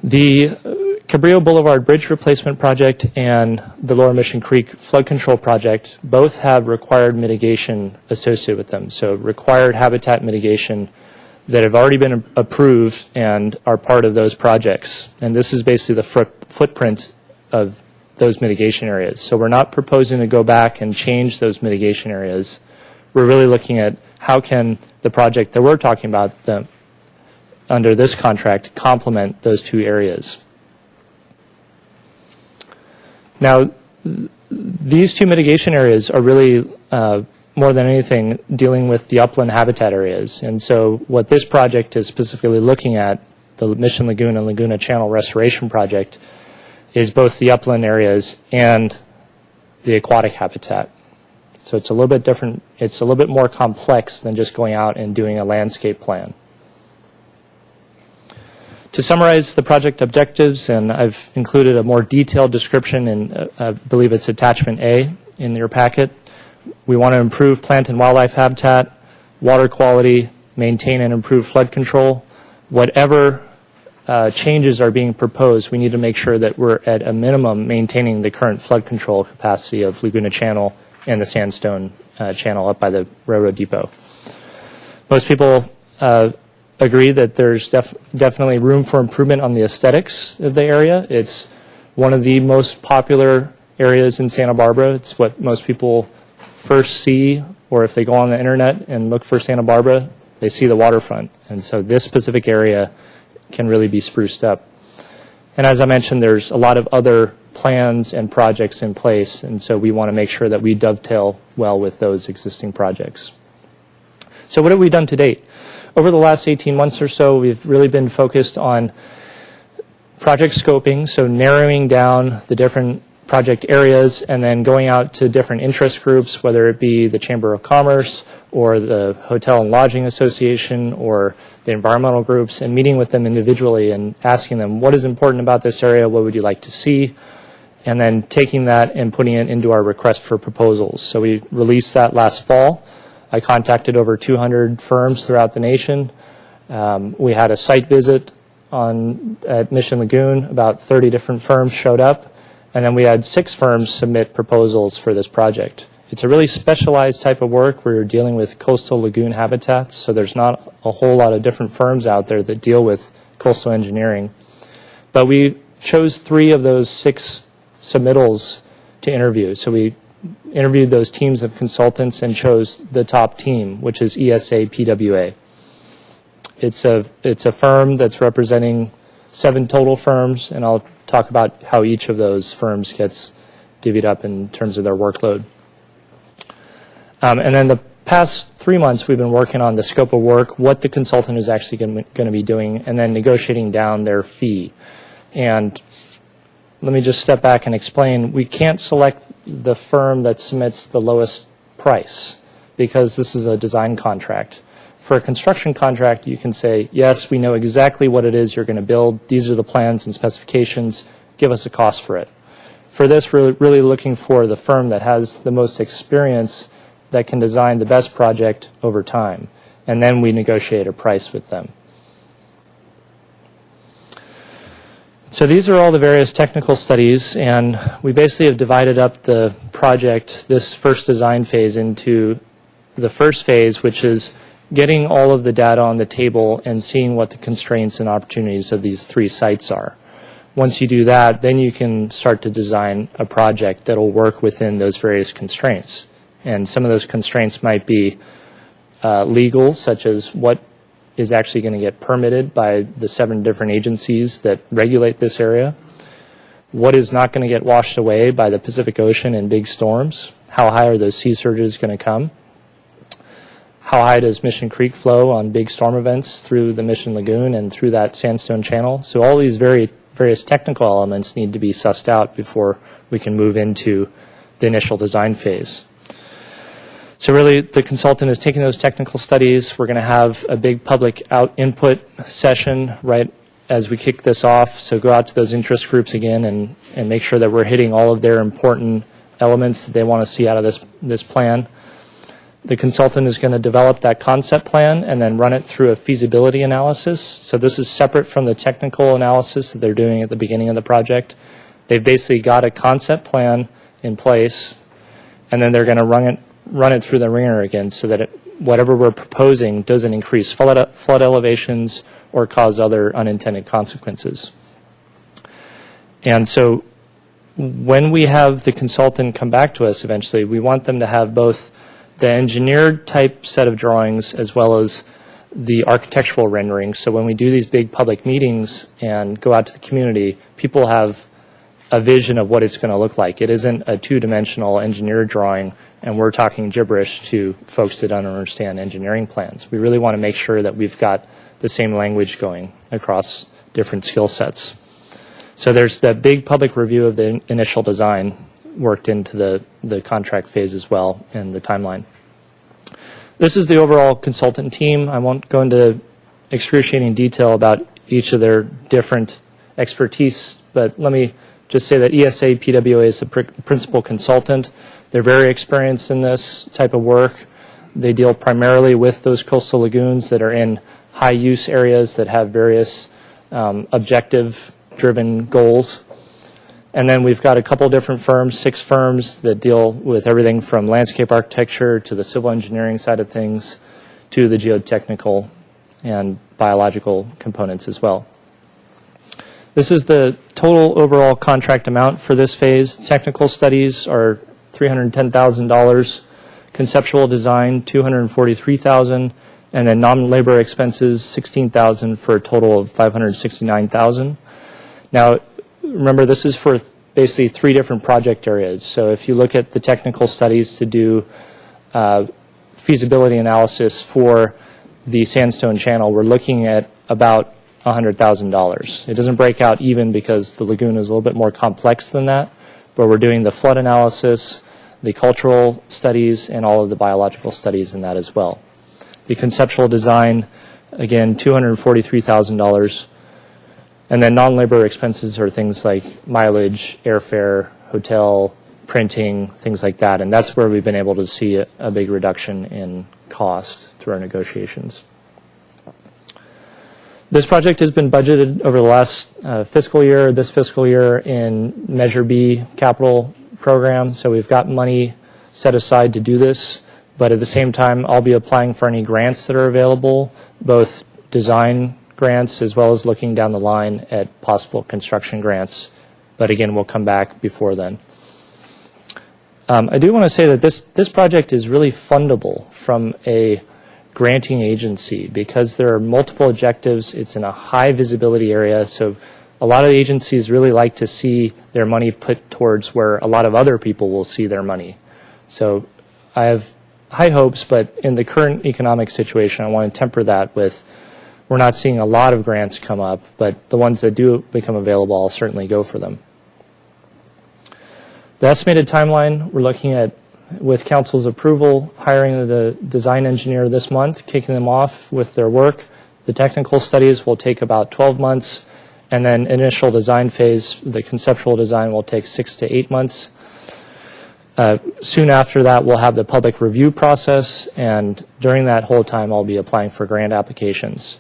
The Cabrillo Boulevard Bridge Replacement Project and the Lower Mission Creek Flood Control Project both have required mitigation associated with them. So required habitat mitigation that have already been approved and are part of those projects. And this is basically the footprint of those mitigation areas. So we're not proposing to go back and change those mitigation areas. We're really looking at how can the project that we're talking about under this contract complement those two areas. Now, these two mitigation areas are really, more than anything, dealing with the upland habitat areas. And so what this project is specifically looking at, the Mission Lagoon and Laguna Channel Restoration Project, is both the upland areas and the aquatic habitat. So it's a little bit different, it's a little bit more complex than just going out and doing a landscape plan. To summarize the project objectives, and I've included a more detailed description in, I believe it's attachment A in your packet. We want to improve plant and wildlife habitat, water quality, maintain and improve flood control. Whatever changes are being proposed, we need to make sure that we're at a minimum maintaining the current flood control capacity of Laguna Channel and the Sandstone Channel up by the railroad depot. Most people agree that there's definitely room for improvement on the aesthetics of the area. It's one of the most popular areas in Santa Barbara. It's what most people first see, or if they go on the internet and look for Santa Barbara, they see the waterfront. And so this specific area can really be spruced up. And as I mentioned, there's a lot of other plans and projects in place, and so we want to make sure that we dovetail well with those existing projects. So what have we done to date? Over the last 18 months or so, we've really been focused on project scoping, so narrowing down the different project areas and then going out to different interest groups, whether it be the Chamber of Commerce or the Hotel and Lodging Association or the environmental groups, and meeting with them individually and asking them what is important about this area, what would you like to see, and then taking that and putting it into our request for proposals. So we released that last fall. I contacted over 200 firms throughout the nation. We had a site visit at Mission Lagoon. About 30 different firms showed up. And then we had 6 firms submit proposals for this project. It's a really specialized type of work where you're dealing with coastal lagoon habitats, so there's not a whole lot of different firms out there that deal with coastal engineering. But we chose 3 of those 6 submittals to interview. So we interviewed those teams of consultants and chose the top team, which is ESA PWA. It's a firm that's representing 7 total firms, and I'll talk about how each of those firms gets divvied up in terms of their workload. And then the past 3 months, we've been working on the scope of work, what the consultant is actually going to be doing, and then negotiating down their fee. And let me just step back and explain. We can't select the firm that submits the lowest price because this is a design contract. For a construction contract, you can say, yes, we know exactly what it is you're going to build. These are the plans and specifications. Give us a cost for it. For this, we're really looking for the firm that has the most experience that can design the best project over time. And then we negotiate a price with them. So these are all the various technical studies, and we basically have divided up the project, this first design phase, into the first phase, which is getting all of the data on the table and seeing what the constraints and opportunities of these 3 sites are. Once you do that, then you can start to design a project that will work within those various constraints. And some of those constraints might be legal, such as what is actually going to get permitted by the 7 different agencies that regulate this area. What is not going to get washed away by the Pacific Ocean in big storms? How high are those sea surges going to come? How high does Mission Creek flow on big storm events through the Mission Lagoon and through that sandstone channel? So all these various technical elements need to be sussed out before we can move into the initial design phase. So really, the consultant is taking those technical studies. We're going to have a big public input session right as we kick this off. So go out to those interest groups again and make sure that we're hitting all of their important elements that they want to see out of this plan. The consultant is going to develop that concept plan and then run it through a feasibility analysis. So this is separate from the technical analysis that they're doing at the beginning of the project. They've basically got a concept plan in place, and then they're going to run it through the ringer again so that whatever we're proposing doesn't increase flood elevations or cause other unintended consequences. And so when we have the consultant come back to us eventually, we want them to have both the engineered type set of drawings as well as the architectural rendering. So when we do these big public meetings and go out to the community, people have a vision of what it's going to look like. It isn't a 2-dimensional engineered drawing and we're talking gibberish to folks that don't understand engineering plans. We really want to make sure that we've got the same language going across different skill sets. So there's that big public review of the initial design worked into the contract phase as well and the timeline. This is the overall consultant team. I won't go into excruciating detail about each of their different expertise, but let me just say that ESA PWA is the principal consultant. They're very experienced in this type of work. They deal primarily with those coastal lagoons that are in high use areas that have various objective-driven goals. And then we've got a couple different firms, 6 firms that deal with everything from landscape architecture to the civil engineering side of things to the geotechnical and biological components as well. This is the total overall contract amount for this phase. Technical studies are $310,000, conceptual design $243,000, and then non-labor expenses $16,000 for a total of $569,000. Now, remember, this is for basically 3 different project areas. So if you look at the technical studies to do feasibility analysis for the Sandstone Channel, we're looking at about $100,000. It doesn't break out even because the lagoon is a little bit more complex than that, but we're doing the flood analysis, the cultural studies, and all of the biological studies in that as well. The conceptual design, again, $243,000. And then non-labor expenses are things like mileage, airfare, hotel, printing, things like that. And that's where we've been able to see a big reduction in cost through our negotiations. This project has been budgeted over the last fiscal year, this fiscal year, in Measure B capital program. So we've got money set aside to do this. But at the same time, I'll be applying for any grants that are available, both design grants as well as looking down the line at possible construction grants. But again, we'll come back before then. I do want to say that this project is really fundable from a granting agency because there are multiple objectives. It's in a high visibility area, so a lot of agencies really like to see their money put towards where a lot of other people will see their money. So I have high hopes, but in the current economic situation, I want to temper that with we're not seeing a lot of grants come up, but the ones that do become available, I'll certainly go for them. The estimated timeline, we're looking at, with council's approval, hiring the design engineer this month, kicking them off with their work. The technical studies will take about 12 months, and then initial design phase, the conceptual design, will take 6 to 8 months. Soon after that, we'll have the public review process, and during that whole time, I'll be applying for grant applications.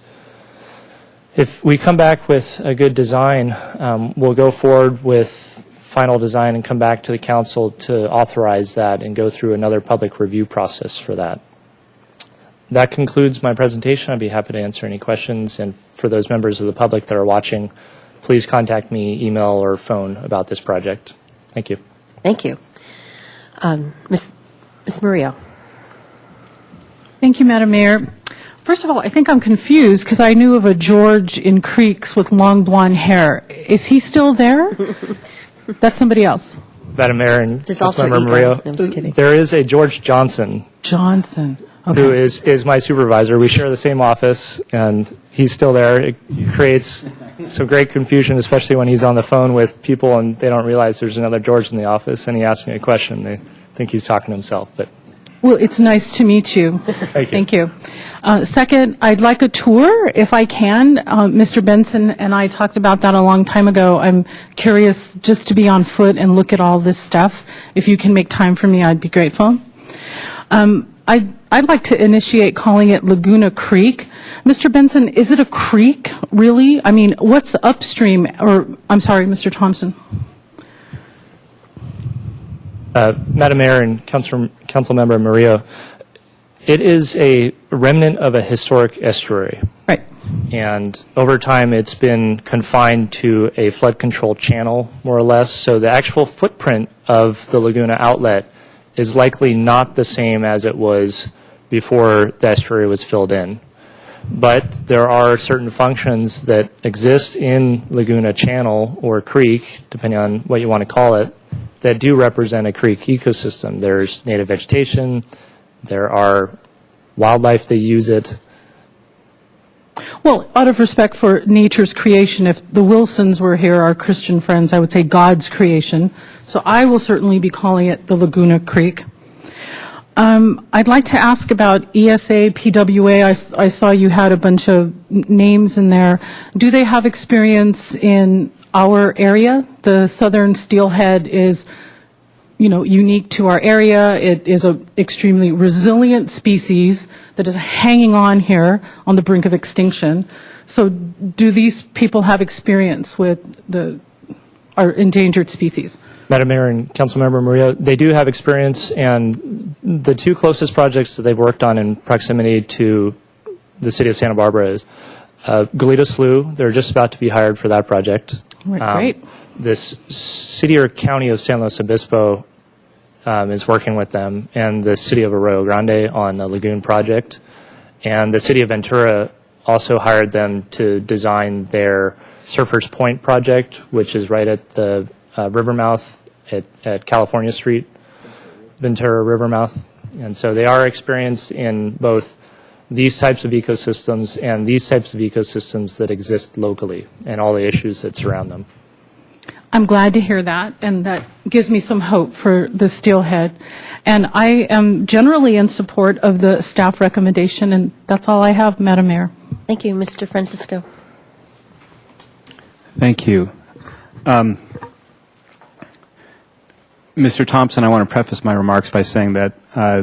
If we come back with a good design, we'll go forward with final design and come back to the council to authorize that and go through another public review process for that. That concludes my presentation. I'd be happy to answer any questions. And for those members of the public that are watching, please contact me, email or phone about this project. Thank you. Thank you. Ms. Murillo. Thank you, Madam Mayor. First of all, I think I'm confused because I knew of a George in Creeks with long blonde hair. Is he still there? That's somebody else. Madam Mayor and Just alter Councilmember ego. Murillo, No, I'm just kidding. there is a George Johnson Johnson. Okay. who is my supervisor. We share the same office, and he's still there. It creates some great confusion, especially when he's on the phone with people and they don't realize there's another George in the office, and he asks me a question. They think he's talking to himself. But Well, it's nice to meet you. Thank you. Second, I'd like a tour, if I can. Mr. Benson and I talked about that a long time ago. I'm curious just to be on foot and look at all this stuff. If you can make time for me, I'd be grateful. I'd like to initiate calling it Laguna Creek. Mr. Benson, is it a creek, really? I mean, what's upstream? Or, I'm sorry, Mr. Thompson. Madam Mayor and Councilmember Murillo, it is a remnant of a historic estuary. Right. And over time, it's been confined to a flood control channel, more or less. So the actual footprint of the Laguna outlet is likely not the same as it was before the estuary was filled in. But there are certain functions that exist in Laguna Channel or creek, depending on what you want to call it, that do represent a creek ecosystem. There's native vegetation, there are wildlife that use it. Well, out of respect for nature's creation, if the Wilsons were here, our Christian friends, I would say God's creation. So I will certainly be calling it the Laguna Creek. I'd like to ask about ESA, PWA. I saw you had a bunch of names in there. Do they have experience in our area? The southern steelhead is, unique to our area. It is an extremely resilient species that is hanging on here on the brink of extinction. So do these people have experience with our endangered species? Madam Mayor and Councilmember Murillo, they do have experience, and the two closest projects that they've worked on in proximity to the city of Santa Barbara is Goleta Slough. They're just about to be hired for that project. Right, great. This city or county of San Luis Obispo is working with them, and the city of Arroyo Grande on a lagoon project. And the city of Ventura also hired them to design their Surfers Point project, which is right at the Rivermouth at California Street, Ventura Rivermouth. And so they are experienced in both these types of ecosystems and these types of ecosystems that exist locally and all the issues that surround them. I'm glad to hear that, and that gives me some hope for the steelhead. And I am generally in support of the staff recommendation, and that's all I have, Madam Mayor. Thank you, Mr. Francisco. Thank you. Mr. Thompson, I want to preface my remarks by saying that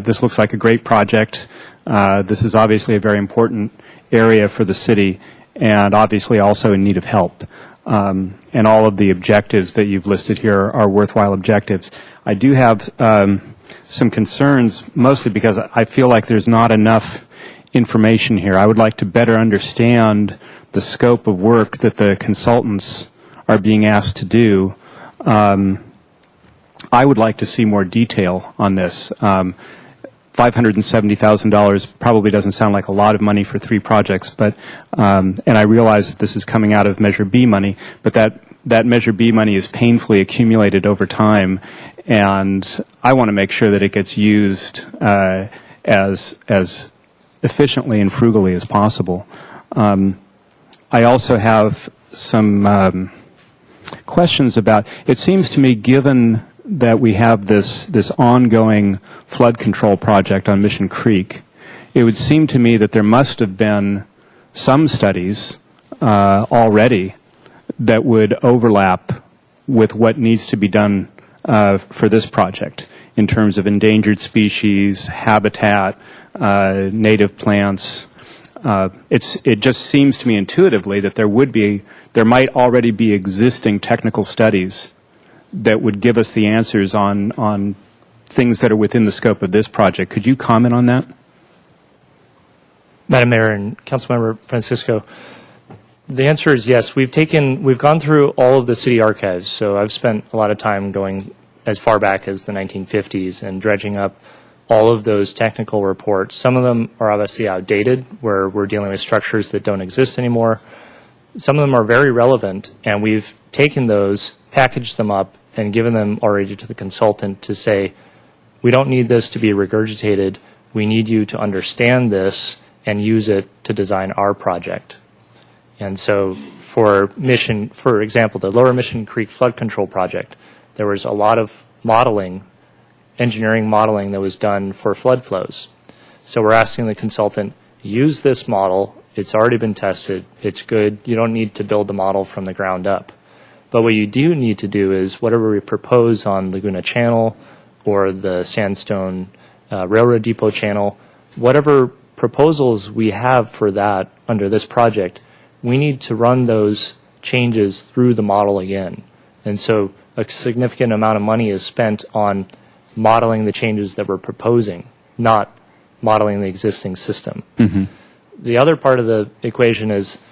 this looks like a great project. This is obviously a very important area for the city and obviously also in need of help. And all of the objectives that you've listed here are worthwhile objectives. I do have some concerns, mostly because I feel like there's not enough information here. I would like to better understand the scope of work that the consultants are being asked to do. I would like to see more detail on this. $570,000 probably doesn't sound like a lot of money for 3 projects, but and I realize that this is coming out of Measure B money, but that Measure B money is painfully accumulated over time, and I want to make sure that it gets used as efficiently and frugally as possible. I also have some questions about, it seems to me, given that we have this ongoing flood control project on Mission Creek, it would seem to me that there must have been some studies already that would overlap with what needs to be done for this project in terms of endangered species, habitat, native plants. It just seems to me intuitively that there might already be existing technical studies that would give us the answers on things that are within the scope of this project. Could you comment on that? Madam Mayor and Councilmember Francisco, the answer is yes. We've gone through all of the city archives, so I've spent a lot of time going as far back as the 1950s and dredging up all of those technical reports. Some of them are obviously outdated, where we're dealing with structures that don't exist anymore. Some of them are very relevant, and we've taken those, packaged them up, and given them already to the consultant to say, we don't need this to be regurgitated. We need you to understand this and use it to design our project. And so for example, the Lower Mission Creek Flood Control Project, there was a lot of modeling, engineering modeling that was done for flood flows. So we're asking the consultant, use this model. It's already been tested. It's good. You don't need to build the model from the ground up. But what you do need to do is whatever we propose on Laguna Channel or the Sandstone Railroad Depot Channel, whatever proposals we have for that under this project, we need to run those changes through the model again. And so a significant amount of money is spent on modeling the changes that we're proposing, not modeling the existing system. Mm-hmm. The other part of the equation is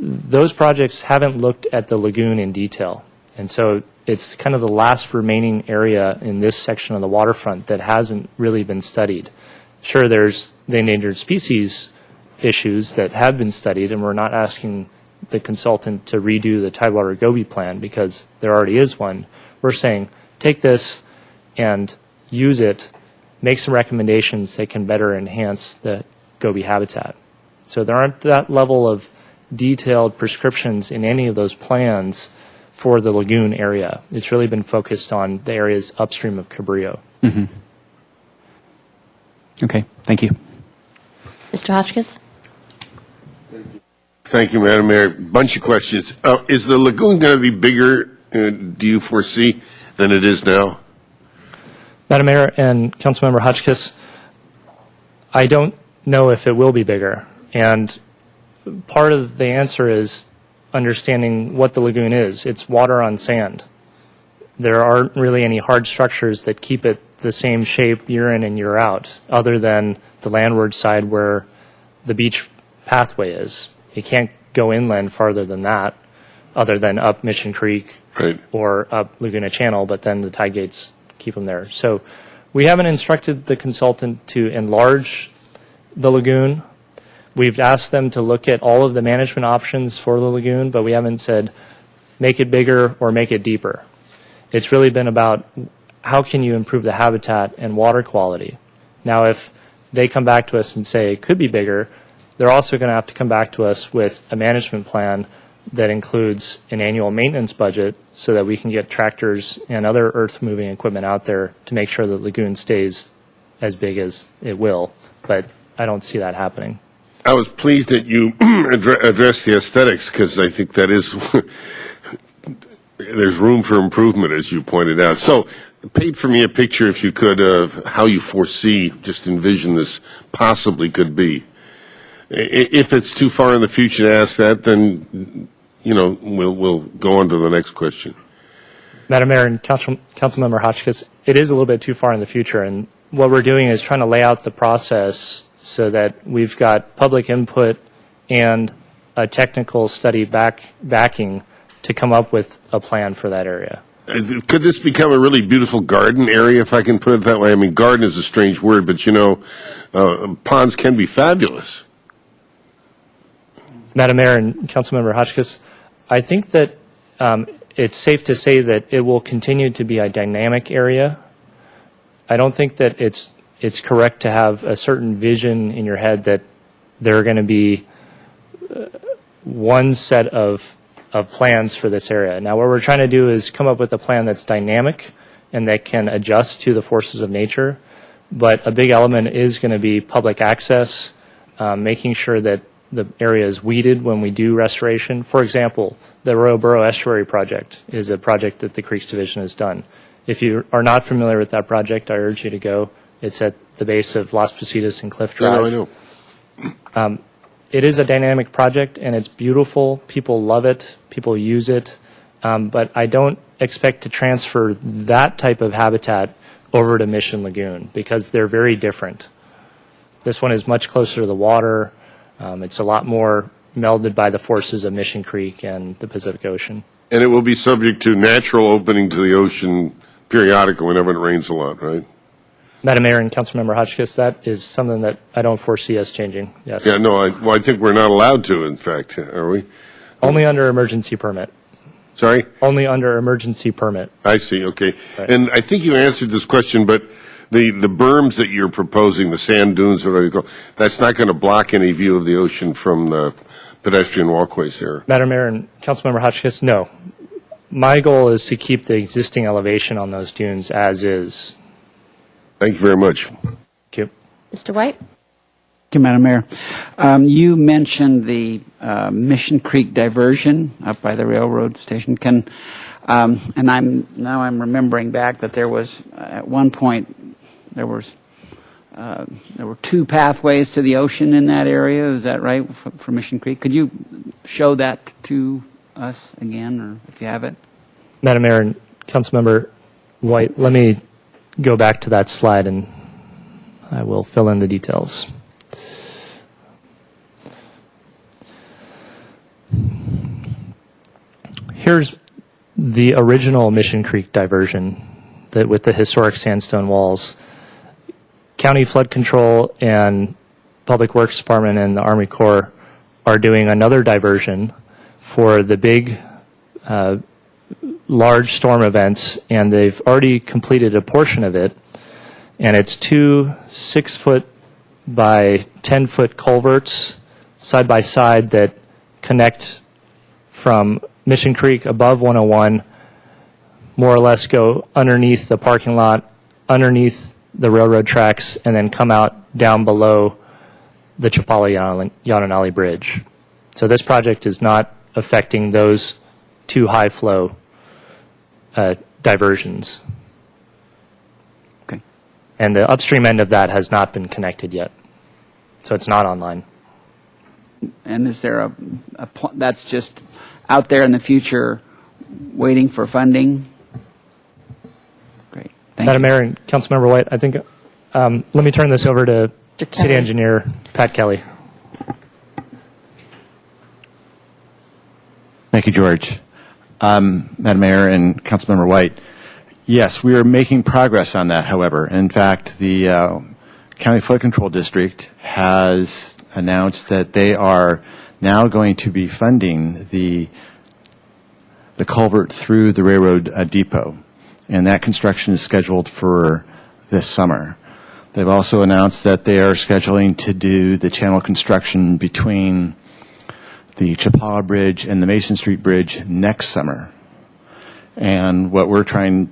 those projects haven't looked at the lagoon in detail. And so it's kind of the last remaining area in this section of the waterfront that hasn't really been studied. Sure, there's the endangered species issues that have been studied, and we're not asking the consultant to redo the Tidewater Gobi plan because there already is one. We're saying, take this and use it, make some recommendations that can better enhance the Gobi habitat. So there aren't that level of detailed prescriptions in any of those plans for the lagoon area. It's really been focused on the areas upstream of Cabrillo. Mm-hmm. Okay, thank you. Mr. Hotchkiss? Thank you, Madam Mayor. Bunch of questions. Is the lagoon going to be bigger, do you foresee, than it is now? Madam Mayor and Councilmember Hotchkiss, I don't know if it will be bigger. And part of the answer is understanding what the lagoon is. It's water on sand. There aren't really any hard structures that keep it the same shape year in and year out, other than the landward side where the beach pathway is. You can't go inland farther than that, other than up Mission Creek or up Laguna Channel, but then the tide gates keep them there. So we haven't instructed the consultant to enlarge the lagoon. We've asked them to look at all of the management options for the lagoon, but we haven't said make it bigger or make it deeper. It's really been about how can you improve the habitat and water quality. Now, if they come back to us and say it could be bigger, they're also going to have to come back to us with a management plan that includes an annual maintenance budget so that we can get tractors and other earth-moving equipment out there to make sure the lagoon stays as big as it will. But I don't see that happening. I was pleased that you addressed the aesthetics, because I think that is, there's room for improvement, as you pointed out. So paint for me a picture, if you could, of how you foresee, just envision this possibly could be. If it's too far in the future to ask that, then, we'll go on to the next question. Madam Mayor and Councilmember Hotchkiss, it is a little bit too far in the future, and what we're doing is trying to lay out the process so that we've got public input and a technical study backing to come up with a plan for that area. Could this become a really beautiful garden area, if I can put it that way? I mean, garden is a strange word, but ponds can be fabulous. Madam Mayor and Councilmember Hotchkiss, I think that it's safe to say that it will continue to be a dynamic area. I don't think that it's correct to have a certain vision in your head that there are going to be one set of plans for this area. Now, what we're trying to do is come up with a plan that's dynamic and that can adjust to the forces of nature. But a big element is going to be public access, making sure that the area is weeded when we do restoration. For example, the Arroyo Burro Estuary Project is a project that the Creeks Division has done. If you are not familiar with that project, I urge you to go. It's at the base of Las Positas and Cliff Drive. I know. It is a dynamic project, and it's beautiful. People love it. People use it. But I don't expect to transfer that type of habitat over to Mission Lagoon because they're very different. This one is much closer to the water. It's a lot more melded by the forces of Mission Creek and the Pacific Ocean. And it will be subject to natural opening to the ocean periodically whenever it rains a lot, right? Madam Mayor and Councilmember Hotchkiss, that is something that I don't foresee us changing. Yes. Yeah, no, I think we're not allowed to, in fact, are we? Only under emergency permit. Sorry? Only under emergency permit. I see, okay. Right. And I think you answered this question, but the berms that you're proposing, the sand dunes, whatever you call, that's not going to block any view of the ocean from the pedestrian walkways there. Madam Mayor and Councilmember Hotchkiss, no. My goal is to keep the existing elevation on those dunes as is. Thank you very much. Thank you. Mr. White? Thank you, Madam Mayor. You mentioned the Mission Creek diversion up by the railroad station. And I'm remembering back that there was at one point there were two pathways to the ocean in that area. Is that right for Mission Creek? Could you show that to us again, or if you have it? Madam Mayor and Councilmember White, let me go back to that slide and I will fill in the details. Here's the original Mission Creek diversion that with the historic sandstone walls. County Flood Control and Public Works Department and the Army Corps are doing another diversion for the big large storm events, and they've already completed a portion of it, and it's 2 6-foot by 10-foot culverts side by side that connect from Mission Creek above 101, more or less go underneath the parking lot, underneath the railroad tracks, and then come out down below the Chapala-Yananali Bridge. So this project is not affecting those two high flow diversions. Okay. And the upstream end of that has not been connected yet. So it's not online. And is there that's just out there in the future waiting for funding? Great. Thank Madam you. Mayor and Councilmember White, I think, let me turn this over to City Engineer Pat Kelly. Thank you, George. Madam Mayor and Councilmember White, yes, we are making progress on that, however. In fact, the County Flood Control District has announced that they are now going to be funding the culvert through the railroad depot. and that construction is scheduled for this summer. They've also announced that they are scheduling to do the channel construction between the Chapala Bridge and the Mason Street Bridge next summer. And what we're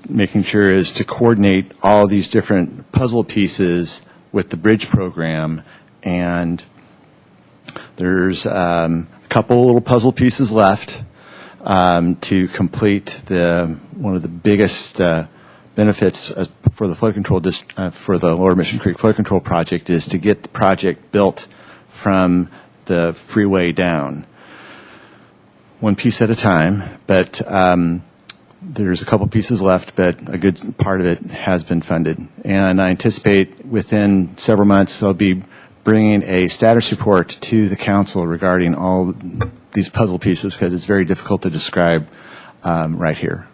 making sure is to coordinate all these different puzzle pieces with the bridge program. And there's a couple little puzzle pieces left to complete one of the biggest benefits for the flood control for the Lower Mission Creek Flood Control Project is to get the project built from the freeway down, one piece at a time. But there's a couple pieces left, but a good part of it has been funded. And I anticipate within several months I'll be bringing a status report to the council regarding all these puzzle pieces, because it's very difficult to describe right here.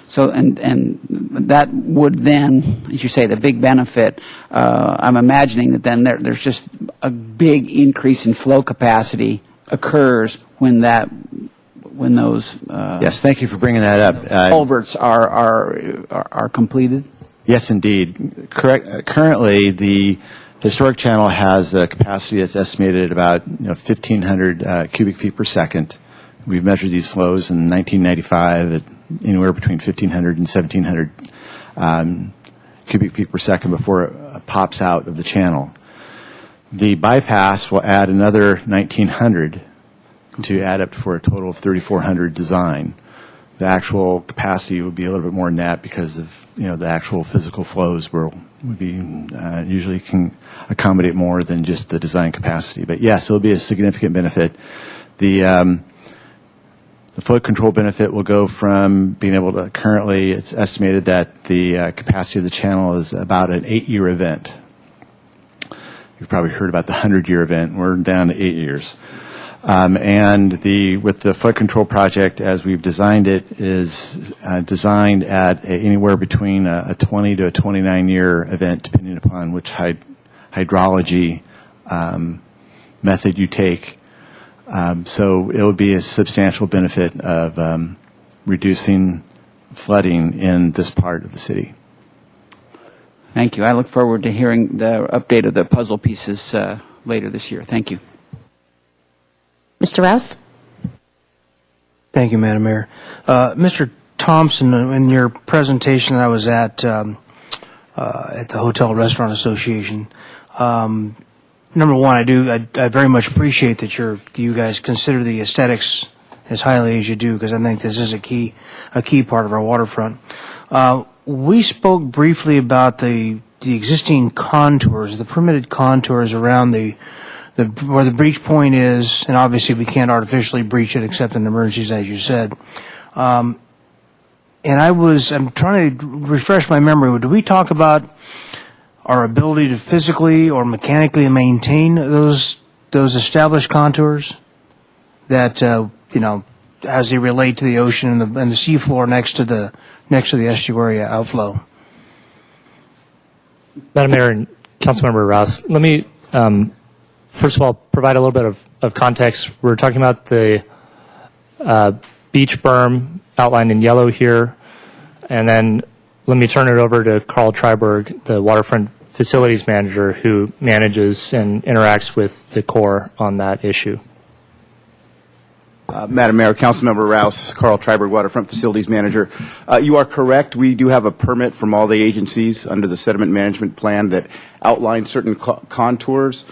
So, and that would then, as you say, the big benefit, I'm imagining that then there's just a big increase in flow capacity occurs when those yes, thank you for bringing that up. culverts are completed. Yes, indeed. Currently, the historic channel has a capacity that's estimated at about 1,500 cubic feet per second. We've measured these flows in 1995 at anywhere between 1,500 and 1,700 cubic feet per second before it pops out of the channel. The bypass will add another 1,900 to add up for a total of 3,400 design. The actual capacity would be a little bit more than that because of the actual physical flows would be usually can accommodate more than just the design capacity. But yes, it'll be a significant benefit. The flood control benefit will go from being able to currently, it's estimated that the capacity of the channel is about an 8-year event. You've probably heard about the 100-year event. We're down to 8 years. And with the flood control project, as we've designed it, is designed at anywhere between a 20 to a 29-year event, depending upon which hydrology method you take. So it would be a substantial benefit of reducing flooding in this part of the city. Thank you. I look forward to hearing the update of the puzzle pieces later this year. Thank you. Mr. Rouse? Thank you, Madam Mayor. Mr. Thompson, in your presentation that I was at the Hotel Restaurant Association, number one, I very much appreciate that you guys consider the aesthetics as highly as you do, because I think this is a key part of our waterfront. We spoke briefly about the existing contours, the permitted contours around where the breach point is, and obviously we can't artificially breach it except in emergencies, as you said. And I'm trying to refresh my memory. Do we talk about our ability to physically or mechanically maintain those established contours that as they relate to the ocean and the seafloor next to the estuary outflow? Madam Mayor and Councilmember Rouse, let me first of all provide a little bit of context. We're talking about the beach berm outlined in yellow here, and then let me turn it over to Carl Treiberg, the waterfront facilities manager who manages and interacts with the Corps on that issue. Madam Mayor, Councilmember Rouse, Carl Treiberg, Waterfront Facilities Manager. You are correct. We do have a permit from all the agencies under the sediment management plan that outlines certain contours.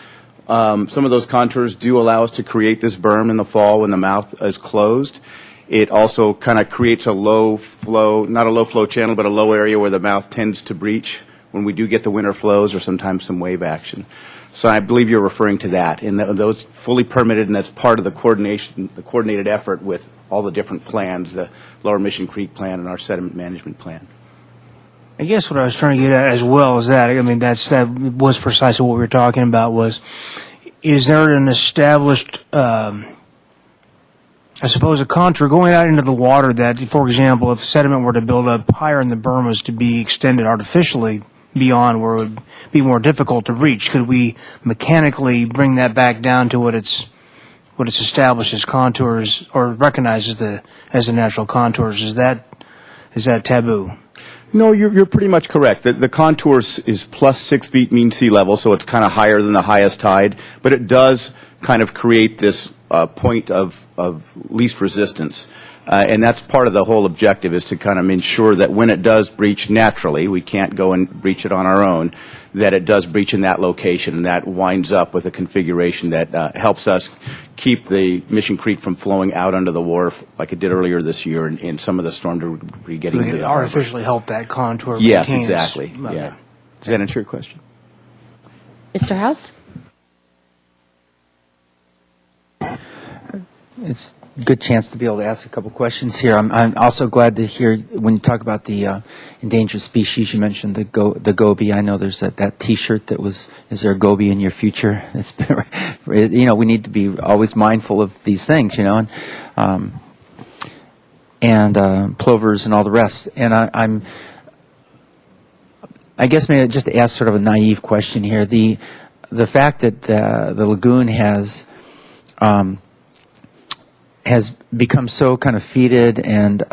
Some of those contours do allow us to create this berm in the fall when the mouth is closed. It also kind of creates a low flow, not a low flow channel, but a low area where the mouth tends to breach when we do get the winter flows or sometimes some wave action. So I believe you're referring to that, and those fully permitted, and that's part of the coordinated effort with all the different plans, the Lower Mission Creek plan and our sediment management plan. I guess what I was trying to get at as well is that, I mean, that was precisely what we were talking about was, is there an established, I suppose, a contour going out into the water that, for example, if sediment were to build up higher and the berm was to be extended artificially beyond where it would be more difficult to reach, could we mechanically bring that back down to what it's established as contours or recognized as the natural contours? Is that taboo? No, you're pretty much correct. The contour is plus 6 feet mean sea level, so it's kind of higher than the highest tide, but it does kind of create this point of least resistance. And that's part of the whole objective, is to kind of ensure that when it does breach naturally, we can't go and breach it on our own, that it does breach in that location, and that winds up with a configuration that helps us keep the Mission Creek from flowing out onto the wharf like it did earlier this year, and some of the storm debris getting into the harbor. Artificially help that contour. Yes, maintain its- exactly. Yeah. Does that answer your question? Mr. House? It's a good chance to be able to ask a couple questions here. I'm also glad to hear when you talk about the endangered species. You mentioned the goby. I know there's that T-shirt that was. Is there a goby in your future? It's been, we need to be always mindful of these things, and plovers and all the rest. And I guess maybe just to ask sort of a naive question here. The fact that the lagoon has become so kind of fetid, and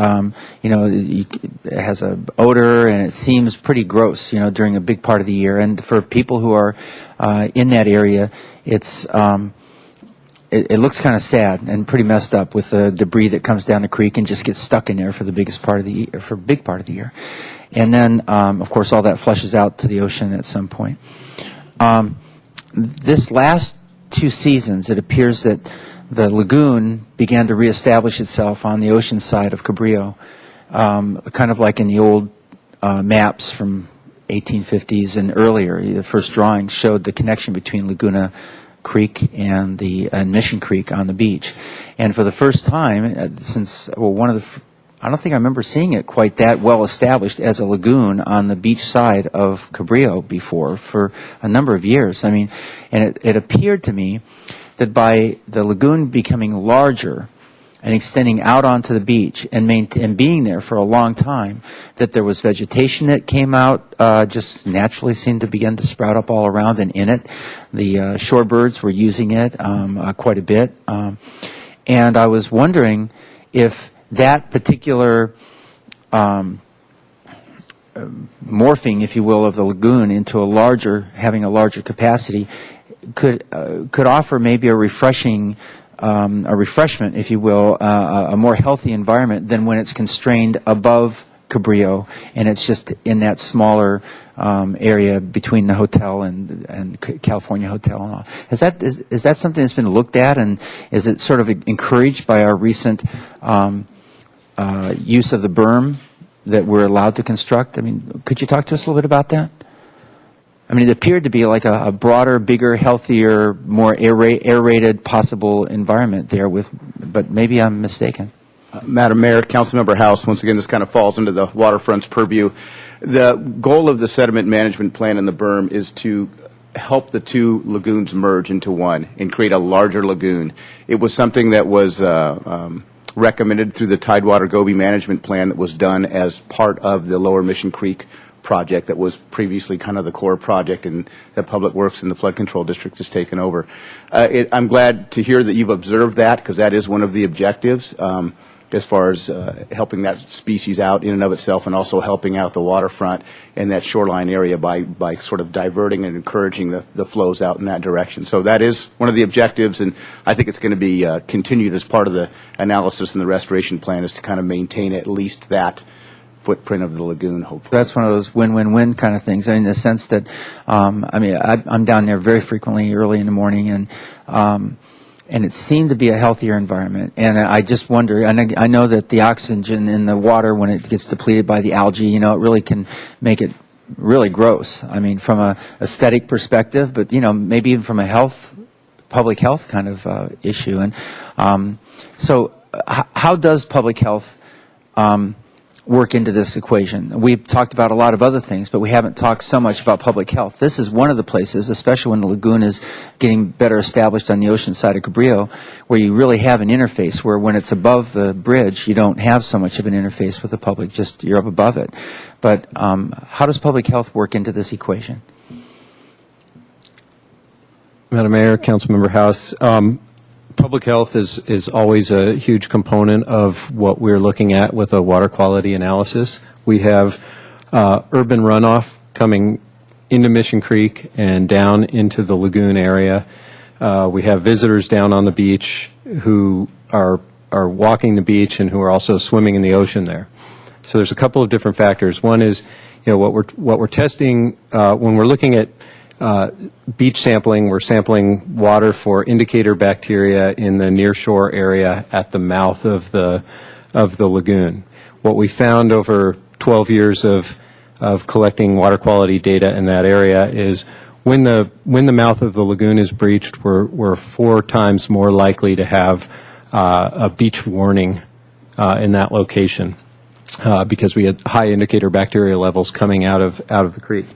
it has a odor, and it seems pretty gross, during a big part of the year. And for people who are in that area, it's it looks kind of sad and pretty messed up with the debris that comes down the creek and just gets stuck in there for the biggest part of the year, for a big part of the year. And then, of course, all that flushes out to the ocean at some point. This last 2 seasons, it appears that the lagoon began to reestablish itself on the ocean side of Cabrillo, kind of like in the old maps from 1850s and earlier. The first drawings showed the connection between Laguna Creek and Mission Creek on the beach. And for the first time since, I don't think I remember seeing it quite that well established as a lagoon on the beach side of Cabrillo before for a number of years. I mean, and it appeared to me that by the lagoon becoming larger and extending out onto the beach and being there for a long time, that there was vegetation that came out, just naturally seemed to begin to sprout up all around and in it. The shorebirds were using it quite a bit. And I was wondering if that particular morphing, if you will, of the lagoon into having a larger capacity could offer maybe a refreshment, if you will, a more healthy environment than when it's constrained above Cabrillo and it's just in that smaller area between the hotel and California Hotel and all. Is that something that's been looked at, and is it sort of encouraged by our recent use of the berm that we're allowed to construct? I mean, could you talk to us a little bit about that? I mean, it appeared to be like a broader, bigger, healthier, more aerated possible environment there, but maybe I'm mistaken. Madam Mayor, Councilmember House, once again, this kind of falls into the waterfront's purview. The goal of the sediment management plan and the berm is to help the 2 lagoons merge into one and create a larger lagoon. It was something that was recommended through the Tidewater Goby management plan that was done as part of the Lower Mission Creek project that was previously kind of the core project, and that Public Works and the Flood Control District has taken over. I'm glad to hear that you've observed that, because that is one of the objectives as far as helping that species out in and of itself, and also helping out the waterfront and that shoreline area by sort of diverting and encouraging the flows out in that direction. So that is one of the objectives, and I think it's going to be continued as part of the analysis and the restoration plan, is to kind of maintain at least that footprint of the lagoon, hopefully. That's one of those win-win-win kind of things. I mean, in the sense that, I'm down there very frequently early in the morning, and it seemed to be a healthier environment. And I just wonder, and I know that the oxygen in the water, when it gets depleted by the algae, it really can make it really gross. I mean, from a aesthetic perspective, but, maybe even from a public health kind of issue. And so how does public health work into this equation? We've talked about a lot of other things, but we haven't talked so much about public health. This is one of the places, especially when the lagoon is getting better established on the ocean side of Cabrillo, where you really have an interface, where when it's above the bridge, you don't have so much of an interface with the public, just you're up above it. But how does public health work into this equation? Madam Mayor, Councilmember House, public health is always a huge component of what we're looking at with a water quality analysis. We have urban runoff coming into Mission Creek and down into the lagoon area. We have visitors down on the beach who are walking the beach and who are also swimming in the ocean there. So there's a couple of different factors. One is, what we're testing when we're looking at beach sampling. We're sampling water for indicator bacteria in the nearshore area at the mouth of the lagoon. What we found over 12 years of collecting water quality data in that area is when the mouth of the lagoon is breached, we're 4 times more likely to have a beach warning in that location because we had high indicator bacteria levels coming out of the creek.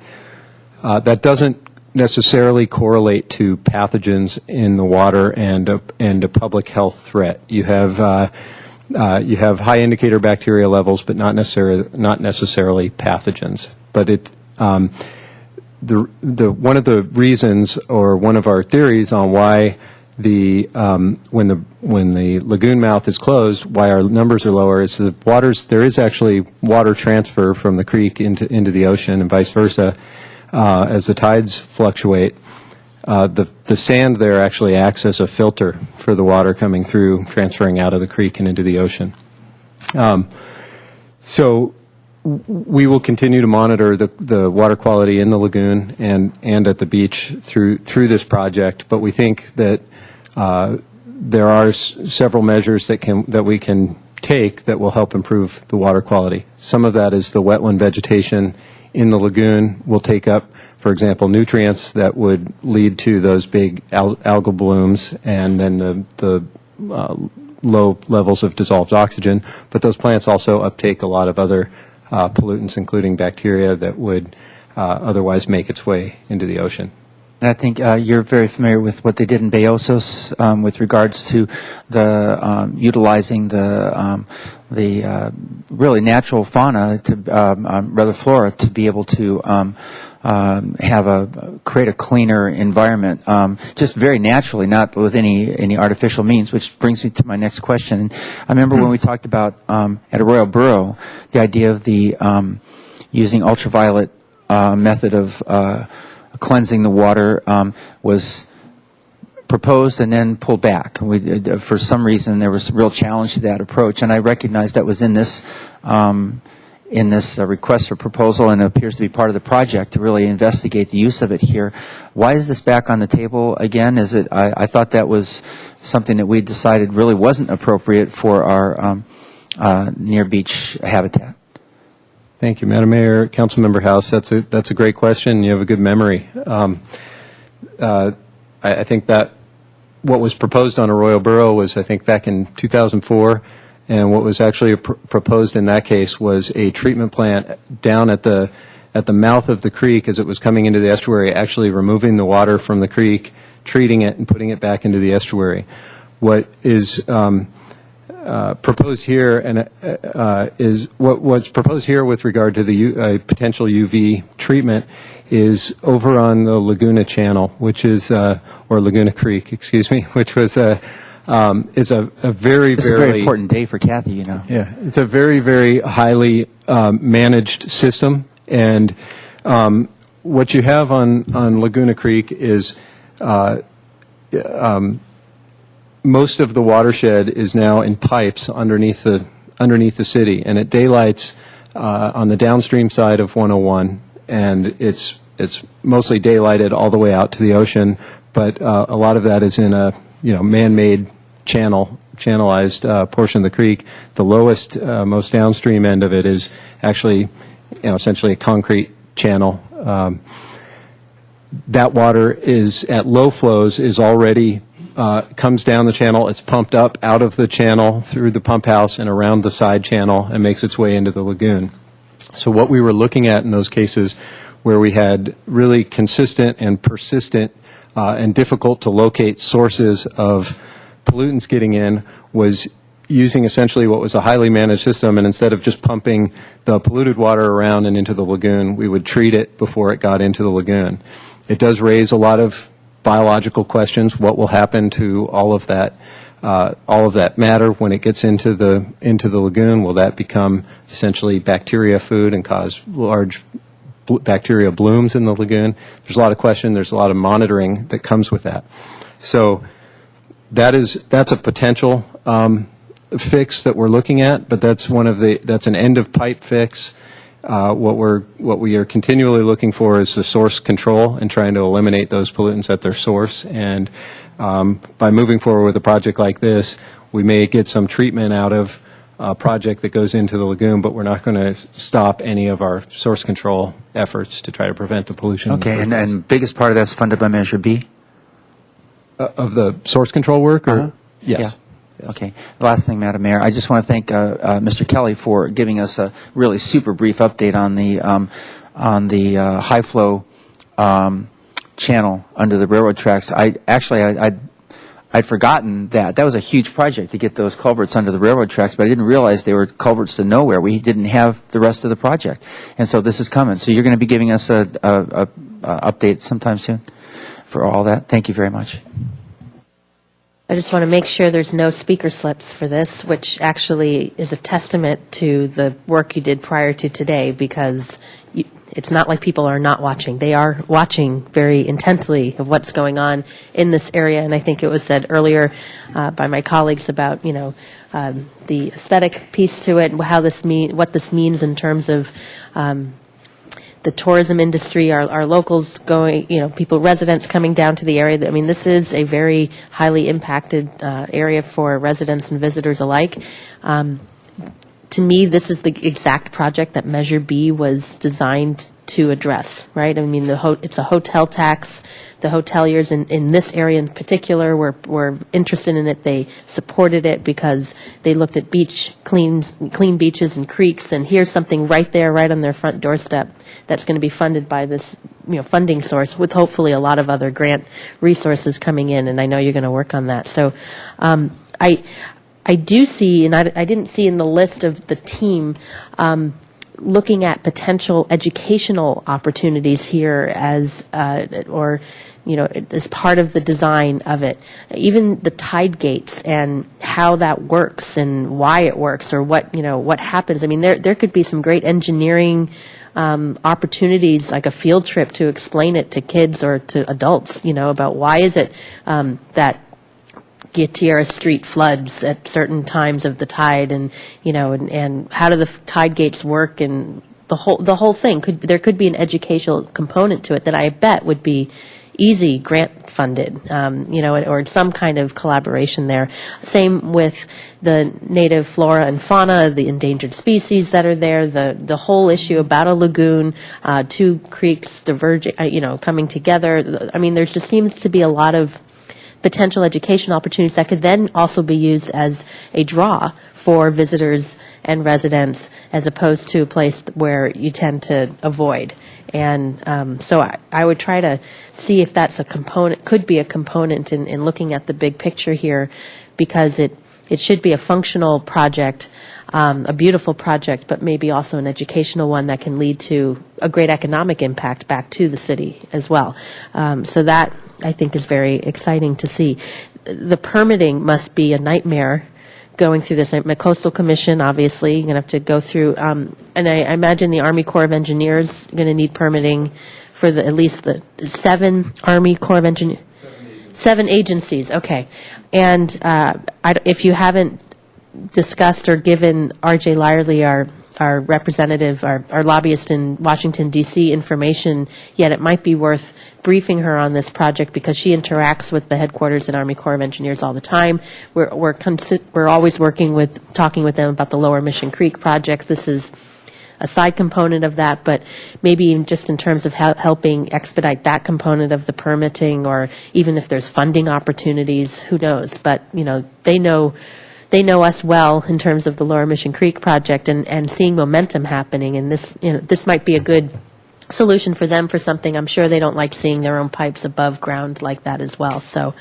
That doesn't necessarily correlate to pathogens in the water and a public health threat. You have high indicator bacteria levels, but not necessarily pathogens. But one of the reasons, or one of our theories on why when the lagoon mouth is closed, why our numbers are lower, is there is actually water transfer from the creek into the ocean and vice versa. As the tides fluctuate, the sand there actually acts as a filter for the water coming through, transferring out of the creek and into the ocean. So we will continue to monitor the water quality in the lagoon and at the beach through this project, but we think that there are several measures that we can take that will help improve the water quality. Some of that is the wetland vegetation in the lagoon will take up, for example, nutrients that would lead to those big algal blooms and then the low levels of dissolved oxygen. But those plants also uptake a lot of other pollutants, including bacteria, that would otherwise make its way into the ocean. And I think you're very familiar with what they did in Beosos with regards to the utilizing the really natural fauna, rather flora, to be able to create a cleaner environment, just very naturally, not with any artificial means. Which brings me to my next question. I remember when we talked about at Arroyo Burro the idea of the using ultraviolet method of cleansing the water was proposed and then pulled back. For some reason, there was a real challenge to that approach, and I recognize that was in this request for proposal, and it appears to be part of the project to really investigate the use of it here. Why is this back on the table again? I thought that was something that we decided really wasn't appropriate for our near beach habitat. Thank you, Madam Mayor, Councilmember House. That's a great question. You have a good memory. I think that what was proposed on Arroyo Burro was, I think, back in 2004, and what was actually proposed in that case was a treatment plant down at the mouth of the creek as it was coming into the estuary, actually removing the water from the creek, treating it, and putting it back into the estuary. What is proposed here is what's proposed here with regard to the potential UV treatment is over on the Laguna Channel, which is or Laguna Creek, excuse me, which was is a very This is a very important day for Kathy, you know. Yeah, it's a very, very highly managed system, and what you have on Laguna Creek is most of the watershed is now in pipes underneath the city, and it daylights on the downstream side of 101, and it's mostly daylighted all the way out to the ocean, but a lot of that is in a man-made channelized portion of the creek. The lowest, most downstream end of it is actually essentially a concrete channel. That water is at low flows is already comes down the channel. It's pumped up out of the channel through the pump house and around the side channel and makes its way into the lagoon. So what we were looking at in those cases where we had really consistent and persistent and difficult to locate sources of pollutants getting in was using essentially what was a highly managed system, and instead of just pumping the polluted water around and into the lagoon, we would treat it before it got into the lagoon. It does raise a lot of biological questions. What will happen to all of that all of that matter when it gets into the lagoon? Will that become essentially bacteria food and cause large bacteria blooms in the lagoon? There's a lot of question. There's a lot of monitoring that comes with that. So that's a potential fix that we're looking at, but that's an end of pipe fix. What we are continually looking for is the source control and trying to eliminate those pollutants at their source. And by moving forward with a project like this, we may get some treatment out of a project that goes into the lagoon, but we're not going to stop any of our source control efforts to try to prevent the pollution. Okay, and biggest part of that's funded by Measure B? Of the source control work? Or? Yes. Yeah. Yes. Okay. The last thing, Madam Mayor, I just want to thank Mr. Kelly for giving us a really super brief update on the high flow channel under the railroad tracks. I'd forgotten that was a huge project to get those culverts under the railroad tracks, but I didn't realize they were culverts to nowhere. We didn't have the rest of the project, and so this is coming. So you're going to be giving us a update sometime soon for all that. Thank you very much. I just want to make sure there's no speaker slips for this, which actually is a testament to the work you did prior to today, because it's not like people are not watching. They are watching very intently of what's going on in this area. And I think it was said earlier by my colleagues about, the aesthetic piece to it, and what this means in terms of the tourism industry, our locals going, people, residents coming down to the area. I mean, this is a very highly impacted area for residents and visitors alike. To me, this is the exact project that Measure B was designed to address, right? I mean, it's a hotel tax. The hoteliers in this area in particular were interested in it. They supported it because they looked at clean beaches and creeks, and here's something right there, right on their front doorstep that's going to be funded by this funding source, with hopefully a lot of other grant resources coming in, and I know you're going to work on that. So I do see, and I didn't see in the list of the team, looking at potential educational opportunities here as part of the design of it. Even the tide gates and how that works and why it works, or what happens. I mean, there could be some great engineering opportunities, like a field trip to explain it to kids or to adults, about why is it that Gutierrez Street floods at certain times of the tide, and and how do the tide gates work, and the whole thing. There could be an educational component to it that I bet would be easy grant funded, or some kind of collaboration there. Same with the native flora and fauna, the endangered species that are there, the whole issue about a lagoon, two creeks diverging, coming together. I mean, there just seems to be a lot of potential education opportunities that could then also be used as a draw for visitors and residents, as opposed to a place where you tend to avoid. And so I would try to see if that's could be a component in looking at the big picture here, because it should be a functional project, a beautiful project, but maybe also an educational one that can lead to a great economic impact back to the city as well. So that, I think, is very exciting to see. The permitting must be a nightmare going through this. The Coastal Commission, obviously, you're going to have to go through, and I imagine the Army Corps of Engineers are going to need permitting for at least the 7 Army Corps of Engineers. 7 agencies, okay. And if you haven't discussed or given R.J. Lyerly, our representative, our lobbyist in Washington, D.C., information yet, it might be worth briefing her on this project, because she interacts with the headquarters and Army Corps of Engineers all the time. We're always talking with them about the Lower Mission Creek project. This is a side component of that, but maybe even just in terms of helping expedite that component of the permitting, or even if there's funding opportunities, who knows? But they know us well in terms of the Lower Mission Creek project, and seeing momentum happening, and this might be a good solution for them for something. I'm sure they don't like seeing their own pipes above ground like that as well. So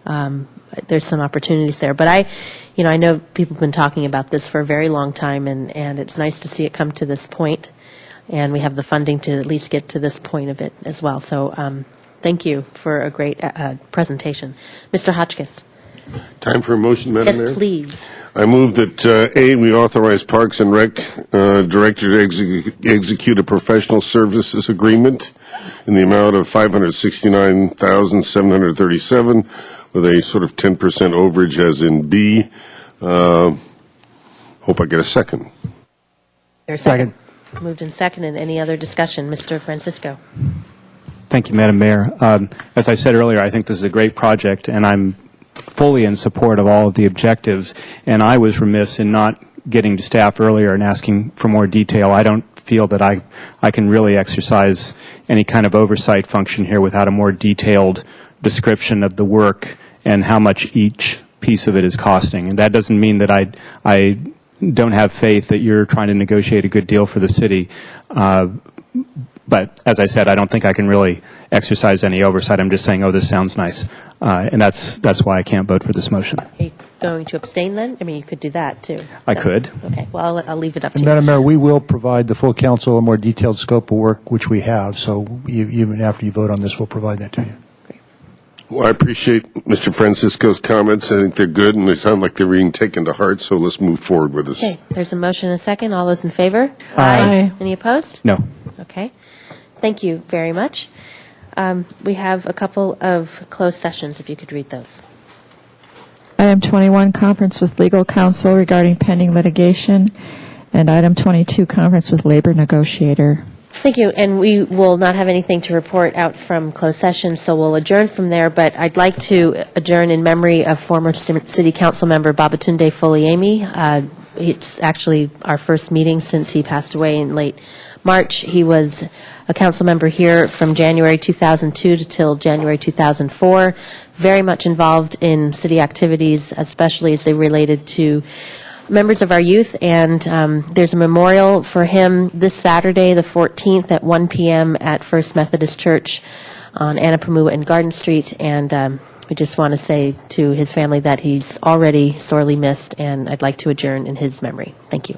there's some opportunities there. But I know people have been talking about this for a very long time, and it's nice to see it come to this point, and we have the funding to at least get to this point of it as well. So thank you for a great presentation. Mr. Hotchkiss. Time for a motion, Madam Mayor? Yes, please. I move that, A, we authorize Parks and Rec Director to execute a professional services agreement in the amount of $569,737 with a sort of 10% overage as in B. Hope I get a second. Your second. Moved and seconded. Any other discussion? Mr. Francisco. Thank you, Madam Mayor. As I said earlier, I think this is a great project, and I'm fully in support of all of the objectives, and I was remiss in not getting to staff earlier and asking for more detail. I don't feel that I can really exercise any kind of oversight function here without a more detailed description of the work and how much each piece of it is costing. And that doesn't mean that I don't have faith that you're trying to negotiate a good deal for the city. But as I said, I don't think I can really exercise any oversight. I'm just saying, oh, this sounds nice. And that's why I can't vote for this motion. Are you going to abstain then? I mean, you could do that too. I could. Okay. Well, I'll leave it up to And you. Madam Mayor, we will provide the full council a more detailed scope of work, which we have. So even after you vote on this, we'll provide that to you. Well, I appreciate Mr. Francisco's comments. I think they're good, and they sound like they're being taken to heart, so let's move forward with this. Okay. There's a motion and a second. All those in favor? Aye. Any opposed? No. Okay. Thank you very much. We have a couple of closed sessions, if you could read those. Item 21, conference with legal counsel regarding pending litigation, and item 22, conference with labor negotiator. Thank you. And we will not have anything to report out from closed session, so we'll adjourn from there. But I'd like to adjourn in memory of former City Council member Babatunde Foleyemi. It's actually our first meeting since he passed away in late March. He was a council member here from January 2002 till January 2004, very much involved in city activities, especially as they related to members of our youth, and there's a memorial for him this Saturday, the 14th, at 1 p.m. at First Methodist Church on Anapamu and Garden Street, and we just want to say to his family that he's already sorely missed, and I'd like to adjourn in his memory. Thank you.